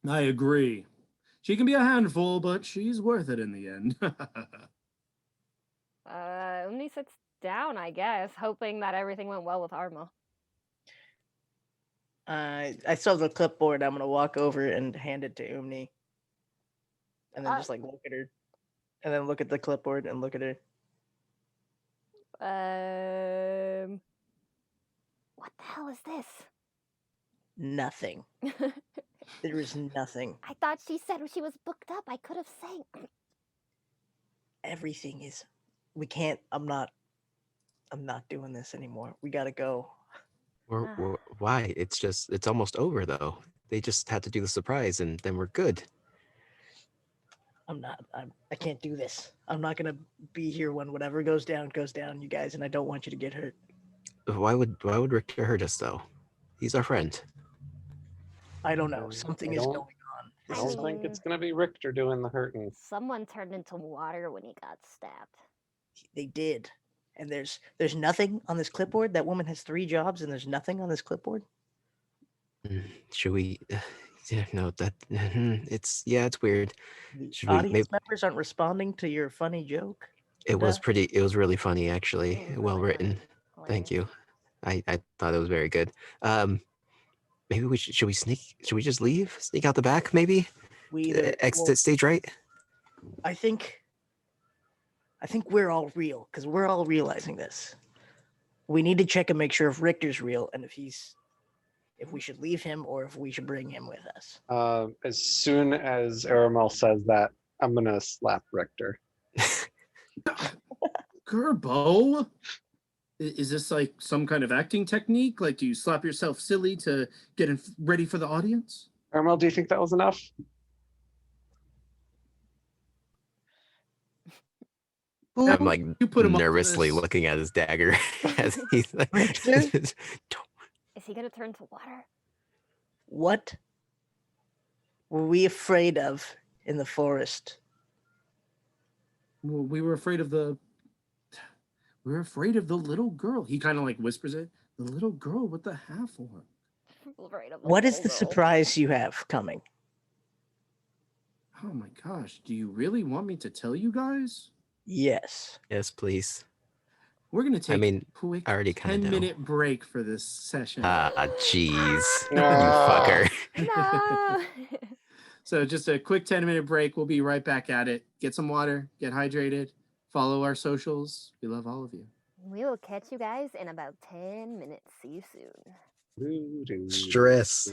I agree. She can be a handful, but she's worth it in the end. Umny sits down, I guess, hoping that everything went well with Aramil. I saw the clipboard. I'm gonna walk over and hand it to Umny, and then just like look at her, and then look at the clipboard and look at her. What the hell is this? Nothing. There is nothing. I thought she said she was booked up. I could have sang. Everything is. We can't. I'm not doing this anymore. We gotta go. Why? It's almost over though. They just had to do the surprise and then we're good. I can't do this. I'm not gonna be here when whatever goes down, you guys, and I don't want you to get hurt. Why would Richter hurt us though? He's our friend. I don't know. Something is going on. I don't think it's gonna be Richter doing the hurting. Someone turned into water when he got stabbed. They did. And there's nothing on this clipboard. That woman has 3 jobs, and there's nothing on this clipboard. Should we? Yeah, no. That it's weird. The audience members aren't responding to your funny joke. It was really funny actually. Well written. Hilarious. Thank you. I thought it was very good. Maybe should we just leave? Sneak out the back, maybe? Exit stage right? I think we're all real, because we're all realizing this. We need to check and make sure if Richter's real and if we should leave him or if we should bring him with us. As soon as Aramil says that, I'm gonna slap Richter. Gerbo? Is this like some kind of acting technique? Like, do you slap yourself silly to get ready for the audience? Aramil, do you think that was enough? I'm like nervously looking at his dagger as he's like, Is he gonna turn to water? What were we afraid of in the forest? Well, we were afraid of the little girl. He kind of like whispers it. The little girl with the half orc. What is the surprise you have coming? Oh my gosh. Do you really want me to tell you guys? Yes. Yes, please. We're going to take a quick I already 10-minute break for this session. Jeez. You fucker. No. So just a quick 10-minute break. We'll be right back at it. Get some water, get hydrated, follow our socials. We love all of you. We will catch you guys in about 10 minutes. See you soon. Stress.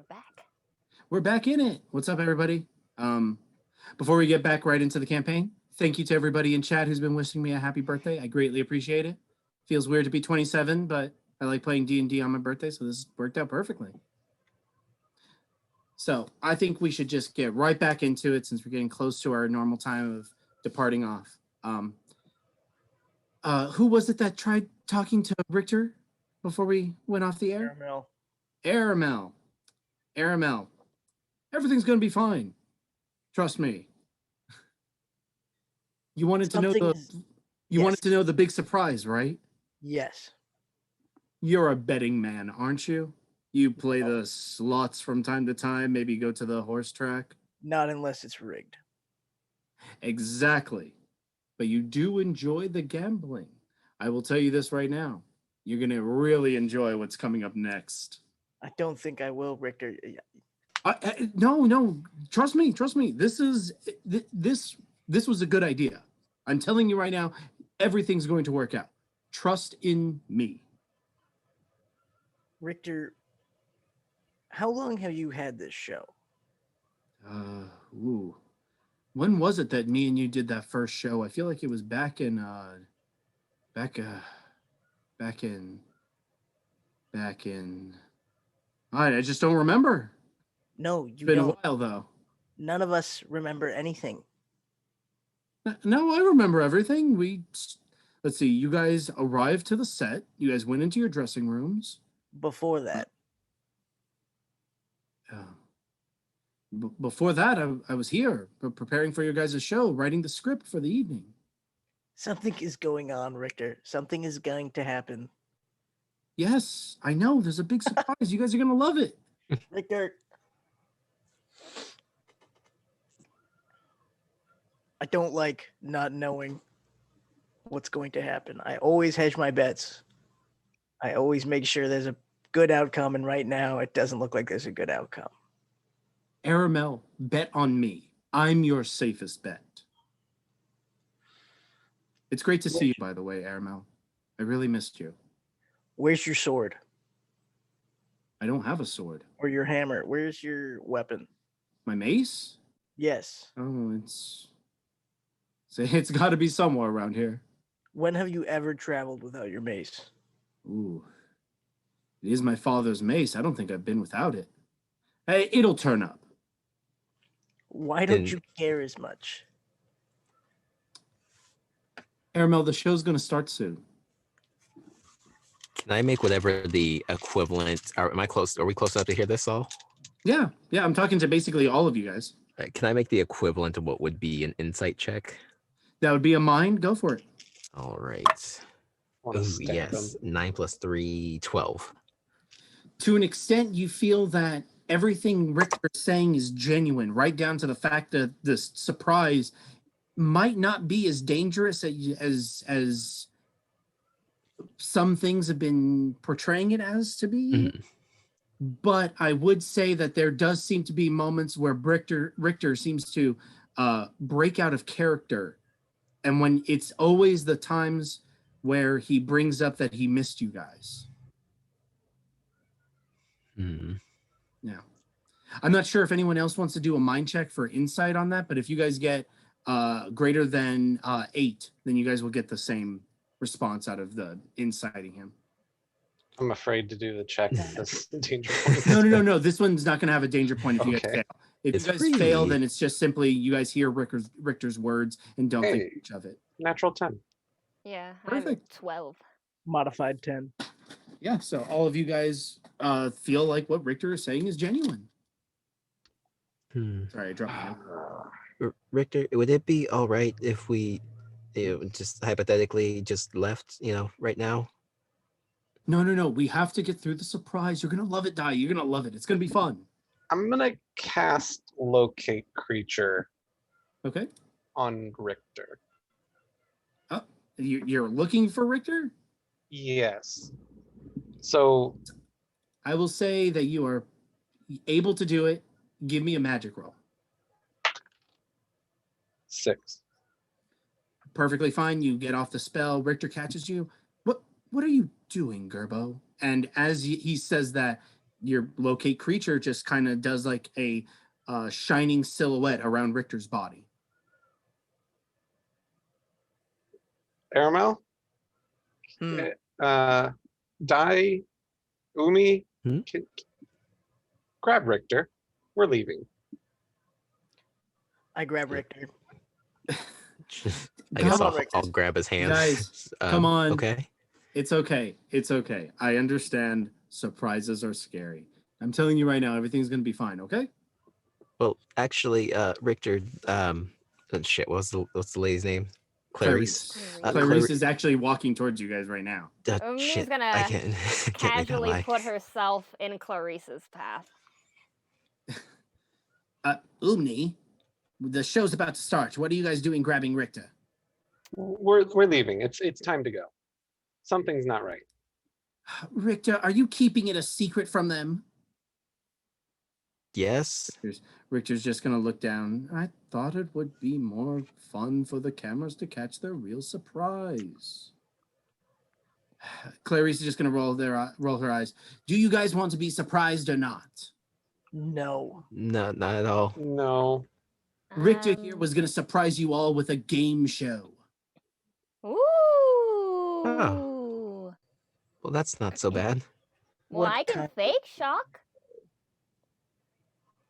back. We're back in it. What's up, everybody? Before we get back right into the campaign, thank you to everybody in chat who's been wishing me a happy birthday. I greatly appreciate it. Feels weird to be 27, but I like playing D&D on my birthday, so this worked out perfectly. So I think we should just get right back into it since we're getting close to our normal time of departing off. Who was it that tried talking to Richter before we went off the air? Aramil. Aramil. Everything's going to be fine. Trust me. You wanted to know wanted to know the big surprise, right? Yes. You're a betting man, aren't you? You play the slots from time to time, maybe go to the horse track. Not unless it's rigged. Exactly. But you do enjoy the gambling. I will tell you this right now. You're going to really enjoy what's coming up next. I don't think I will, Richter. No. Trust me. This was a good idea. I'm telling you right now, everything's going to work out. Trust in me. Richter, how long have you had this show? When was it that me and you did that first show? I feel like it was back in I just don't remember. No, It's been a while though. None of us remember anything. No, I remember everything. Let's see, you guys arrived to the set. You guys went into your dressing rooms. Before that. Before that, I was here preparing for your guys' show, writing the script for the evening. Something is going on, Richter. Something is going to happen. Yes, I know. There's a big surprise. You guys are going to love it. Richter. I don't like not knowing what's going to happen. I always hedge my bets. I always make sure there's a good outcome, and right now it doesn't look like there's a good outcome. Aramil, bet on me. I'm your safest bet. It's great to see you, by the way, Aramil. I really missed you. Where's your sword? I don't have a sword. Or your hammer? Where's your weapon? My mace? Yes. Oh, it's got to be somewhere around here. When have you ever traveled without your mace? Ooh. It is my father's mace. I don't think I've been without it. Hey, it'll turn up. Why don't you care as much? Aramil, the show's going to start soon. Can I make whatever the equivalent? Are we close enough to hear this all? Yeah. I'm talking to basically all of you guys. Right, can I make the equivalent of what would be an insight check? That would be a mind. Go for it. All right. Ooh, yes. 9 + 3, 12. To an extent, you feel that everything Richter is saying is genuine, right down to the fact that this surprise might not be as dangerous as some things have been portraying it as to be. Mm-hmm. But I would say that there does seem to be moments where Richter seems to break out of character. And when it's always the times where he brings up that he missed you guys. Mm-hmm. Yeah. I'm not sure if anyone else wants to do a mind check for insight on that, but if you guys get greater than 8, then you guys will get the same response out of the inciting him. I'm afraid to do the check. That's danger point. No. This one's not going to have a danger point if you guys fail. If you guys fail, then it's just simply you guys hear Richter's words and don't think much of it. Natural 10. Yeah, Perfect. I'm 12. Modified 10. Yeah, so all of you guys feel like what Richter is saying is genuine. Sorry, I dropped my name. Richter, would it be all right if we just hypothetically just left, right now? No. We have to get through the surprise. You're going to love it, Di. You're going to love it. It's going to be fun. I'm going to cast Locate Creature Okay. on Richter. Oh, you're looking for Richter? Yes. So I will say that you are able to do it. Give me a magic roll. 6. Perfectly fine. You get off the spell. Richter catches you. What are you doing, Gerbo? And as he says that, your locate creature just kind of does like a shining silhouette around Richter's body. Aramil, Hmm. Dai, Umi, Hmm? grab Richter. We're leaving. I grab Richter. I Come guess on, I'll Richter. grab his hand. Guys, come on. Okay. It's okay. It's okay. I understand surprises are scary. I'm telling you right now, everything's going to be fine, okay? Well, actually, Richter, shit, what's the lady's name? Clarice. Clarice. Clarice is actually walking towards you guys right now. Umny's Shit, gonna I can't, can't make that casually lie. put herself in Clarice's path. Umny, the show's about to start. What are you guys doing grabbing Richter? We're leaving. It's time to go. Something's not right. Richter, are you keeping it a secret from them? Yes. Richter's just going to look down. I thought it would be more fun for the cameras to catch their real surprise. Clarice is just going to roll her eyes. Do you guys want to be surprised or not? No. No, not at all. No. Richter here was going to surprise you all with a game show. Ooh. Well, that's not so bad. Well, I can fake shock.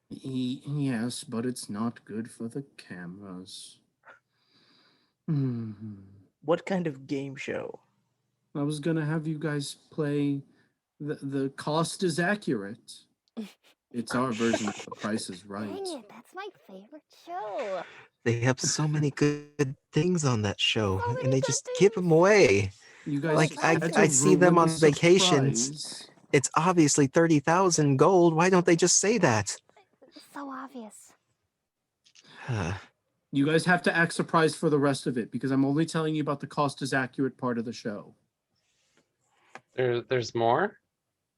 Yes, but it's not good for the cameras. What kind of game show? I was going to have you guys play the cost is accurate. It's our version of The Price is Right. Dang it, that's my favorite show. They have so many good things on that show, So many and they good just give things. them away. You guys Like, just had to I see them ruin on the vacations. surprise. It's obviously 30,000 gold. Why don't they just say that? It's so obvious. You guys have to act surprised for the rest of it because I'm only telling you about the cost is accurate part of the show. There's more?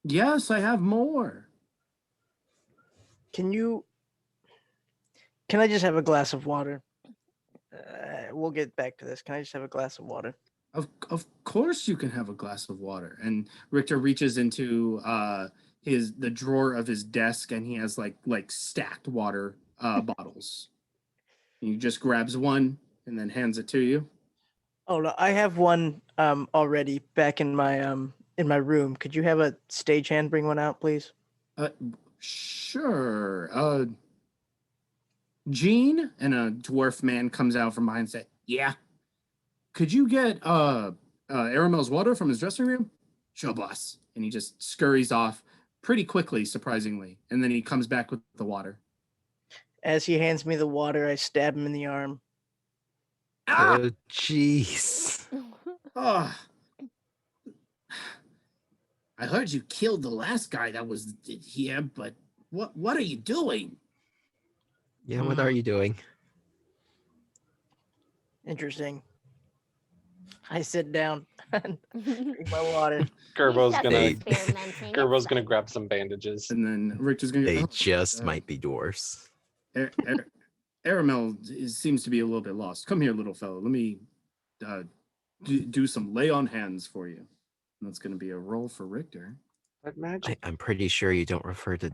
Yes, I have more. Can I just have a glass of water? We'll get back to this. Can I just have a glass of water? Of course you can have a glass of water. And Richter reaches into the drawer of his desk and he has like stacked water bottles. He just grabs one and then hands it to you. Oh no, I have one already back in my room. Could you have a stagehand bring one out, please? Sure. Gene, and a dwarf man comes out from behind and said, "Yeah. Could you get Aramil's water from his dressing room?" "Sure, boss." And he just scurries off pretty quickly, surprisingly. And then he comes back with the water. As he hands me the water, I stab him in the arm. Ah! Oh, jeez. Oh. I heard you killed the last guy that was here, but what are you doing? Yeah, what are you doing? Interesting. I sit down and drink my water. Gerbo's experimenting. gonna grab some bandages. And then Richter's gonna They go, just might be dwarfs. Aramil seems to be a little bit lost. Come here, little fellow. Let me do some lay on hands for you. And that's going to be a roll for Richter. That magic. I'm pretty sure you don't refer to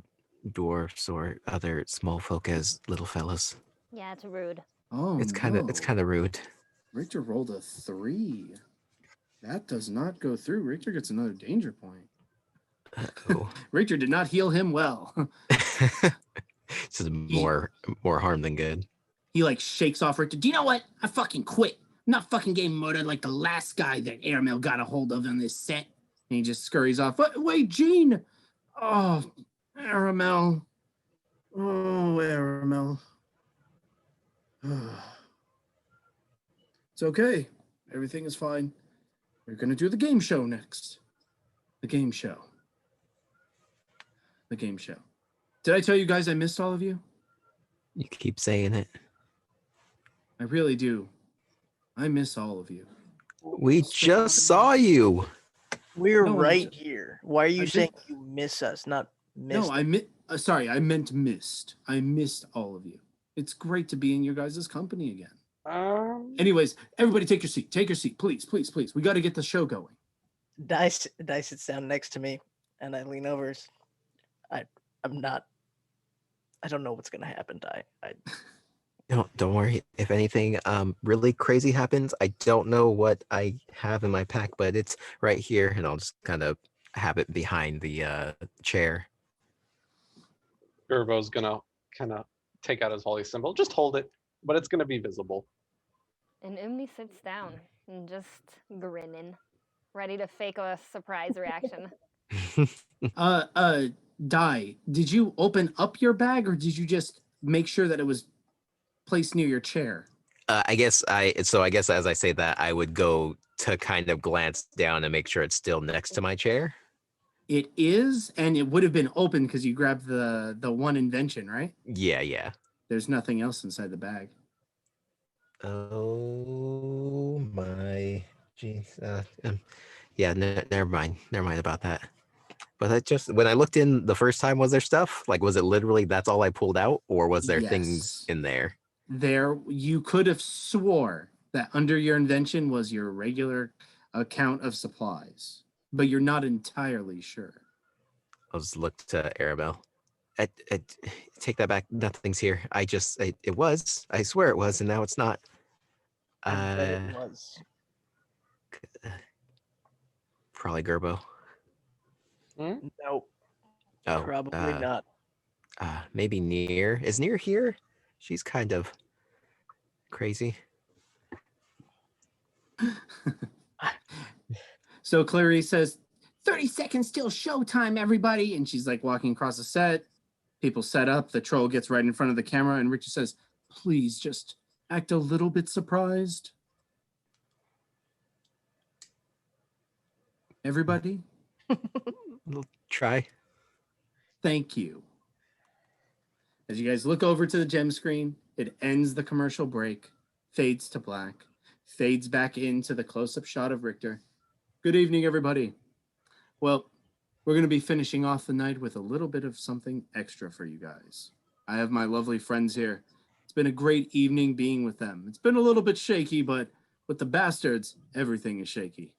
dwarfs or other small folk as little fellas. Yeah, it's rude. Oh, It's kind of rude. Richter rolled a 3. That does not go through. Richter gets another danger point. Oh. Richter did not heal him well. This is more harm than good. He like shakes off Richter. "Do you know what? I fucking quit. I'm not fucking getting murdered like the last guy that Aramil got a hold of on this set." And he just scurries off. "Wait, Gene." "Oh, Aramil. Oh, Aramil." "It's okay. Everything is fine. We're going to do the game show next." The game show. The game show. Did I tell you guys I missed all of you? You keep saying it. I really do. I miss all of you. We just saw you. We're No, right here. Why are you I saying did- you miss us, not miss? No, sorry, I meant missed. I missed all of you. It's great to be in your guys' company again. Anyways, everybody take your seat. Take your seat, please, please, please. We got to get the show going. Dice sits down next to me, and I lean over. I'm not. I don't know what's gonna happen. I Don't worry. If anything really crazy happens, I don't know what I have in my pack, but it's right here, and I'll just kind of have it behind the chair. Gerbo's gonna kind of take out his holy symbol. Just hold it, but it's gonna be visible. And Umny sits down and just grinning, ready to fake a surprise reaction. Di, did you open up your bag or did you just make sure that it was placed near your chair? I guess as I say that, I would go to kind of glance down and make sure it's still next to my chair. It is, and it would have been open because you grabbed the one invention, right? Yeah. There's nothing else inside the bag. Oh my jeez. Yeah, never mind. Never mind about that. But I just when I looked in the first time, was there stuff? Like, was it literally that's all I pulled out, or was there things Yes. in there? There, you could have swore that under your invention was your regular account of supplies, but you're not entirely sure. I'll just look to Aramil. I take that back. Nothing's here. It was. I swear it was, and now it's not. bet it was. Probably Gerbo. Nope. Oh, Probably not. maybe Near. Is Near here? She's kind of crazy. So Clarice says, 30 seconds till showtime, everybody. And she's like walking across the set. People set up. The troll gets right in front of the camera. And Richter says, please just act a little bit surprised. Everybody, We'll try. thank you. As you guys look over to the gem screen, it ends the commercial break, fades to black, fades back into the close-up shot of Richter. Good evening, everybody. Well, we're going to be finishing off the night with a little bit of something extra for you guys. I have my lovely friends here. It's been a great evening being with them. It's been a little bit shaky, but with the bastards, everything is shaky.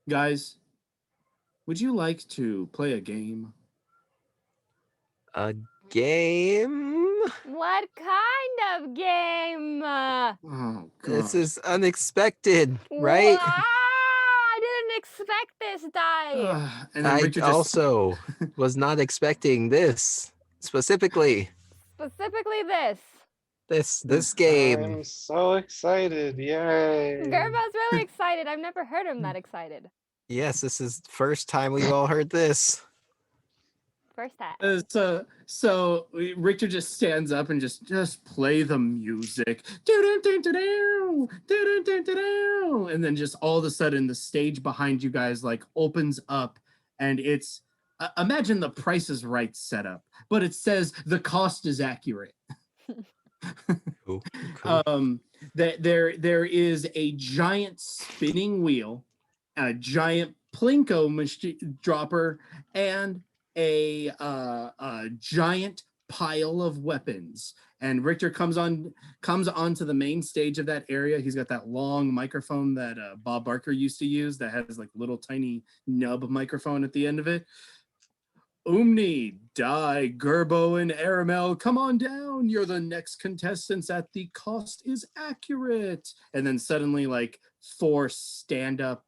Guys, would you like to play a game? A game? What kind of game? Oh, God. This is unexpected, right? I didn't expect this, Di. And then I Richter just also was not expecting this specifically. Specifically this. This game. I'm so excited! Yay! Gerbo's really excited. I've never heard him that excited. Yes, this is the first time we've all heard this. First time. so Richter just stands up and just play the music, and then just all of a sudden the stage behind you guys like opens up, and it's imagine the Price is Right setup, but it says the cost is accurate. Cool. That there is a giant spinning wheel, a giant plinko dropper, and a giant pile of weapons. And Richter comes onto the main stage of that area. He's got that long microphone that Bob Barker used to use that has like little tiny nub microphone at the end of it. Umny, Di, Gerbo, and Aramil, come on down. You're the next contestants at The Cost is Accurate. And then suddenly, like, 4 stand-up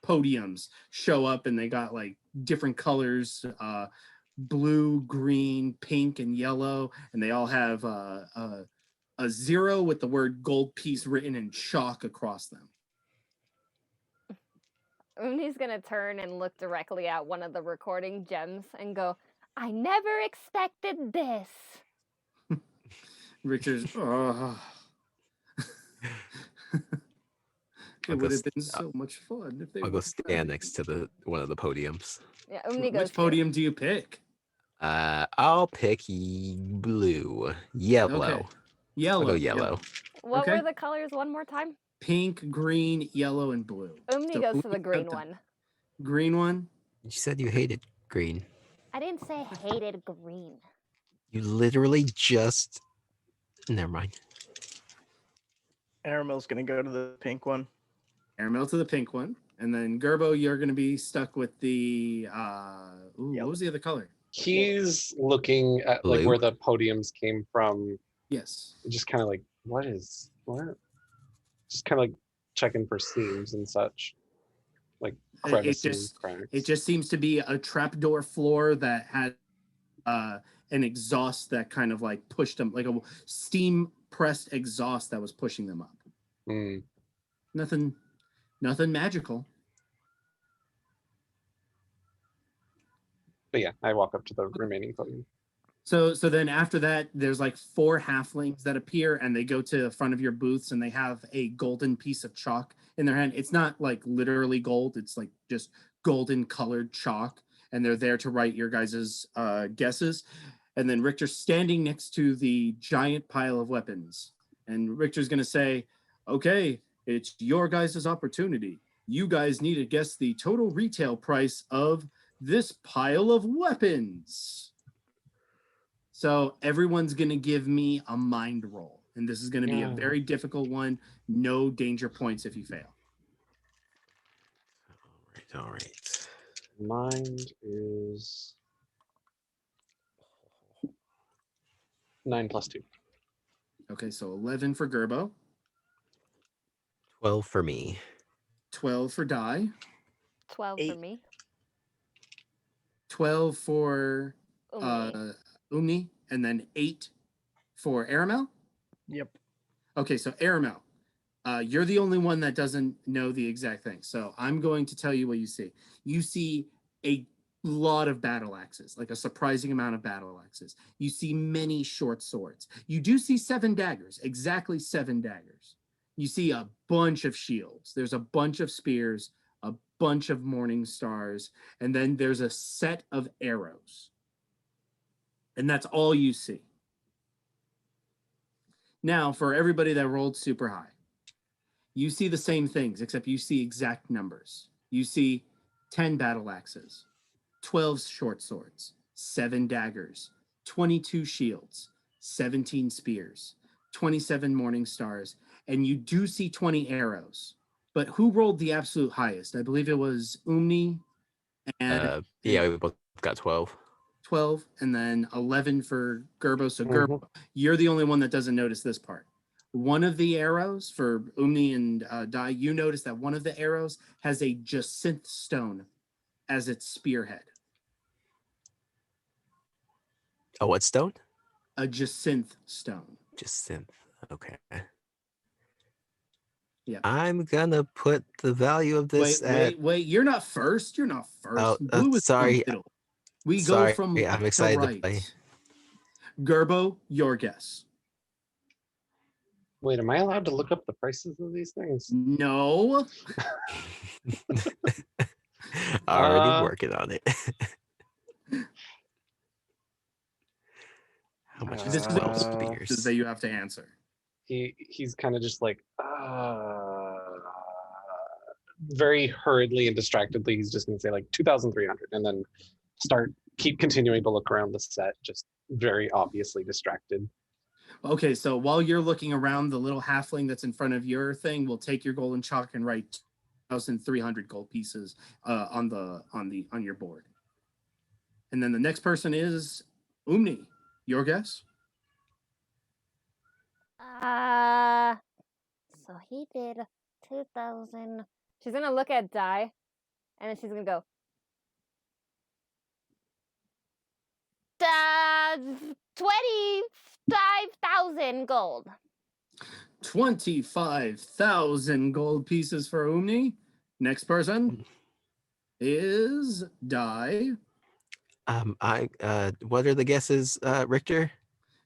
podiums show up, and they got, like, different colors, blue, green, pink, and yellow. And they all have a 0 with the word gold piece written in chalk across them. Umni's gonna turn and look directly at one of the recording gems and go, I never expected this. Richard's, oh. It would have been so much fun if they I'll go stand next to one of the podiums. Yeah, Umni goes. Which podium do you pick? I'll pick blue. Yellow. Okay. Yellow. I'll go yellow. What Okay. were the colors one more time? Pink, green, yellow, and blue. Umni So goes to Umni the green got the one. Green one? You said you hated green. I didn't say hated green. You literally just. Never mind. Aramil's gonna go to the pink one. Aramil to the pink one. And then Gerbo, you're going to be stuck with the what was the other color? He's looking at like Blue. where the podiums came from, Yes. just kind of like, what? Just kind of like checking for seams and such, like crevices, cracks. It just seems to be a trapdoor floor that had an exhaust that kind of like pushed them, like a steam pressed exhaust that was pushing them up. Mm. Nothing magical. But yeah, I walk up to the remaining podium. So then after that, there's like 4 halflings that appear, and they go to the front of your booths, and they have a golden piece of chalk in their hand. It's not like literally gold; it's like just golden colored chalk, and they're there to write your guys' guesses. And then Richter's standing next to the giant pile of weapons, and Richter's gonna say, "Okay, it's your guys' opportunity. You guys need to guess the total retail price of this pile of weapons." So everyone's going to give me a mind roll. And this is going to be a very difficult one. No danger points if you fail. All right. Mind is 9 + 2. Okay, so 11 for Gerbo, 12 for me. 12 for Die, 12 for 8. me. 12 for Umny. Umny, and then 8 for Aramil. Yep. Okay, so Aramil, you're the only one that doesn't know the exact thing. So I'm going to tell you what you see. You see a lot of battle axes, like a surprising amount of battle axes. You see many short swords. You do see 7 daggers, exactly 7 daggers. You see a bunch of shields. There's a bunch of spears, a bunch of morning stars, and then there's a set of arrows. And that's all you see. Now, for everybody that rolled super high, you see the same things, except you see exact numbers. You see 10 battle axes, 12 short swords, 7 daggers, 22 shields, 17 spears, 27 morning stars, and you do see 20 arrows. But who rolled the absolute highest? I believe it was Umny and Yeah, we both got 12. 12, and then 11 for Gerbo. So Gerbo, you're the only one that doesn't notice this part. One of the arrows for Umni and Dai, you notice that one of the arrows has a jacinth stone as its spearhead. Oh, what stone? A jacinth stone. Jacinth. Okay. Yeah. I'm gonna put the value of this Wait. You're not first. You're not first. Oh, Blue is sorry. the middle. We Sorry, go from left I'm excited to to play. right. Gerbo, your guess. Wait, am I allowed to look up the prices of these things? No. Already working on it. How much is This is all spears? that you have to answer. He's kind of just like very hurriedly and distractedly. He's just gonna say like 2,300, and then keep continuing to look around the set, just very obviously distracted. Okay, so while you're looking around, the little halfling that's in front of your thing will take your golden chalk and write 2,300 gold pieces on your board. And then the next person is Umni. Your guess? So he did 2,000. She's gonna look at Dai, and then she's gonna go. 25,000 gold. 25,000 gold pieces for Umni. Next person is Dai. What are the guesses, Richter?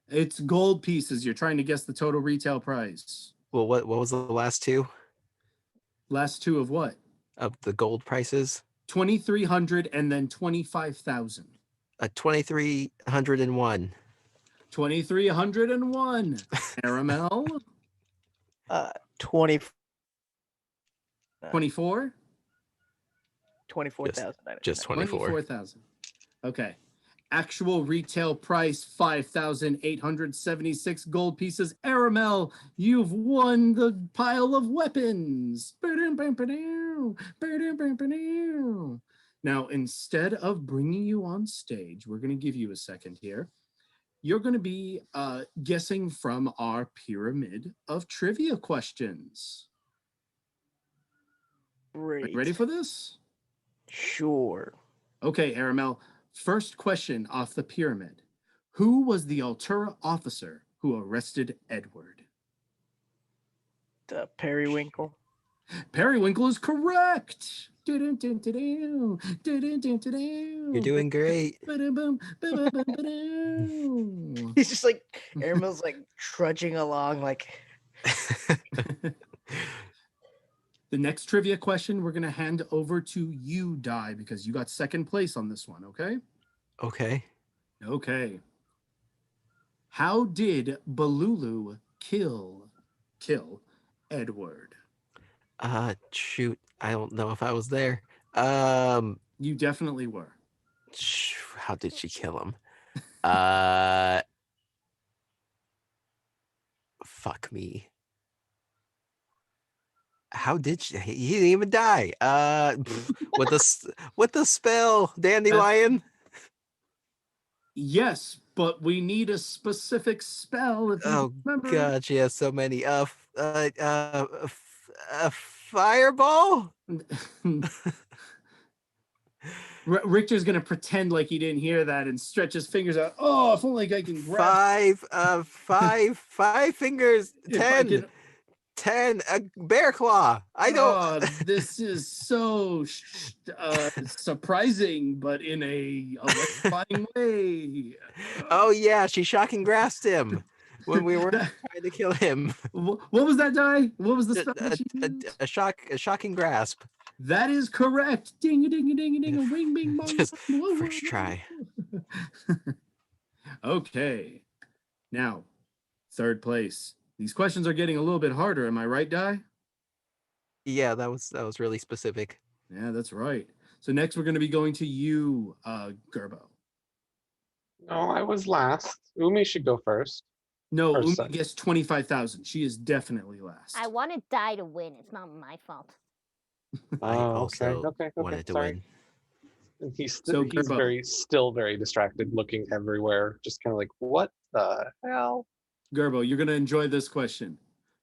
It's gold pieces. You're trying to guess the total retail price. Well, what was the last two Last two of what? of the gold prices? 2,300 and then 25,000. 2,301. 2,301. Aramil. 20. 24. 24,000. Just 24. 24,000. Okay. Actual retail price 5,876 gold pieces. Aramil, you've won the pile of weapons. Now, instead of bringing you on stage, we're going to give you a second here. You're going to be guessing from our pyramid of trivia questions. Great. Ready for this? Sure. Okay, Aramil. First question off the pyramid. Who was the Altura officer who arrested Edward? Periwinkle. Periwinkle is correct. You're You're doing great. He's just like Aramil's like trudging along like The next trivia question we're going to hand over to you, Di, because you got second place on this one, okay? Okay. Okay. How did Balulu kill Edward? Shoot. I don't know if I was there. You definitely were. How did she kill him? Fuck me. How did she? He didn't even die. With the spell, Dandelion. Yes, but we need a specific spell if you Oh remember. God, she has so many. Fireball. Richter's gonna pretend like he didn't hear that and stretch his fingers out. Oh, if only I can grab Five fingers. if I can. 10. A bear claw. I don't. Oh, this is so surprising, but in a electrifying way. Oh yeah, she shocking grasped him when we were trying to kill him. What was that, Die? What was the spell? A shocking grasp. That is correct. Ding a ding a ding a ding a wing bing bong. Just first try. Okay. Now, third place. These questions are getting a little bit harder. Am I right, Di? Yeah, that was really specific. Yeah, that's right. So next we're going to be going to you, Gerbo. No, I was last. Ummy should go first. No, Or Ummy second. gets 25,000. She is definitely last. I wanted Die to win. It's not my fault. I also okay, wanted to sorry. win. And he's So, he's Gerbo. still very distracted, looking everywhere, just kind of like, what the hell? Gerbo, you're going to enjoy this question.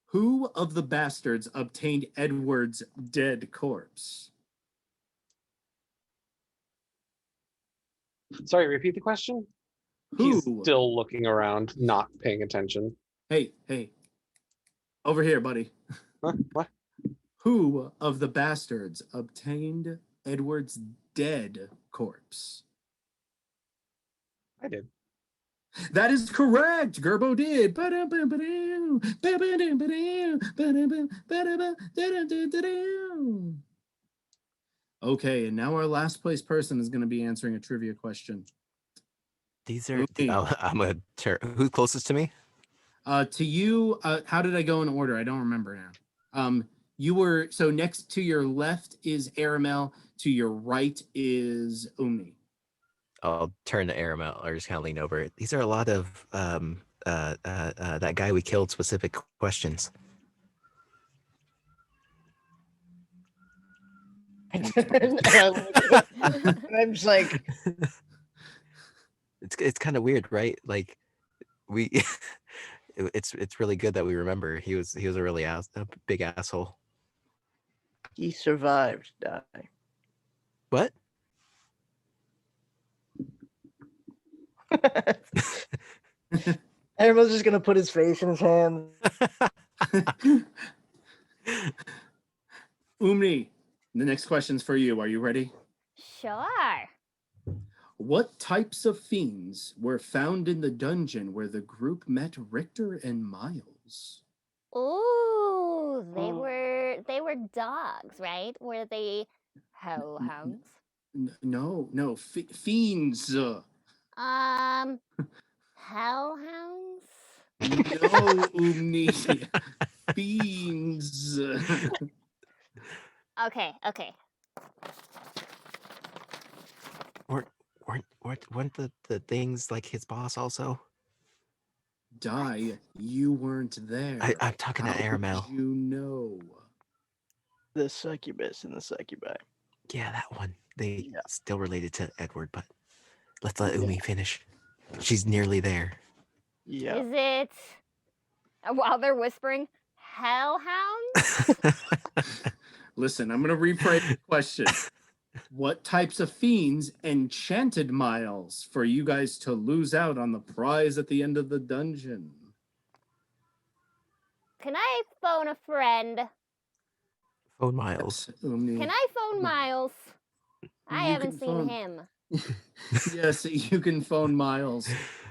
Who of the bastards obtained Edward's dead corpse? Sorry, repeat the question. Who? He's still looking around, not paying attention. Hey. Over here, buddy. Huh? What? Who of the bastards obtained Edward's dead corpse? I did. That is correct. Gerbo did. Okay, and now our last place person is going to be answering a trivia question. These are. I'm a. Who's closest to me? To you, how did I go in order? I don't remember now. You were so next to your left is Aramil. To your right is Umny. I'll turn to Aramil or just kind of lean over. These are a lot of that guy we killed specific questions. and I'm just like It's kind of weird, right? Like we it's really good that we remember he was a really a big asshole. he survived, Die. What? Everyone's just gonna put his face in his hands. Umni, the next question's for you. Are you ready? Sure. What types of fiends were found in the dungeon where the group met Richter and Miles? Ooh, they were dogs, right? Were they hellhounds? No, fiends. Hellhounds? No, Umni. Fiends. Okay. weren't the things like his boss also? Die, you weren't there. I'm talking to How Aramil. would you know? The succubus and the succubi. Yeah, that one. They Yeah. still related to Edward, but let's let Yeah. Ummy finish. She's nearly there. Yeah. Is it, while they're whispering, hellhounds? Listen, I'm gonna rephrase the question. What types of fiends enchanted Miles for you guys to lose out on the prize at the end of the dungeon? Can I phone a friend? Phone Miles. Yes, Umni. Can I phone Miles? I You haven't can seen phone- him. Yes, you can phone Miles.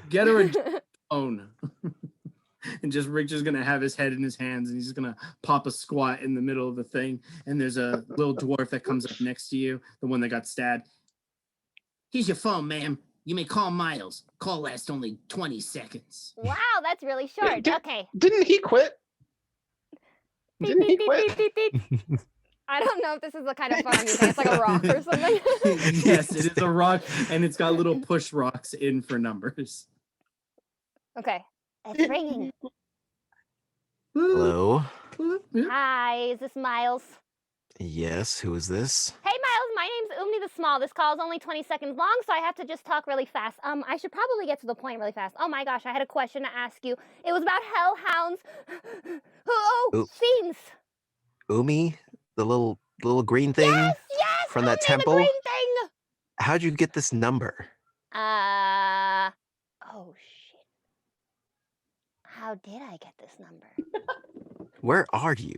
Get her a phone. And just Richard's gonna have his head in his hands and he's just gonna pop a squat in the middle of the thing. And there's a little dwarf that comes up next to you, the one that got stabbed. Here's your phone, ma'am. You may call Miles. Call lasts only 20 seconds. Wow, that's really short. Okay. Didn't he quit? Beep, Didn't he beep, beep, quit? beep, beep, beep. I don't know if this is the kind of phone I'm using. It's like a rock or something. Yes, it is a rock, and it's got little push rocks in for numbers. Okay. It's ringing. Hello? Hi, is this Miles? Yes, who is this? Hey, Miles, my name's Umny the Small. This call is only 20 seconds long, so I have to just talk really fast. I should probably get to the point really fast. Oh my gosh, I had a question to ask you. It was about hellhounds. Oop. Fiends. Ummy? The little green thing Yes, from that Umny, temple? the green thing. How'd you get this number? Oh shit. How did I get this number? Where are you?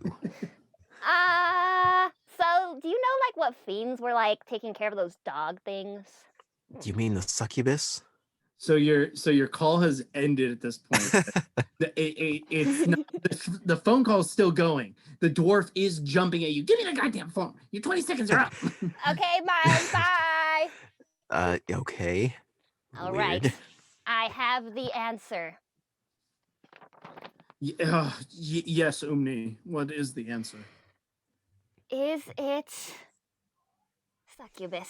So do you know like what fiends were like taking care of those dog things? You mean the succubus? So your call has ended at this point. It's not, the phone call is still going. The dwarf is jumping at you. Give me the goddamn phone. Your 20 seconds are up. Okay, Miles, bye. Okay. All Weird. right. I have the answer. Yes, Umni. What is the answer? Is it succubus?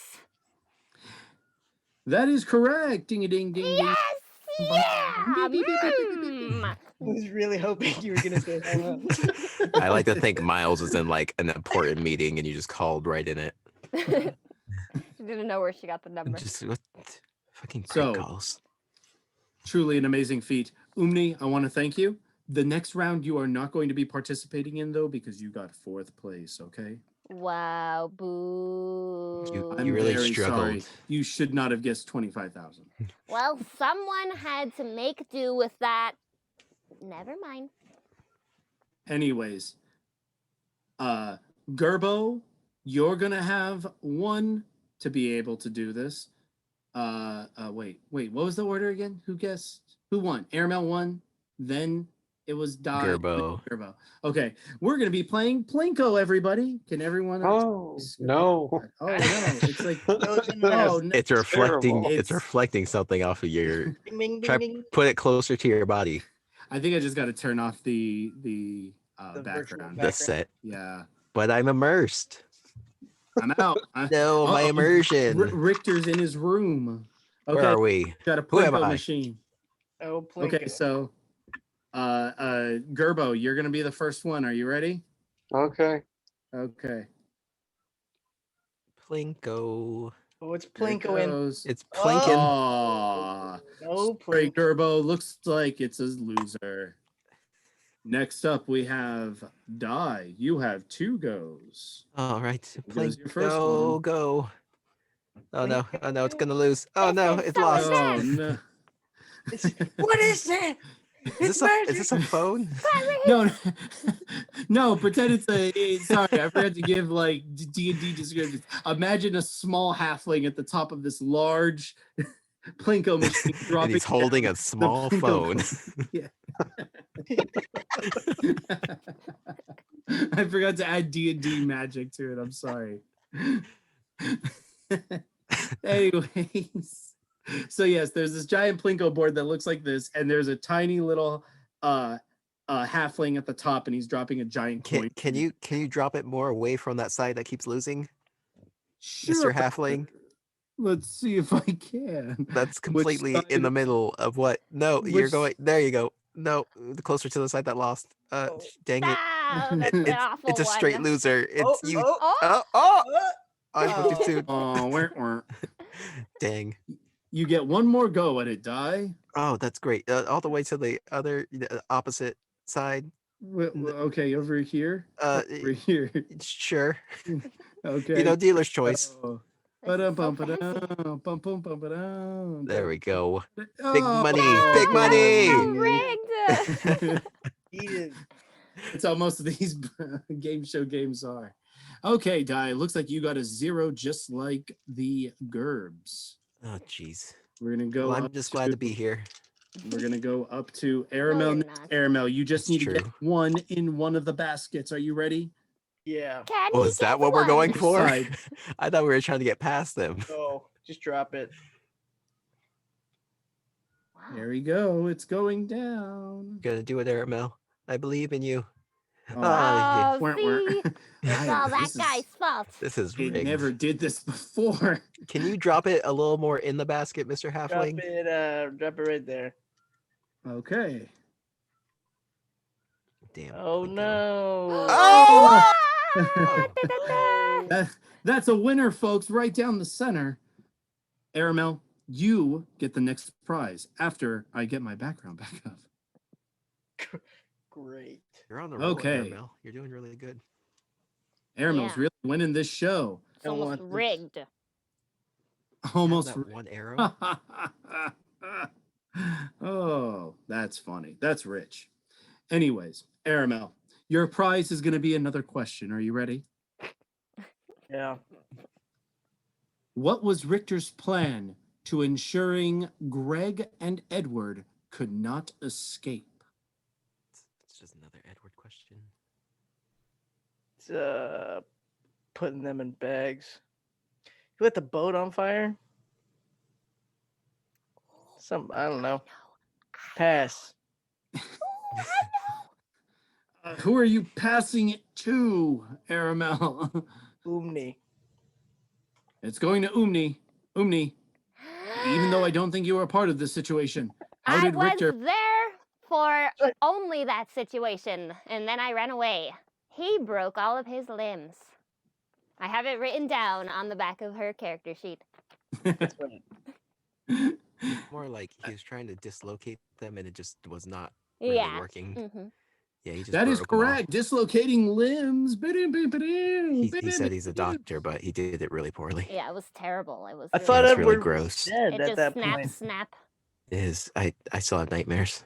That is correct. Ding a ding ding ding. Yes! Yeah! I was really hoping you were gonna say hellhounds. I like to think Miles is in like an important meeting and you just called right in it. She didn't know where she got the number. Just what fucking So- prank calls. Truly an amazing feat. Umni, I want to thank you. The next round you are not going to be participating in though because you got 4th place, okay? Wow, boo. I'm You really very struggled. sorry. You should not have guessed 25,000. Well, someone had to make do with that. Never mind. Anyways, Gerbo, you're gonna have 1 to be able to do this. Wait, what was the order again? Who guessed? Who won? Aramil won, then it was Gerbo. Gerbo. Okay, we're gonna be playing Plinko, everybody. Can everyone? Oh no! Oh no! It's like Those in the oh no. It's reflecting. terrible. It's reflecting something off of your. Ding, ding, Try ding, ding. put it closer to your body. I think I just got to turn off the The virtual background. The set. Yeah, But I'm immersed. I'm out. No, my Uh-oh. immersion. Richter's in his room. Okay, Where are we? got a Who am Plinko I? machine. Oh, Okay, Plinko. so Gerbo, you're gonna be the first one. Are you ready? Okay. Okay. Plinko. Oh, it's Here it Plinko in. goes. It's Oh. Plinkin. Aw. Oh, Sorry, Plinko. Gerbo. Looks like it's a loser. Next up, we have Die. You have 2 goes. All right. goes your first Plinko, one. go. Oh no. Oh no, it's gonna lose. Oh no, This is it's so lost. Oh advanced. no. What is that? Is this a phone? No, no, pretend it's sorry, I forgot to give like D&D descriptions. Imagine a small halfling at the top of this large Plinko machine dropping And he's holding down a small the phone. Plinko Yeah. I forgot to add D&D magic to it. I'm sorry. Anyways. So yes, there's this giant Plinko board that looks like this, and there's a tiny little halfling at the top, and he's dropping a giant coin. Can you drop it more away from that side that keeps losing? Sure. Mr. Halfling? Let's see if I can. That's Which completely in the side- middle of what? No, you're Which going. There you go. No, closer to the side that lost. Oh. Dang it! Ah, that's the It's awful a straight one. loser. Oh, It's you. oh, Oh, Oh! I put you oh. two. Oh, Dang. you get one more go at it, Die. Oh, that's great. All the way to the other opposite side. Okay, over here. Uh, Over here. sure. Okay. Dealer's choice. Oh. this is so Ba-dum-bum, fancy. ba-dum, bum-bum-bum-ba-dum. There we go. Big Oh, money. Big No, that was money. so rigged. Cheated. That's how most of these game show games are. Okay, Die. Looks like you got a 0 just like the Gerbs. Oh, jeez. We're gonna go Well, I'm up just glad to be here. We're gonna go up to you're Aramil. not. Aramil, you just That's need to get true. one in one of the baskets. Are you ready? Yeah. Can Oh, he is that get what we're going one? for? Side. I thought we were trying to get past them. Oh, just drop it. Wow. There we go. It's going down. Gonna do it, Aramil. I believe in you. Oh. Ah, Oh, Wah, wah. see? It's all that This is- guy's fault. this is It rigged. never did this before. Can you drop it a little more in the basket, Mr. Drop Halfling? it right there. Okay. Damn. Oh we go. no. Oh! Da-da-da. That's a winner, folks, right down the center. Aramel, you get the next prize after I get my background back up. Great. You're on the roll, Okay. Aramil. You're doing really good. Aramel's Yeah. really winning this show. It's Don't almost want this. rigged. Almost. That one arrow. Oh, that's funny. That's rich. Anyways, Aramel, your prize is going to be another question. Are you ready? Yeah. What was Richter's plan to ensuring Greg and Edward could not escape? It's just another Edward question. It's putting them in bags. You lit the boat on fire? I don't know. Pass. Who are you passing it to, Aramel? Umny. It's going to Umny. Umny, even though I don't think you were a part of this situation, how I did was Richter... there for Sorry. only that situation, and then I ran away. He broke all of his limbs. I have it written down on the back of her character sheet. That's right. More like he was trying to dislocate them and it just was not really Yeah. working. Mm-hmm. Yeah, he just That is broke 'em all. correct. Dislocating limbs. He said he's a doctor, but he did it really poorly. Yeah, it was terrible. It was. I really thought That's bad. really Edward gross. was dead It at just that snap, point. snap. It is. I still have nightmares.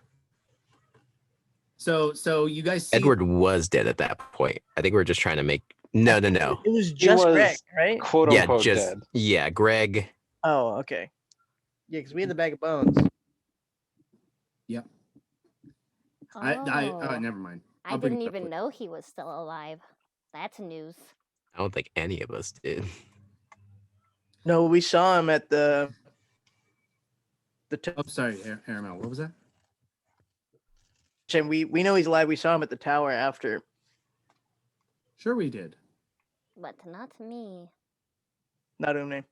So you guys see... Edward was dead at that point. I think we're just trying to make. No. It was just was- Greg, right? Quote Yeah, unquote just dead. yeah. Greg. Oh, okay. Yeah, because we had the bag of bones. Never mind. I I'll bring didn't it up even later. know he was still alive. That's news. I don't think any of us did. No, we saw him at the Oh, sorry, Aramel. What was that? and we know he's alive. We saw him at the tower after. Sure we did. But not me. Not Umny.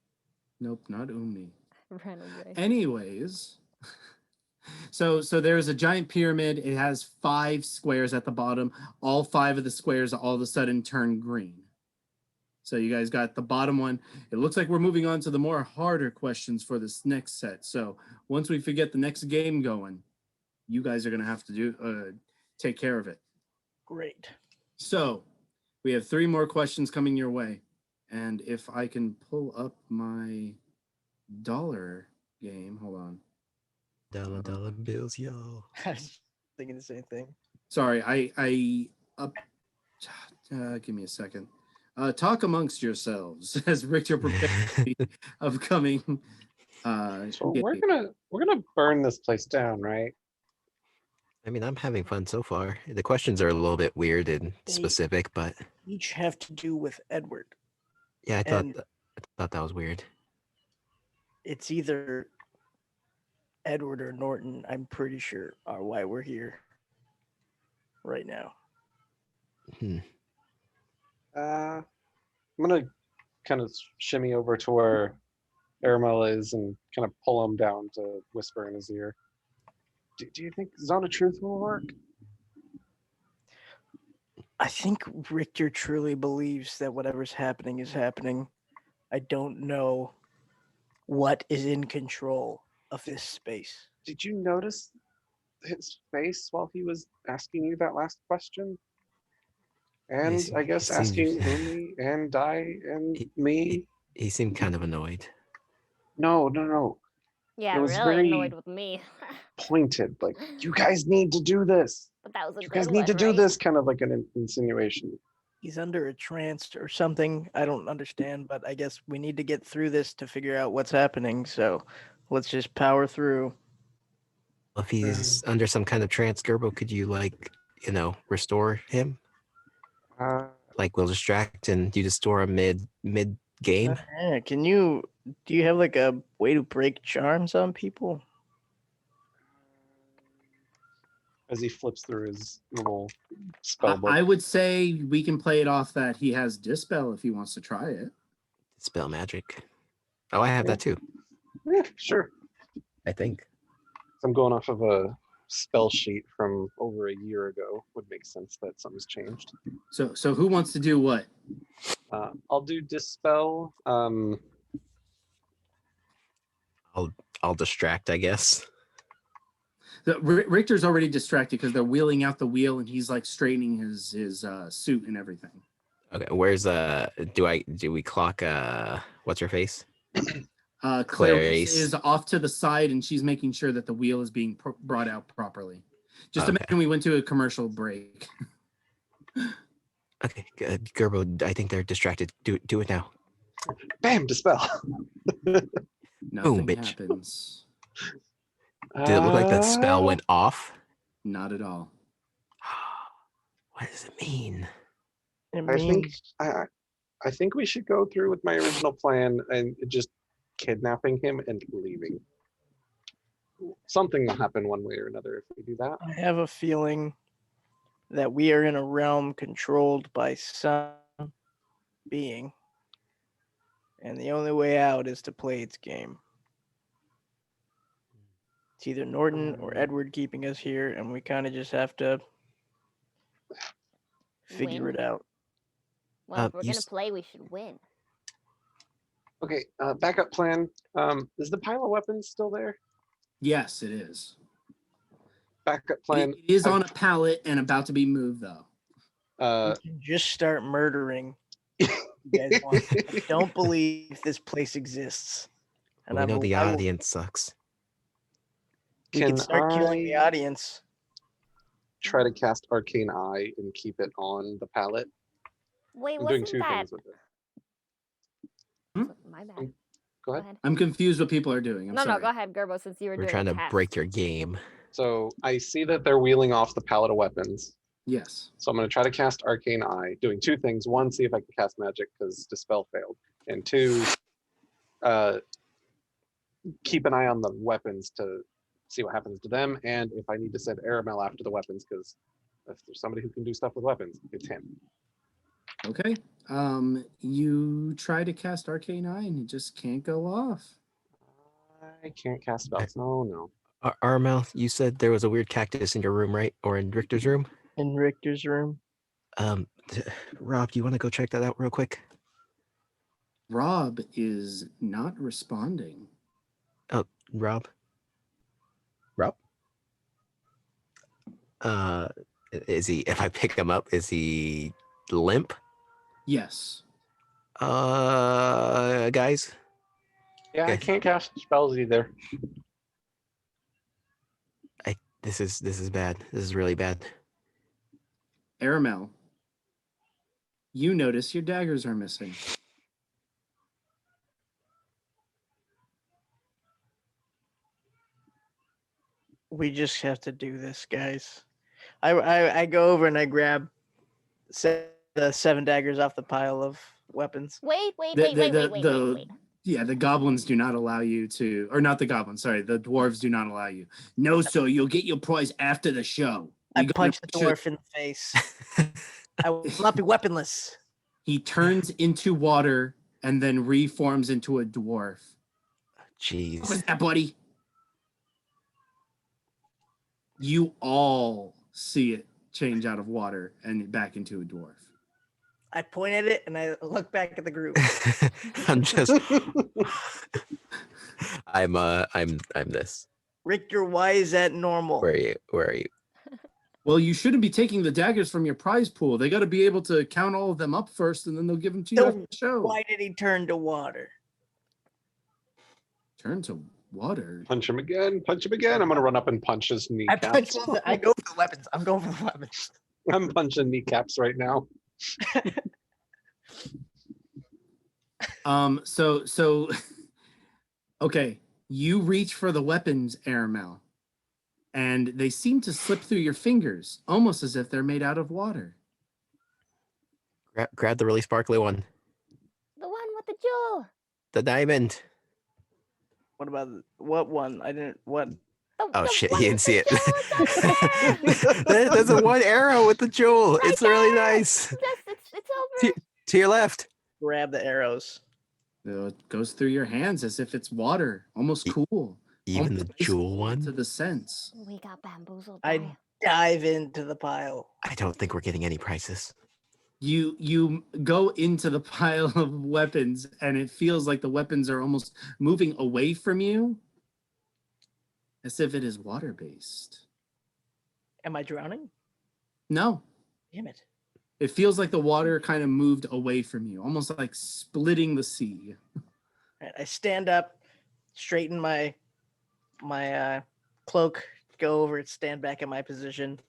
Nope, not Umni. Run away. Anyways, so there's a giant pyramid. It has 5 squares at the bottom. All 5 of the squares all of a sudden turn green. So you guys got the bottom one. It looks like we're moving on to the more harder questions for this next set. So once we get the next game going, you guys are gonna have to take care of it. Great. So we have 3 more questions coming your way. And if I can pull up my dollar game, hold on. Dollar bills, yo. I was thinking the same thing. Sorry, I up. Give me a second. Talk amongst yourselves as Richter prepares for the upcoming. So game. we're gonna burn this place down, right? I mean, I'm having fun so far. The questions are a little bit weird and They- specific, but Each have to do with Edward. yeah, I And- thought that was weird. It's either Edward or Norton, I'm pretty sure, are why we're here right now. Hmm. I'm gonna kind of shimmy over to where Aramil is and kind of pull him down to whisper in his ear. Do you think Zone of Truth will work? I think Richter truly believes that whatever's happening is happening. I don't know what is in control of this space. Did you notice his face while he was asking you that last question? And I guess asking Umny and Dai and me. He seemed kind of annoyed. No. Yeah, It was really very annoyed with me. pointed. Like, you guys need to do this. But that was a You good guys need one, to do right? this, kind of like an insinuation. He's under a trance or something. I don't understand, but I guess we need to get through this to figure out what's happening. So let's just power through. If he's under some kind of trance, Gerbo, could you restore him? Like we'll distract and you just store him mid game. Do you have like a way to break charms on people? As he flips through his little spell book. I would say we can play it off that he has Dispel if he wants to try it. Spell magic. Oh, I have that too. Yeah, sure. I think. I'm going off of a spell sheet from over a year ago. Would make sense that something's changed. So who wants to do what? I'll do Dispel. I'll distract, I guess. Richter's already distracted because they're wheeling out the wheel and he's like straightening his suit and everything. Okay, where's do we clock what's her face? Clarice is off to the side and she's making sure that the wheel is being brought out properly. Just imagine we went to a commercial break. Okay, Gerbo, I think they're distracted. Do it now. Bam, Dispel. Nothing Boom, bitch. happens. Did it look like that spell went off? Not at all. What does it mean? I think we should go through with my original plan and just kidnapping him and leaving. Something will happen one way or another if we do that. I have a feeling that we are in a realm controlled by some being, and the only way out is to play its game. It's either Norton or Edward keeping us here, and we kind of just have to figure it out. Well, if we're going to play, we should win. Okay, backup plan. Is the pile of weapons still there? Yes, it is. Backup plan. It is on a pallet and about to be moved, though. We can just start murdering. You guys want. I don't believe this place exists. And we know the audience sucks. We can start killing the audience. Try to cast Arcane Eye and keep it on the pallet. Wait, I'm doing wasn't two that? things with it. My bad. Go ahead. I'm confused what people are doing. No, go ahead, Gerbo, since you were doing trying to tasks. break your game. So I see that they're wheeling off the pallet of weapons. Yes. So I'm going to try to cast Arcane Eye, doing two things. One, see if I can cast magic because Dispel failed. And two, keep an eye on the weapons to see what happens to them. And if I need to send Aramil after the weapons, because if there's somebody who can do stuff with weapons, it's him. Okay. You try to cast Arcane Eye and it just can't go off. I can't cast spells. No. Aramil, you said there was a weird cactus in your room, right? Or in Richter's room? In Richter's room. Rob, do you want to go check that out real quick? Rob is not responding. Oh, Rob? Is he, if I pick him up, is he limp? Yes. Guys? Yeah, I can't cast spells either. This is bad. This is really bad. Aramil, you notice your daggers are missing. We just have to do this, guys. I go over and I grab the 7 daggers off the pile of weapons. Wait. Yeah, the goblins do not allow you to, or not the goblins, sorry, the dwarves do not allow you. No, sir, you'll get your prize after the show. I punch the dwarf in the face. I will not be weaponless. He turns into water and then reforms into a dwarf. Jeez. What was that, buddy? You all see it change out of water and back into a dwarf. I point at it and I look back at the group. I'm just. I'm this. Richter, why is that normal? Where are you? Where are you? Well, you shouldn't be taking the daggers from your prize pool. They got to be able to count all of them up first, and then they'll give them to you So after the show. why did he turn to water? Turn to water. Punch him again. Punch him again. I'm gonna run up and punch his kneecaps. I go for the weapons. I'm going for the weapons. I'm punching kneecaps right now. So okay, you reach for the weapons, Aramil, and they seem to slip through your fingers, almost as if they're made out of water. Grab the really sparkly one. The one with the jewel. The diamond. What about what one? I didn't. What? Oh shit! one He didn't with see the it. jewel, it's over there. There's a one arrow with the jewel. Right It's really there. nice. It's over. To your left. Grab the arrows. It goes through your hands as if it's water, almost cool. Even Almost the jewel tasteful one. to the sense. We got bamboozled. I by dive into the pile. I don't think we're getting any prices. You go into the pile of weapons, and it feels like the weapons are almost moving away from you, as if it is water-based. Am I drowning? No, Damn it. it feels like the water kind of moved away from you, almost like splitting the sea. Right, I stand up, straighten my cloak, go over and stand back in my position.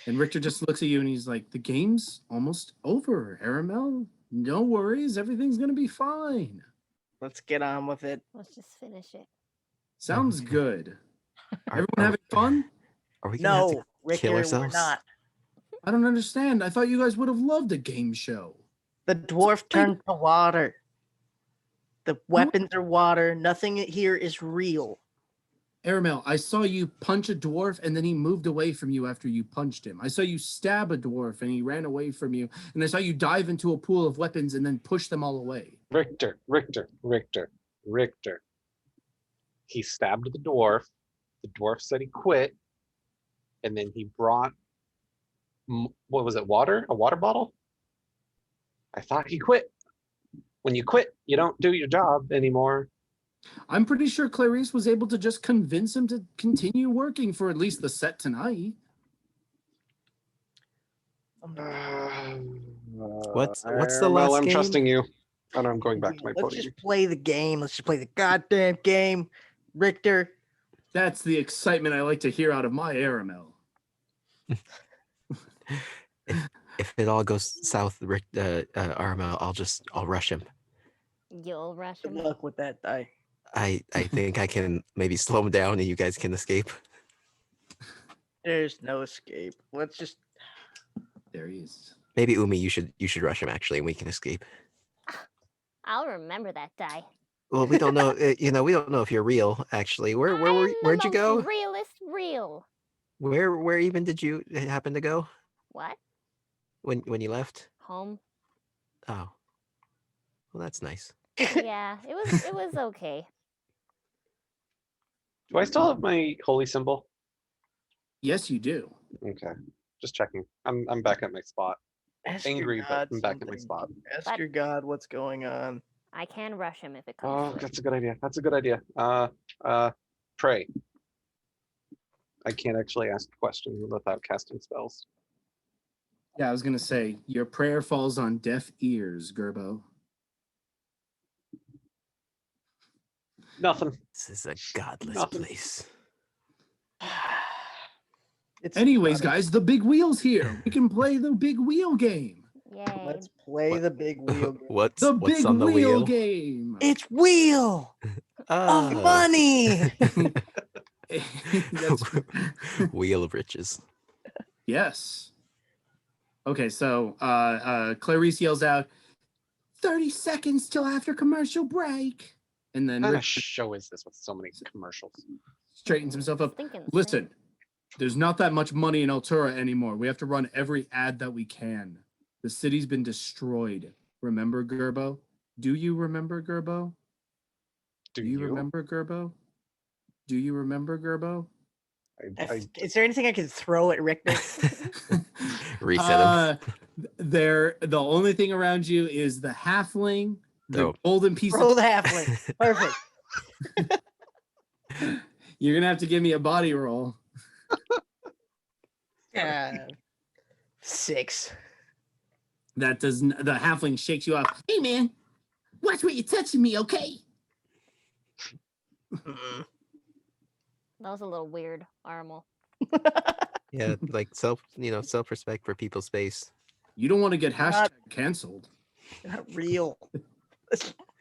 And Richter just looks at you and he's like, the game's almost over, Aramil. No worries, everything's gonna be fine. Let's get on with it. Let's just finish it. Sounds good. Are- Everyone are- having fun? Are we gonna have No, to Richter, kill we're ourselves? not. I don't understand. I thought you guys would have loved a game show. The dwarf turned to water. The weapons are water. Nothing here is real. Aramil, I saw you punch a dwarf and then he moved away from you after you punched him. I saw you stab a dwarf and he ran away from you. And I saw you dive into a pool of weapons and then push them all away. Richter. He stabbed the dwarf. The dwarf said he quit. And then he brought, what was it, water? A water bottle? I thought he quit. When you quit, you don't do your job anymore. I'm pretty sure Clarice was able to just convince him to continue working for at least the set tonight. What's the Well, last I'm game? trusting you. And I'm going back to my Let's podium. just play the game. Let's just play the goddamn game. Richter, That's the excitement I like to hear out of my Aramil. If it all goes south, Aramil, I'll rush him. You'll rush good him. luck with that die. I think I can maybe slow him down and you guys can escape. There's no escape. Let's just. There he is. Maybe Ummy, you should rush him actually, and we can escape. I'll remember that die. Well, we don't know. We don't know if you're real. Actually, I'm where'd you the go? most realist real. Where even did you happen to go What? when you left? Home? Oh, well, that's nice. Yeah, it was okay. Do I still have my holy symbol? Yes, you do. Okay. Just checking. I'm back at my spot. Ask your Angry, but god I'm back at my something. spot. Ask But- your god what's going on. I can rush him if it comes Oh, to it. that's a good idea. That's a good idea. Pray. I can't actually ask questions without casting spells. Yeah, I was gonna say your prayer falls on deaf ears, Gerbo. Nothing. This is a godless Nothing. place. It's Anyways, fun. guys, the big wheel's here. We can play the big wheel game. Yay. Let's play What- the big wheel. game. What's The what's big on the wheel wheel? game. It's wheel Ah, of money. That's, wheel of riches. yes. Okay, so Clarice yells out, 30 seconds till after commercial break. And then What kind Rick of show is this with so many commercials? straightens himself up. Thinking the same. Listen, there's not that much money in Altura anymore. We have to run every ad that we can. The city's been destroyed. Remember, Gerbo? Do you remember, Gerbo? Do you remember Gerbo? Do you remember Gerbo? Is there anything I can throw at Richter? Reset him. The only thing around you is the halfling, the Oh. golden piece Throw of. the halfling. Perfect. You're gonna have to give me a body roll. 6. That doesn't. The halfling shakes you off. Hey man, watch where you're touching me, okay? Mm-mm. That was a little weird, Aramil. Yeah, like self-respect for people's space. You don't want to get Not- canceled. Not real.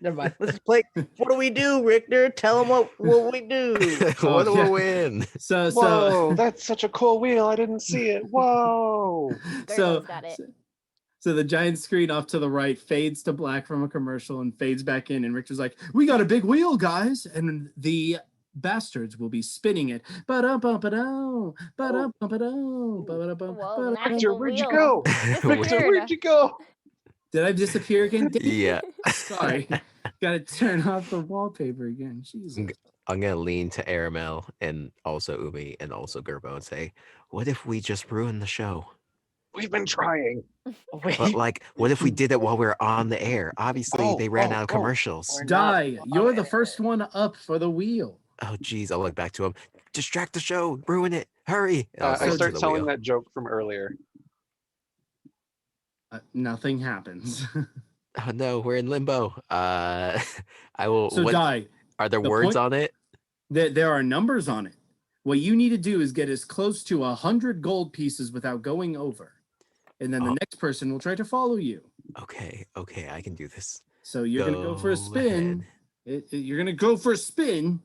Never mind. Let's play. What do we do, Richter? Tell them what we do. What do yeah. we win? Whoa, that's such a cool wheel. I didn't see it. Whoa. Gerbo's got it. So the giant screen off to the right fades to black from a commercial and fades back in, and Richter's like, "We got a big wheel, guys!" And the bastards will be spinning it. Ba-da-ba-ba-do, ba-da-ba-ba-do, ba-da-ba-ba-do. Whoa, Richter, magical where'd you wheel. go? Richter, Disappeared. where'd you go? Did I disappear again? Yeah. Sorry. Gotta turn off the wallpaper again. Jesus. I'm gonna lean to Aramil and also Umny and also Gerbo and say, "What if we just ruined the show? We've been trying. But like, what if we did it while we were on the air? Obviously, they ran out of commercials." We're not Die. You're the first one up for the wheel. Oh, geez, I'll look back to him. Distract the show, ruin it, hurry! And I'll I go to start the telling wheel. that joke from earlier. Nothing happens. Oh no, we're in limbo. I will. So what, die. are there the words point- on it? There are numbers on it. What you need to do is get as close to 100 gold pieces without going over. And then the next person will try to follow you. Okay, I can do this. So you're going to go for a Go spin. You're going to go for a spin.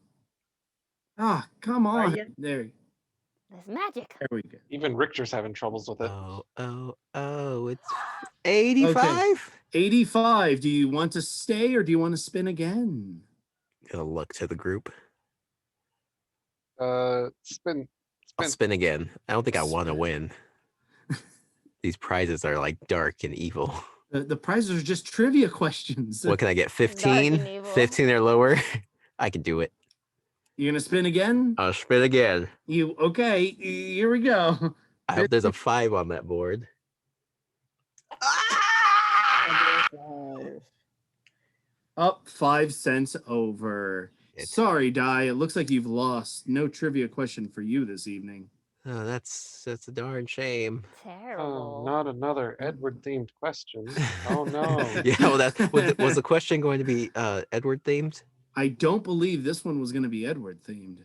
Ah, come Are on. you? There There's magic. we go. Even Richter's having troubles with it. Oh, it's 85? 85. Do you want to stay or do you want to spin again? Gonna look to the group. Spin. I'll spin again. I don't think I want to win. These prizes are like dark and evil. The prizes are just trivia questions. What can I get? Dark and 15? evil. 15 or lower? I can do it. You're going to spin again? I'll spin again. Okay, here we go. I hope there's a 5 on that board. Up 5 cents over. Sorry, Di. It looks like you've lost. No trivia question for you this evening. Oh, that's a darn shame. Terrible. Oh, not another Edward themed question. Oh no. Yeah, well, was the question going to be Edward themed? I don't believe this one was going to be Edward themed.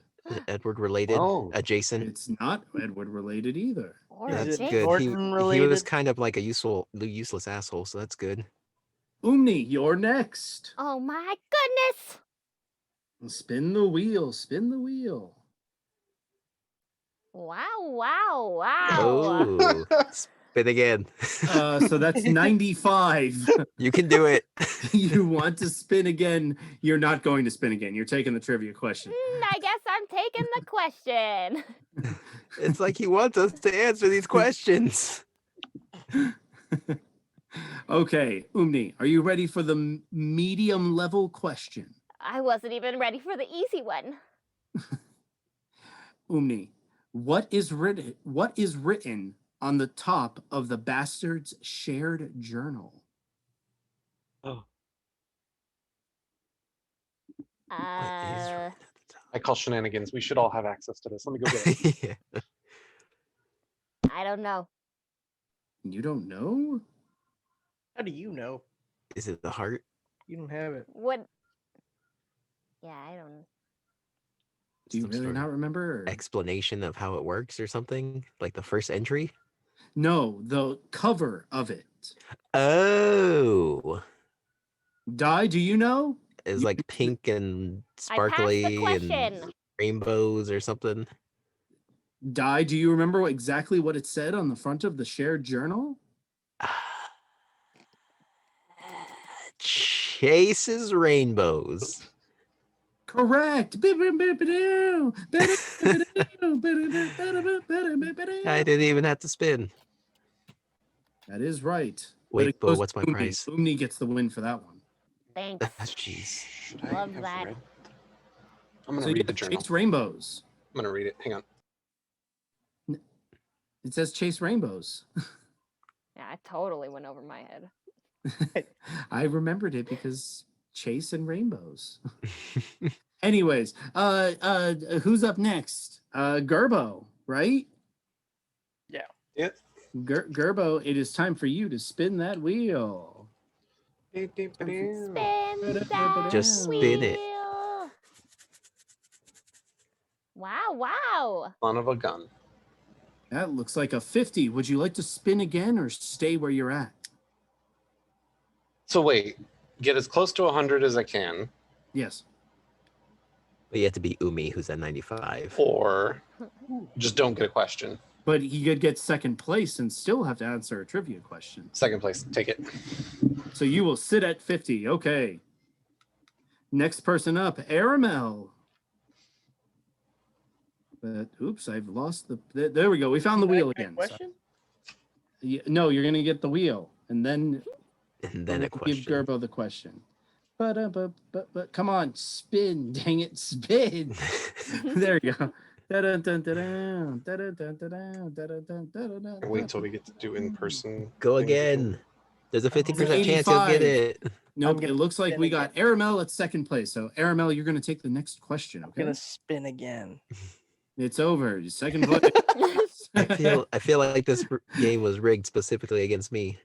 Edward related? Oh. Adjacent? It's not Edward related either. Or Is That's it Jason. good. He Norton was related? kind of like a useless asshole, so that's good. Umny, you're next. Oh my goodness. Spin the wheel. Spin the wheel. Wow. Oh, spin again. So that's 95. You can do it. You want to spin again. You're not going to spin again. You're taking the trivia question. I guess I'm taking the question. It's like he wants us to answer these questions. Okay, Umny, are you ready for the medium level question? I wasn't even ready for the easy one. Umny, what is written on the top of the bastard's shared journal? Oh, What is written at the top? I call shenanigans. We should all have access to this. Let me go get it. Yeah. I don't know. You don't know? How do you know? Is it the heart? You don't have it. What? Yeah, I don't. Do you Some really sort not of remember? or- explanation of how it works or something? Like the first entry? No, the cover of it. Oh. Di, do you know? It's like pink and I passed sparkly the question. and rainbows or something. Di, do you remember exactly what it said on the front of the shared journal? Chases rainbows. Correct. I didn't even have to spin. That is right. Wait, it but goes what's my to Umny. prize? Umny gets the win for that one. Thanks. Jeez. Should Love have that. read I'm going So to read yeah, the journal. chase rainbows. I'm going to read it. Hang on. It says chase rainbows. Yeah, it totally went over my head. I remembered it because chase and rainbows. Anyways, who's up next? Gerbo, right? Yeah. Gerbo, it is time for you to spin that wheel. Spin that Just spin it. wheel. Wow, wow. Son of a gun. That looks like a 50. Would you like to spin again or stay where you're at? So wait, get as close to 100 as I can, Yes. But you have to be Ummy, who's at 95. or just don't get a question. But he could get second place and still have to answer a trivia question. Second place, take it. So you will sit at 50. Okay. Next person up, Aramil. But oops, I've lost the. There we go. We found the wheel again. Question? No, you're gonna get the wheel, and then And then a give question. Gerbo the question. But come on, spin! Dang it, spin! There you go. Wait till we get to do in-person. Go things. again. There's a 50% It's chance you'll 85. get it. Nope, gonna it looks like spin we got again. Aramil at second place. So Aramil, you're gonna take the next question. I'm Okay, gonna spin again. it's over. Second place. I feel like this game was rigged specifically against me.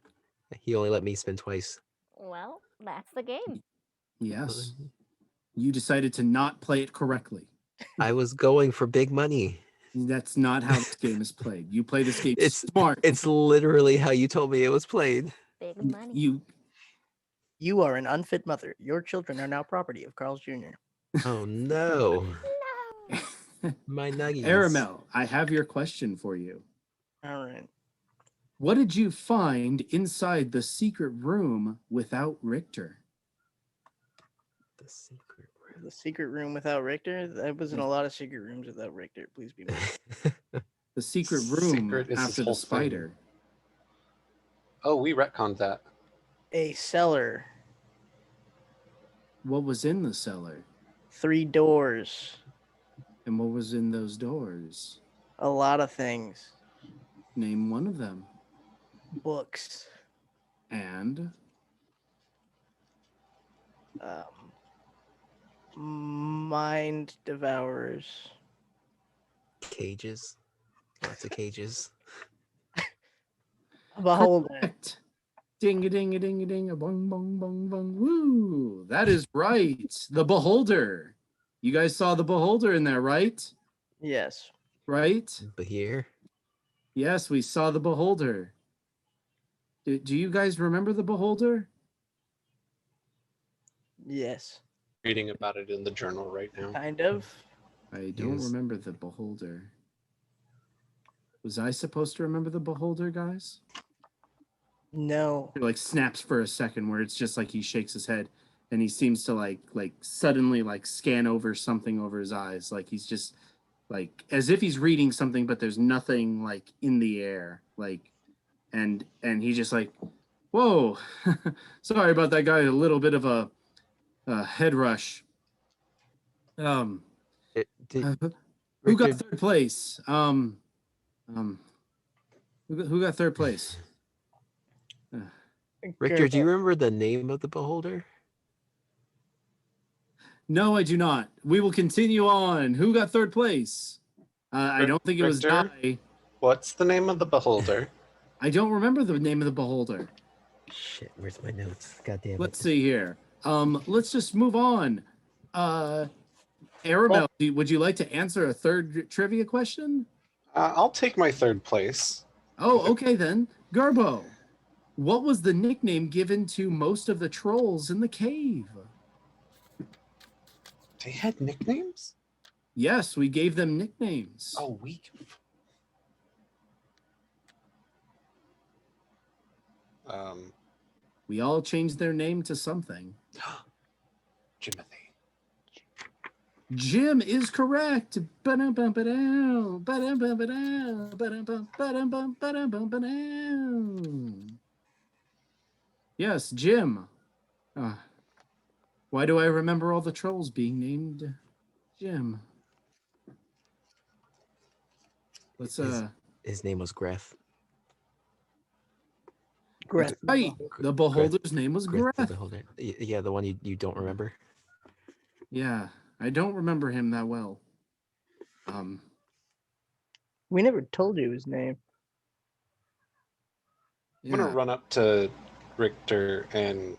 He only let me spin twice. Well, that's the game. Yes, you decided to not play it correctly. I was going for big money. That's not how this game is played. You play this game It's smart. It's literally how you told me it was played. Big money. You are an unfit mother. Your children are now property of Carl's Jr. Oh no. No. My nuggies. Aramil, I have your question for you. All right. What did you find inside the secret room without Richter? The secret room. The secret room without Richter? There wasn't a lot of secret rooms without Richter. Please be nice. The secret room Secret is his after the whole thing. spider. Oh, we retconned that. A cellar. What was in the cellar? 3 doors. And what was in those doors? A lot of things. Name one of them. Books. And Mind devourers. Cages. Lots of cages. A beholder. correct. Ding a ding a ding a ding a bong bong bong bong woo. That is right. The beholder. You guys saw the beholder in there, right? Yes. Right? But here, Yes, we saw the beholder. Do you guys remember the beholder? Yes. Reading about it in the journal right now. Kind of. I don't Yes. remember the beholder. Was I supposed to remember the beholder, guys? No. It like snaps for a second where it's just like he shakes his head and he seems to like suddenly like scan over something over his eyes. Like he's just like as if he's reading something, but there's nothing like in the air. Like and he's just like, whoa, sorry about that guy. A little bit of a head rush. Who got Richard, third place? Who got third place? Richter, do you Gerbo. remember the name of the beholder? No, I do not. We will continue on. Who got third place? I don't think it was Richter? Dai. What's the name of the beholder? I don't remember the name of the beholder. Shit, where's my notes? God damn it. Let's see here. Let's just move on. Aramil, would you like to answer a third trivia question? I'll take my third place. Oh, okay then. Gerbo, what was the nickname given to most of the trolls in the cave? They had nicknames? Yes, we gave them nicknames. Oh, we. We all changed their name to something. Jimothy. Jim is correct. Ba-dum-bum-ba-dow, ba-dum-bum-ba-dow, ba-dum-bum, ba-dum-bum, ba-dum-bum-ba-dow. Yes, Jim. Why do I remember all the trolls being named Jim. Let's His name was Greth. Greth. right. The beholder's name was Greth the Greth. Beholder. Yeah, the one you don't remember. Yeah, I don't remember him that well. We never told you his name. I'm gonna Yeah. run up to Richter and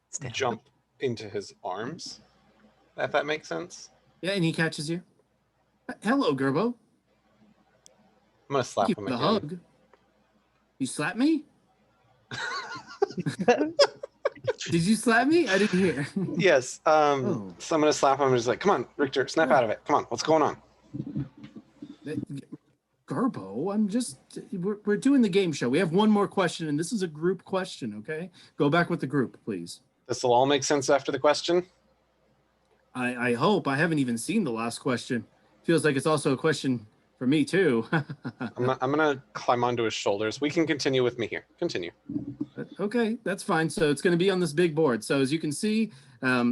Stand. jump into his arms. If that makes sense. Yeah, and he catches you. Hello, Gerbo. I'm gonna slap Thank him you for the again. hug. You slap me? Did you slap me? I didn't hear. Yes. Oh. So I'm gonna slap him and just like, come on, Richter, snap Oh. out of it. Come on, what's going on? Gerbo, we're doing the game show. We have one more question, and this is a group question, okay? Go back with the group, please. This will all make sense after the question. I hope. I haven't even seen the last question. Feels like it's also a question for me, too. I'm gonna climb onto his shoulders. We can continue with me here. Continue. Okay, that's fine. So it's going to be on this big board. So as you can see,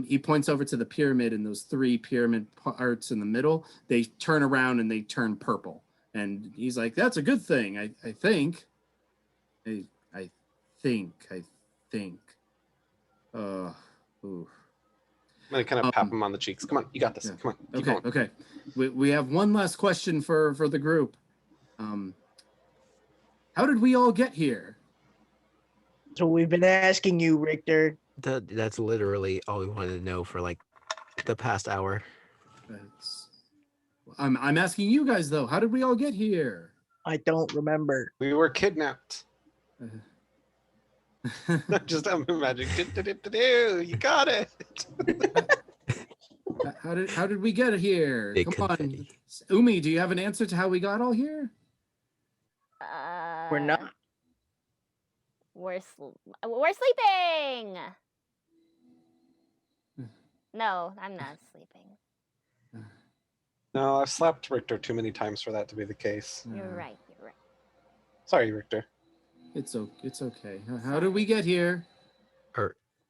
he points over to the pyramid, and those 3 pyramid parts in the middle, they turn around and they turn purple. And he's like, that's a good thing, I think. I think. Ooh. I'm gonna kind of pat him on the cheeks. Come on, you got this. Yeah. Come on, keep going. Okay. We have one last question for the group. How did we all get here? So we've been asking you, Richter. That's literally all we wanted to know for like the past hour. I'm asking you guys though. How did we all get here? I don't remember. We were kidnapped. I'm imagining. You got it. How did we get here? Big Come confetti. on, Ummy. Do you have an answer to how we got all here? We're not. We're sleeping. No, I'm not sleeping. No, I've slapped Richter too many times for that to be the case. You're right. You're right. Sorry, Richter. It's okay. How did we get here?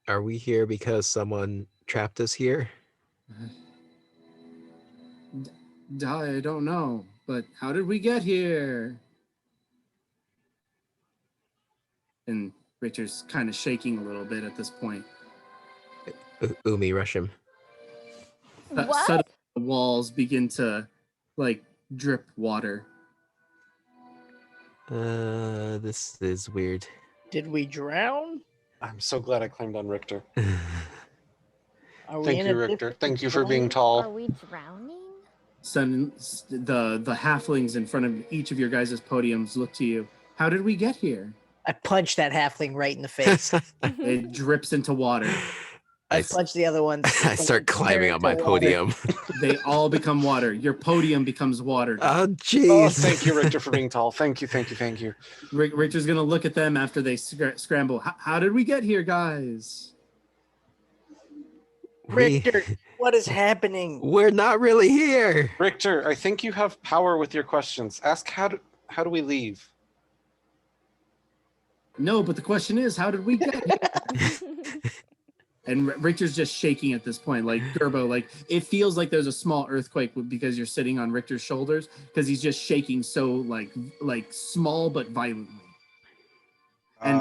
Are we here because someone trapped us here? I don't know, but how did we get here? And Richter's kind of shaking a little bit at this point. Umi, rush him. What? Suddenly the walls begin to like drip water. This is weird. Did we drown? I'm so glad I climbed on Richter. Are we Thank in you, a Richter. different Thank you for being zone? tall. Are we drowning? Suddenly, the halflings in front of each of your guys' podiums look to you. How did we get here? I punched that halfling right in the face. It drips into water. I punched the other one. I start climbing on my Water. podium. They all become water. Your podium becomes water. Oh, Oh, jeez. thank you, Richter, for being tall. Thank you. Richard's gonna look at them after they scramble. How did we get here, guys? Richter, what is happening? We're not really here. Richter, I think you have power with your questions. Ask how do we leave? No, but the question is, how did we get here? And Richter's just shaking at this point, like Gerbo. Like it feels like there's a small earthquake because you're sitting on Richter's shoulders because he's just shaking so like small but violently. And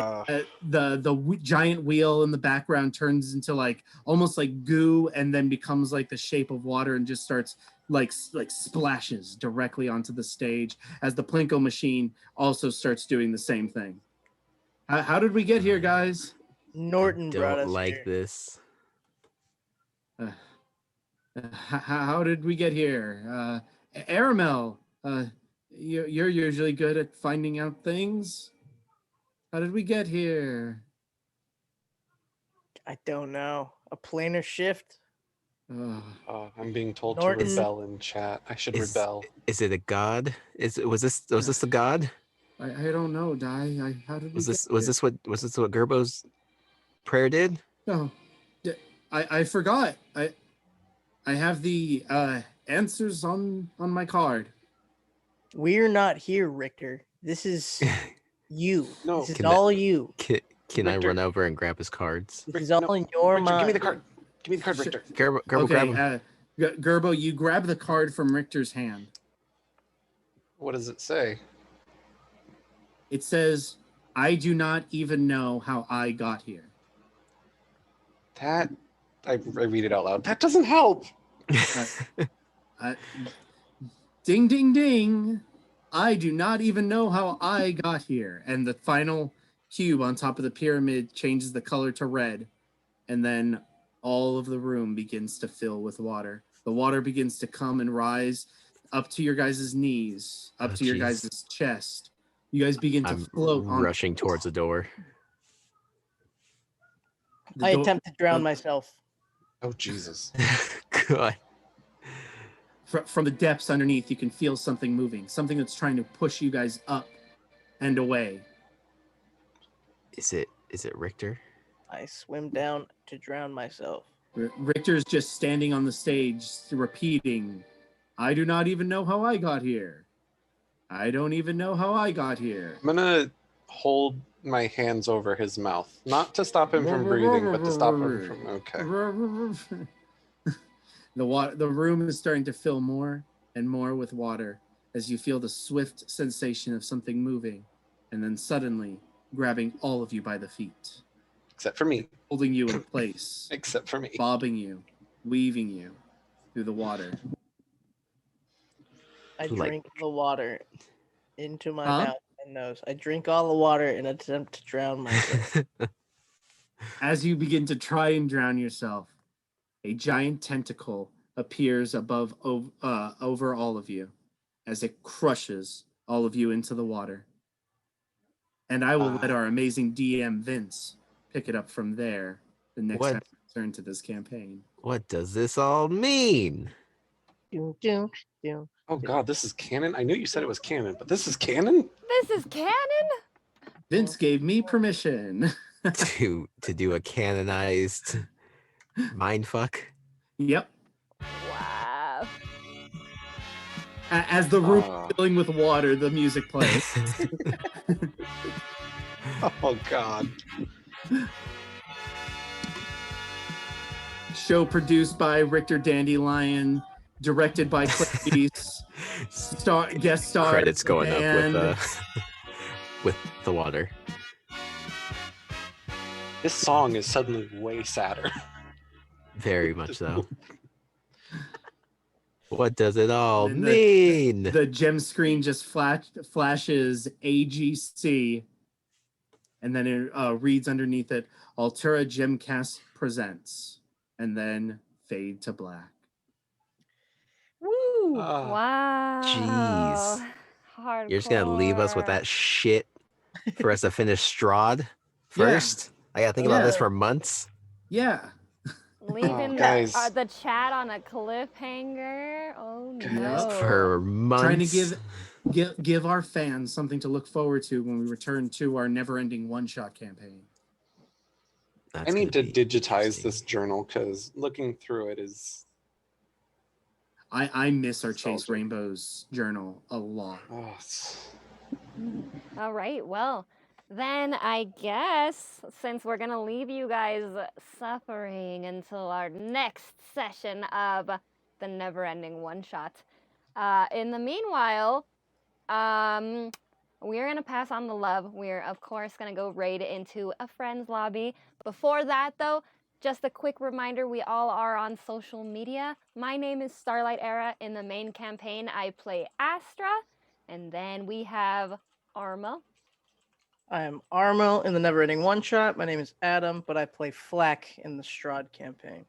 the giant wheel in the background turns into like almost like goo, and then becomes like the shape of water and just starts like splashes directly onto the stage as the Plinko machine also starts doing the same thing. How did we get here, guys? Norton brought Don't us like here. this. How did we get here? Aramil, you're usually good at finding out things. How did we get here? I don't know. A planar shift? I'm being told Norton. to rebel in chat. I should rebel. Is it a god? Was this a god? I don't know, Di. How did we Was get this what Gerbo's prayer did? No, I forgot. I have the answers on my card. We're not here, Richter. This is you. No. This is Can all you. Can I Victor. run over and grab his cards? This is all in your Richter, mind. give me the card. Give me the card, Richter. Gerbo, Okay, grab him. Gerbo, you grab the card from Richter's hand. What does it say? It says, "I do not even know how I got here." That I read it out loud. That doesn't help. Ding, ding, ding. I do not even know how I got here. And the final cube on top of the pyramid changes the color to red. And then all of the room begins to fill with water. The water begins to come and rise up to your guys' knees, up to your guys' chest. You guys begin to float on. Rushing towards the door. I attempt to drown myself. Oh, Jesus. God. From the depths underneath, you can feel something moving, something that's trying to push you guys up and away. Is it Richter? I swim down to drown myself. Richter's just standing on the stage, repeating, "I do not even know how I got here. I don't even know how I got here." I'm gonna hold my hands over his mouth, not to stop him from breathing, but to stop him from. Okay. The room is starting to fill more and more with water as you feel the swift sensation of something moving, and then suddenly grabbing all of you by the feet. Except for me. Holding you in place. Except for me. Bobbing you, weaving you through the water. I drink the water into my mouth and nose. I drink all the water in an attempt to drown myself. As you begin to try and drown yourself, a giant tentacle appears over all of you as it crushes all of you into the water. And I will let our amazing DM Vince pick it up from there the next time we return to this campaign. What does this all mean? Oh God, this is canon? I knew you said it was canon, but this is canon? This is canon? Vince gave me permission. to do a canonized mindfuck? Yep. Wow. As the room is filling with water, the music plays. Oh God. Show produced by Richter Dandelion, directed by Clarice. Guest star. Credits going up with the water. This song is suddenly way sadder. Very much so. What does it all mean? The gem screen just flashes AGC, and then it reads underneath it, Altura Gemcast presents, and then fade to black. Woo! Wow. Jeez. Hardcore. You're just going to leave us with that shit for us to finish Strahd first? I got to think about this for months? Yeah. Leaving the chat on a cliffhanger. Oh no! For months. Trying to give our fans something to look forward to when we return to our never-ending one-shot campaign. I need to digitize this journal because looking through it is. I miss our Chase Rainbows journal a lot. All right. Well, then I guess since we're going to leave you guys suffering until our next session of the never-ending one-shot, in the meanwhile, we're going to pass on the love. We're, of course, going to go raid into a friend's lobby. Before that, though, just a quick reminder, we all are on social media. My name is Starlight Era. In the main campaign, I play Astra. And then we have Aramil. I'm Aramil in the Neverending One Shot. My name is Adam, but I play Flack in the Strahd campaign.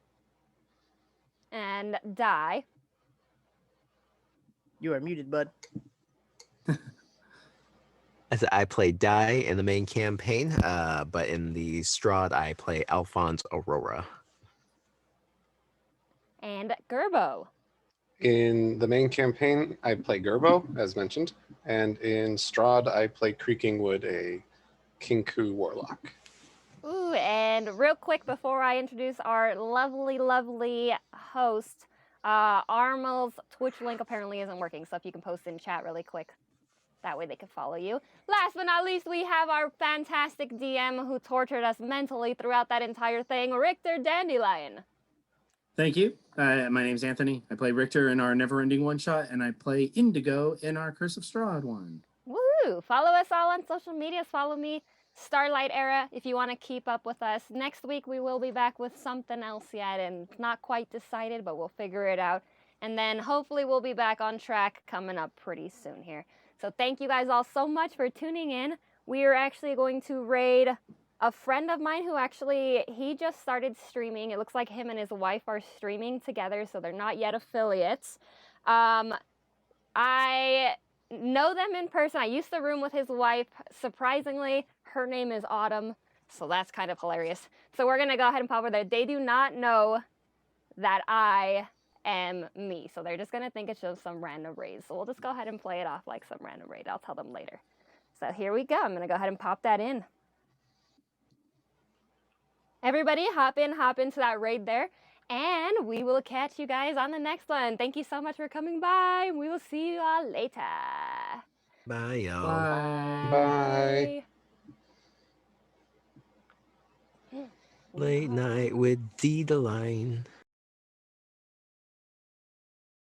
And Die. You are muted, bud. I play Die in the main campaign, but in the Strahd, I play Alphonse Aurora. And Gerbo. In the main campaign, I play Gerbo, as mentioned, and in Strahd, I play Creaking Wood, a Kinku warlock. Ooh, and real quick before I introduce our lovely, lovely host, Aramil's Twitch link apparently isn't working, so if you can post in chat really quick, that way they can follow you. Last but not least, we have our fantastic DM who tortured us mentally throughout that entire thing, Richter Dandelion. Thank you. My name's Anthony. I play Richter in our Never-Ending One-Shot, and I play Indigo in our Curse of Strahd one. Woo! Follow us all on social media. Follow me, Starlight Era, if you want to keep up with us. Next week we will be back with something else yet, and not quite decided, but we'll figure it out. And then hopefully we'll be back on track coming up pretty soon here. So thank you guys all so much for tuning in. We are actually going to raid a friend of mine who he just started streaming. It looks like him and his wife are streaming together, so they're not yet affiliates. I know them in person. I used to room with his wife. Surprisingly, her name is Autumn, so that's kind of hilarious. So we're gonna go ahead and pop over there. They do not know that I am me, so they're just gonna think it's just some random raid. So we'll just go ahead and play it off like some random raid. I'll tell them later. So here we go. I'm gonna go ahead and pop that in. Everybody hop into that raid there, and we will catch you guys on the next one. Thank you so much for coming by. We will see you all later. Bye, y'all. Bye. Bye. Late night with Dandelion.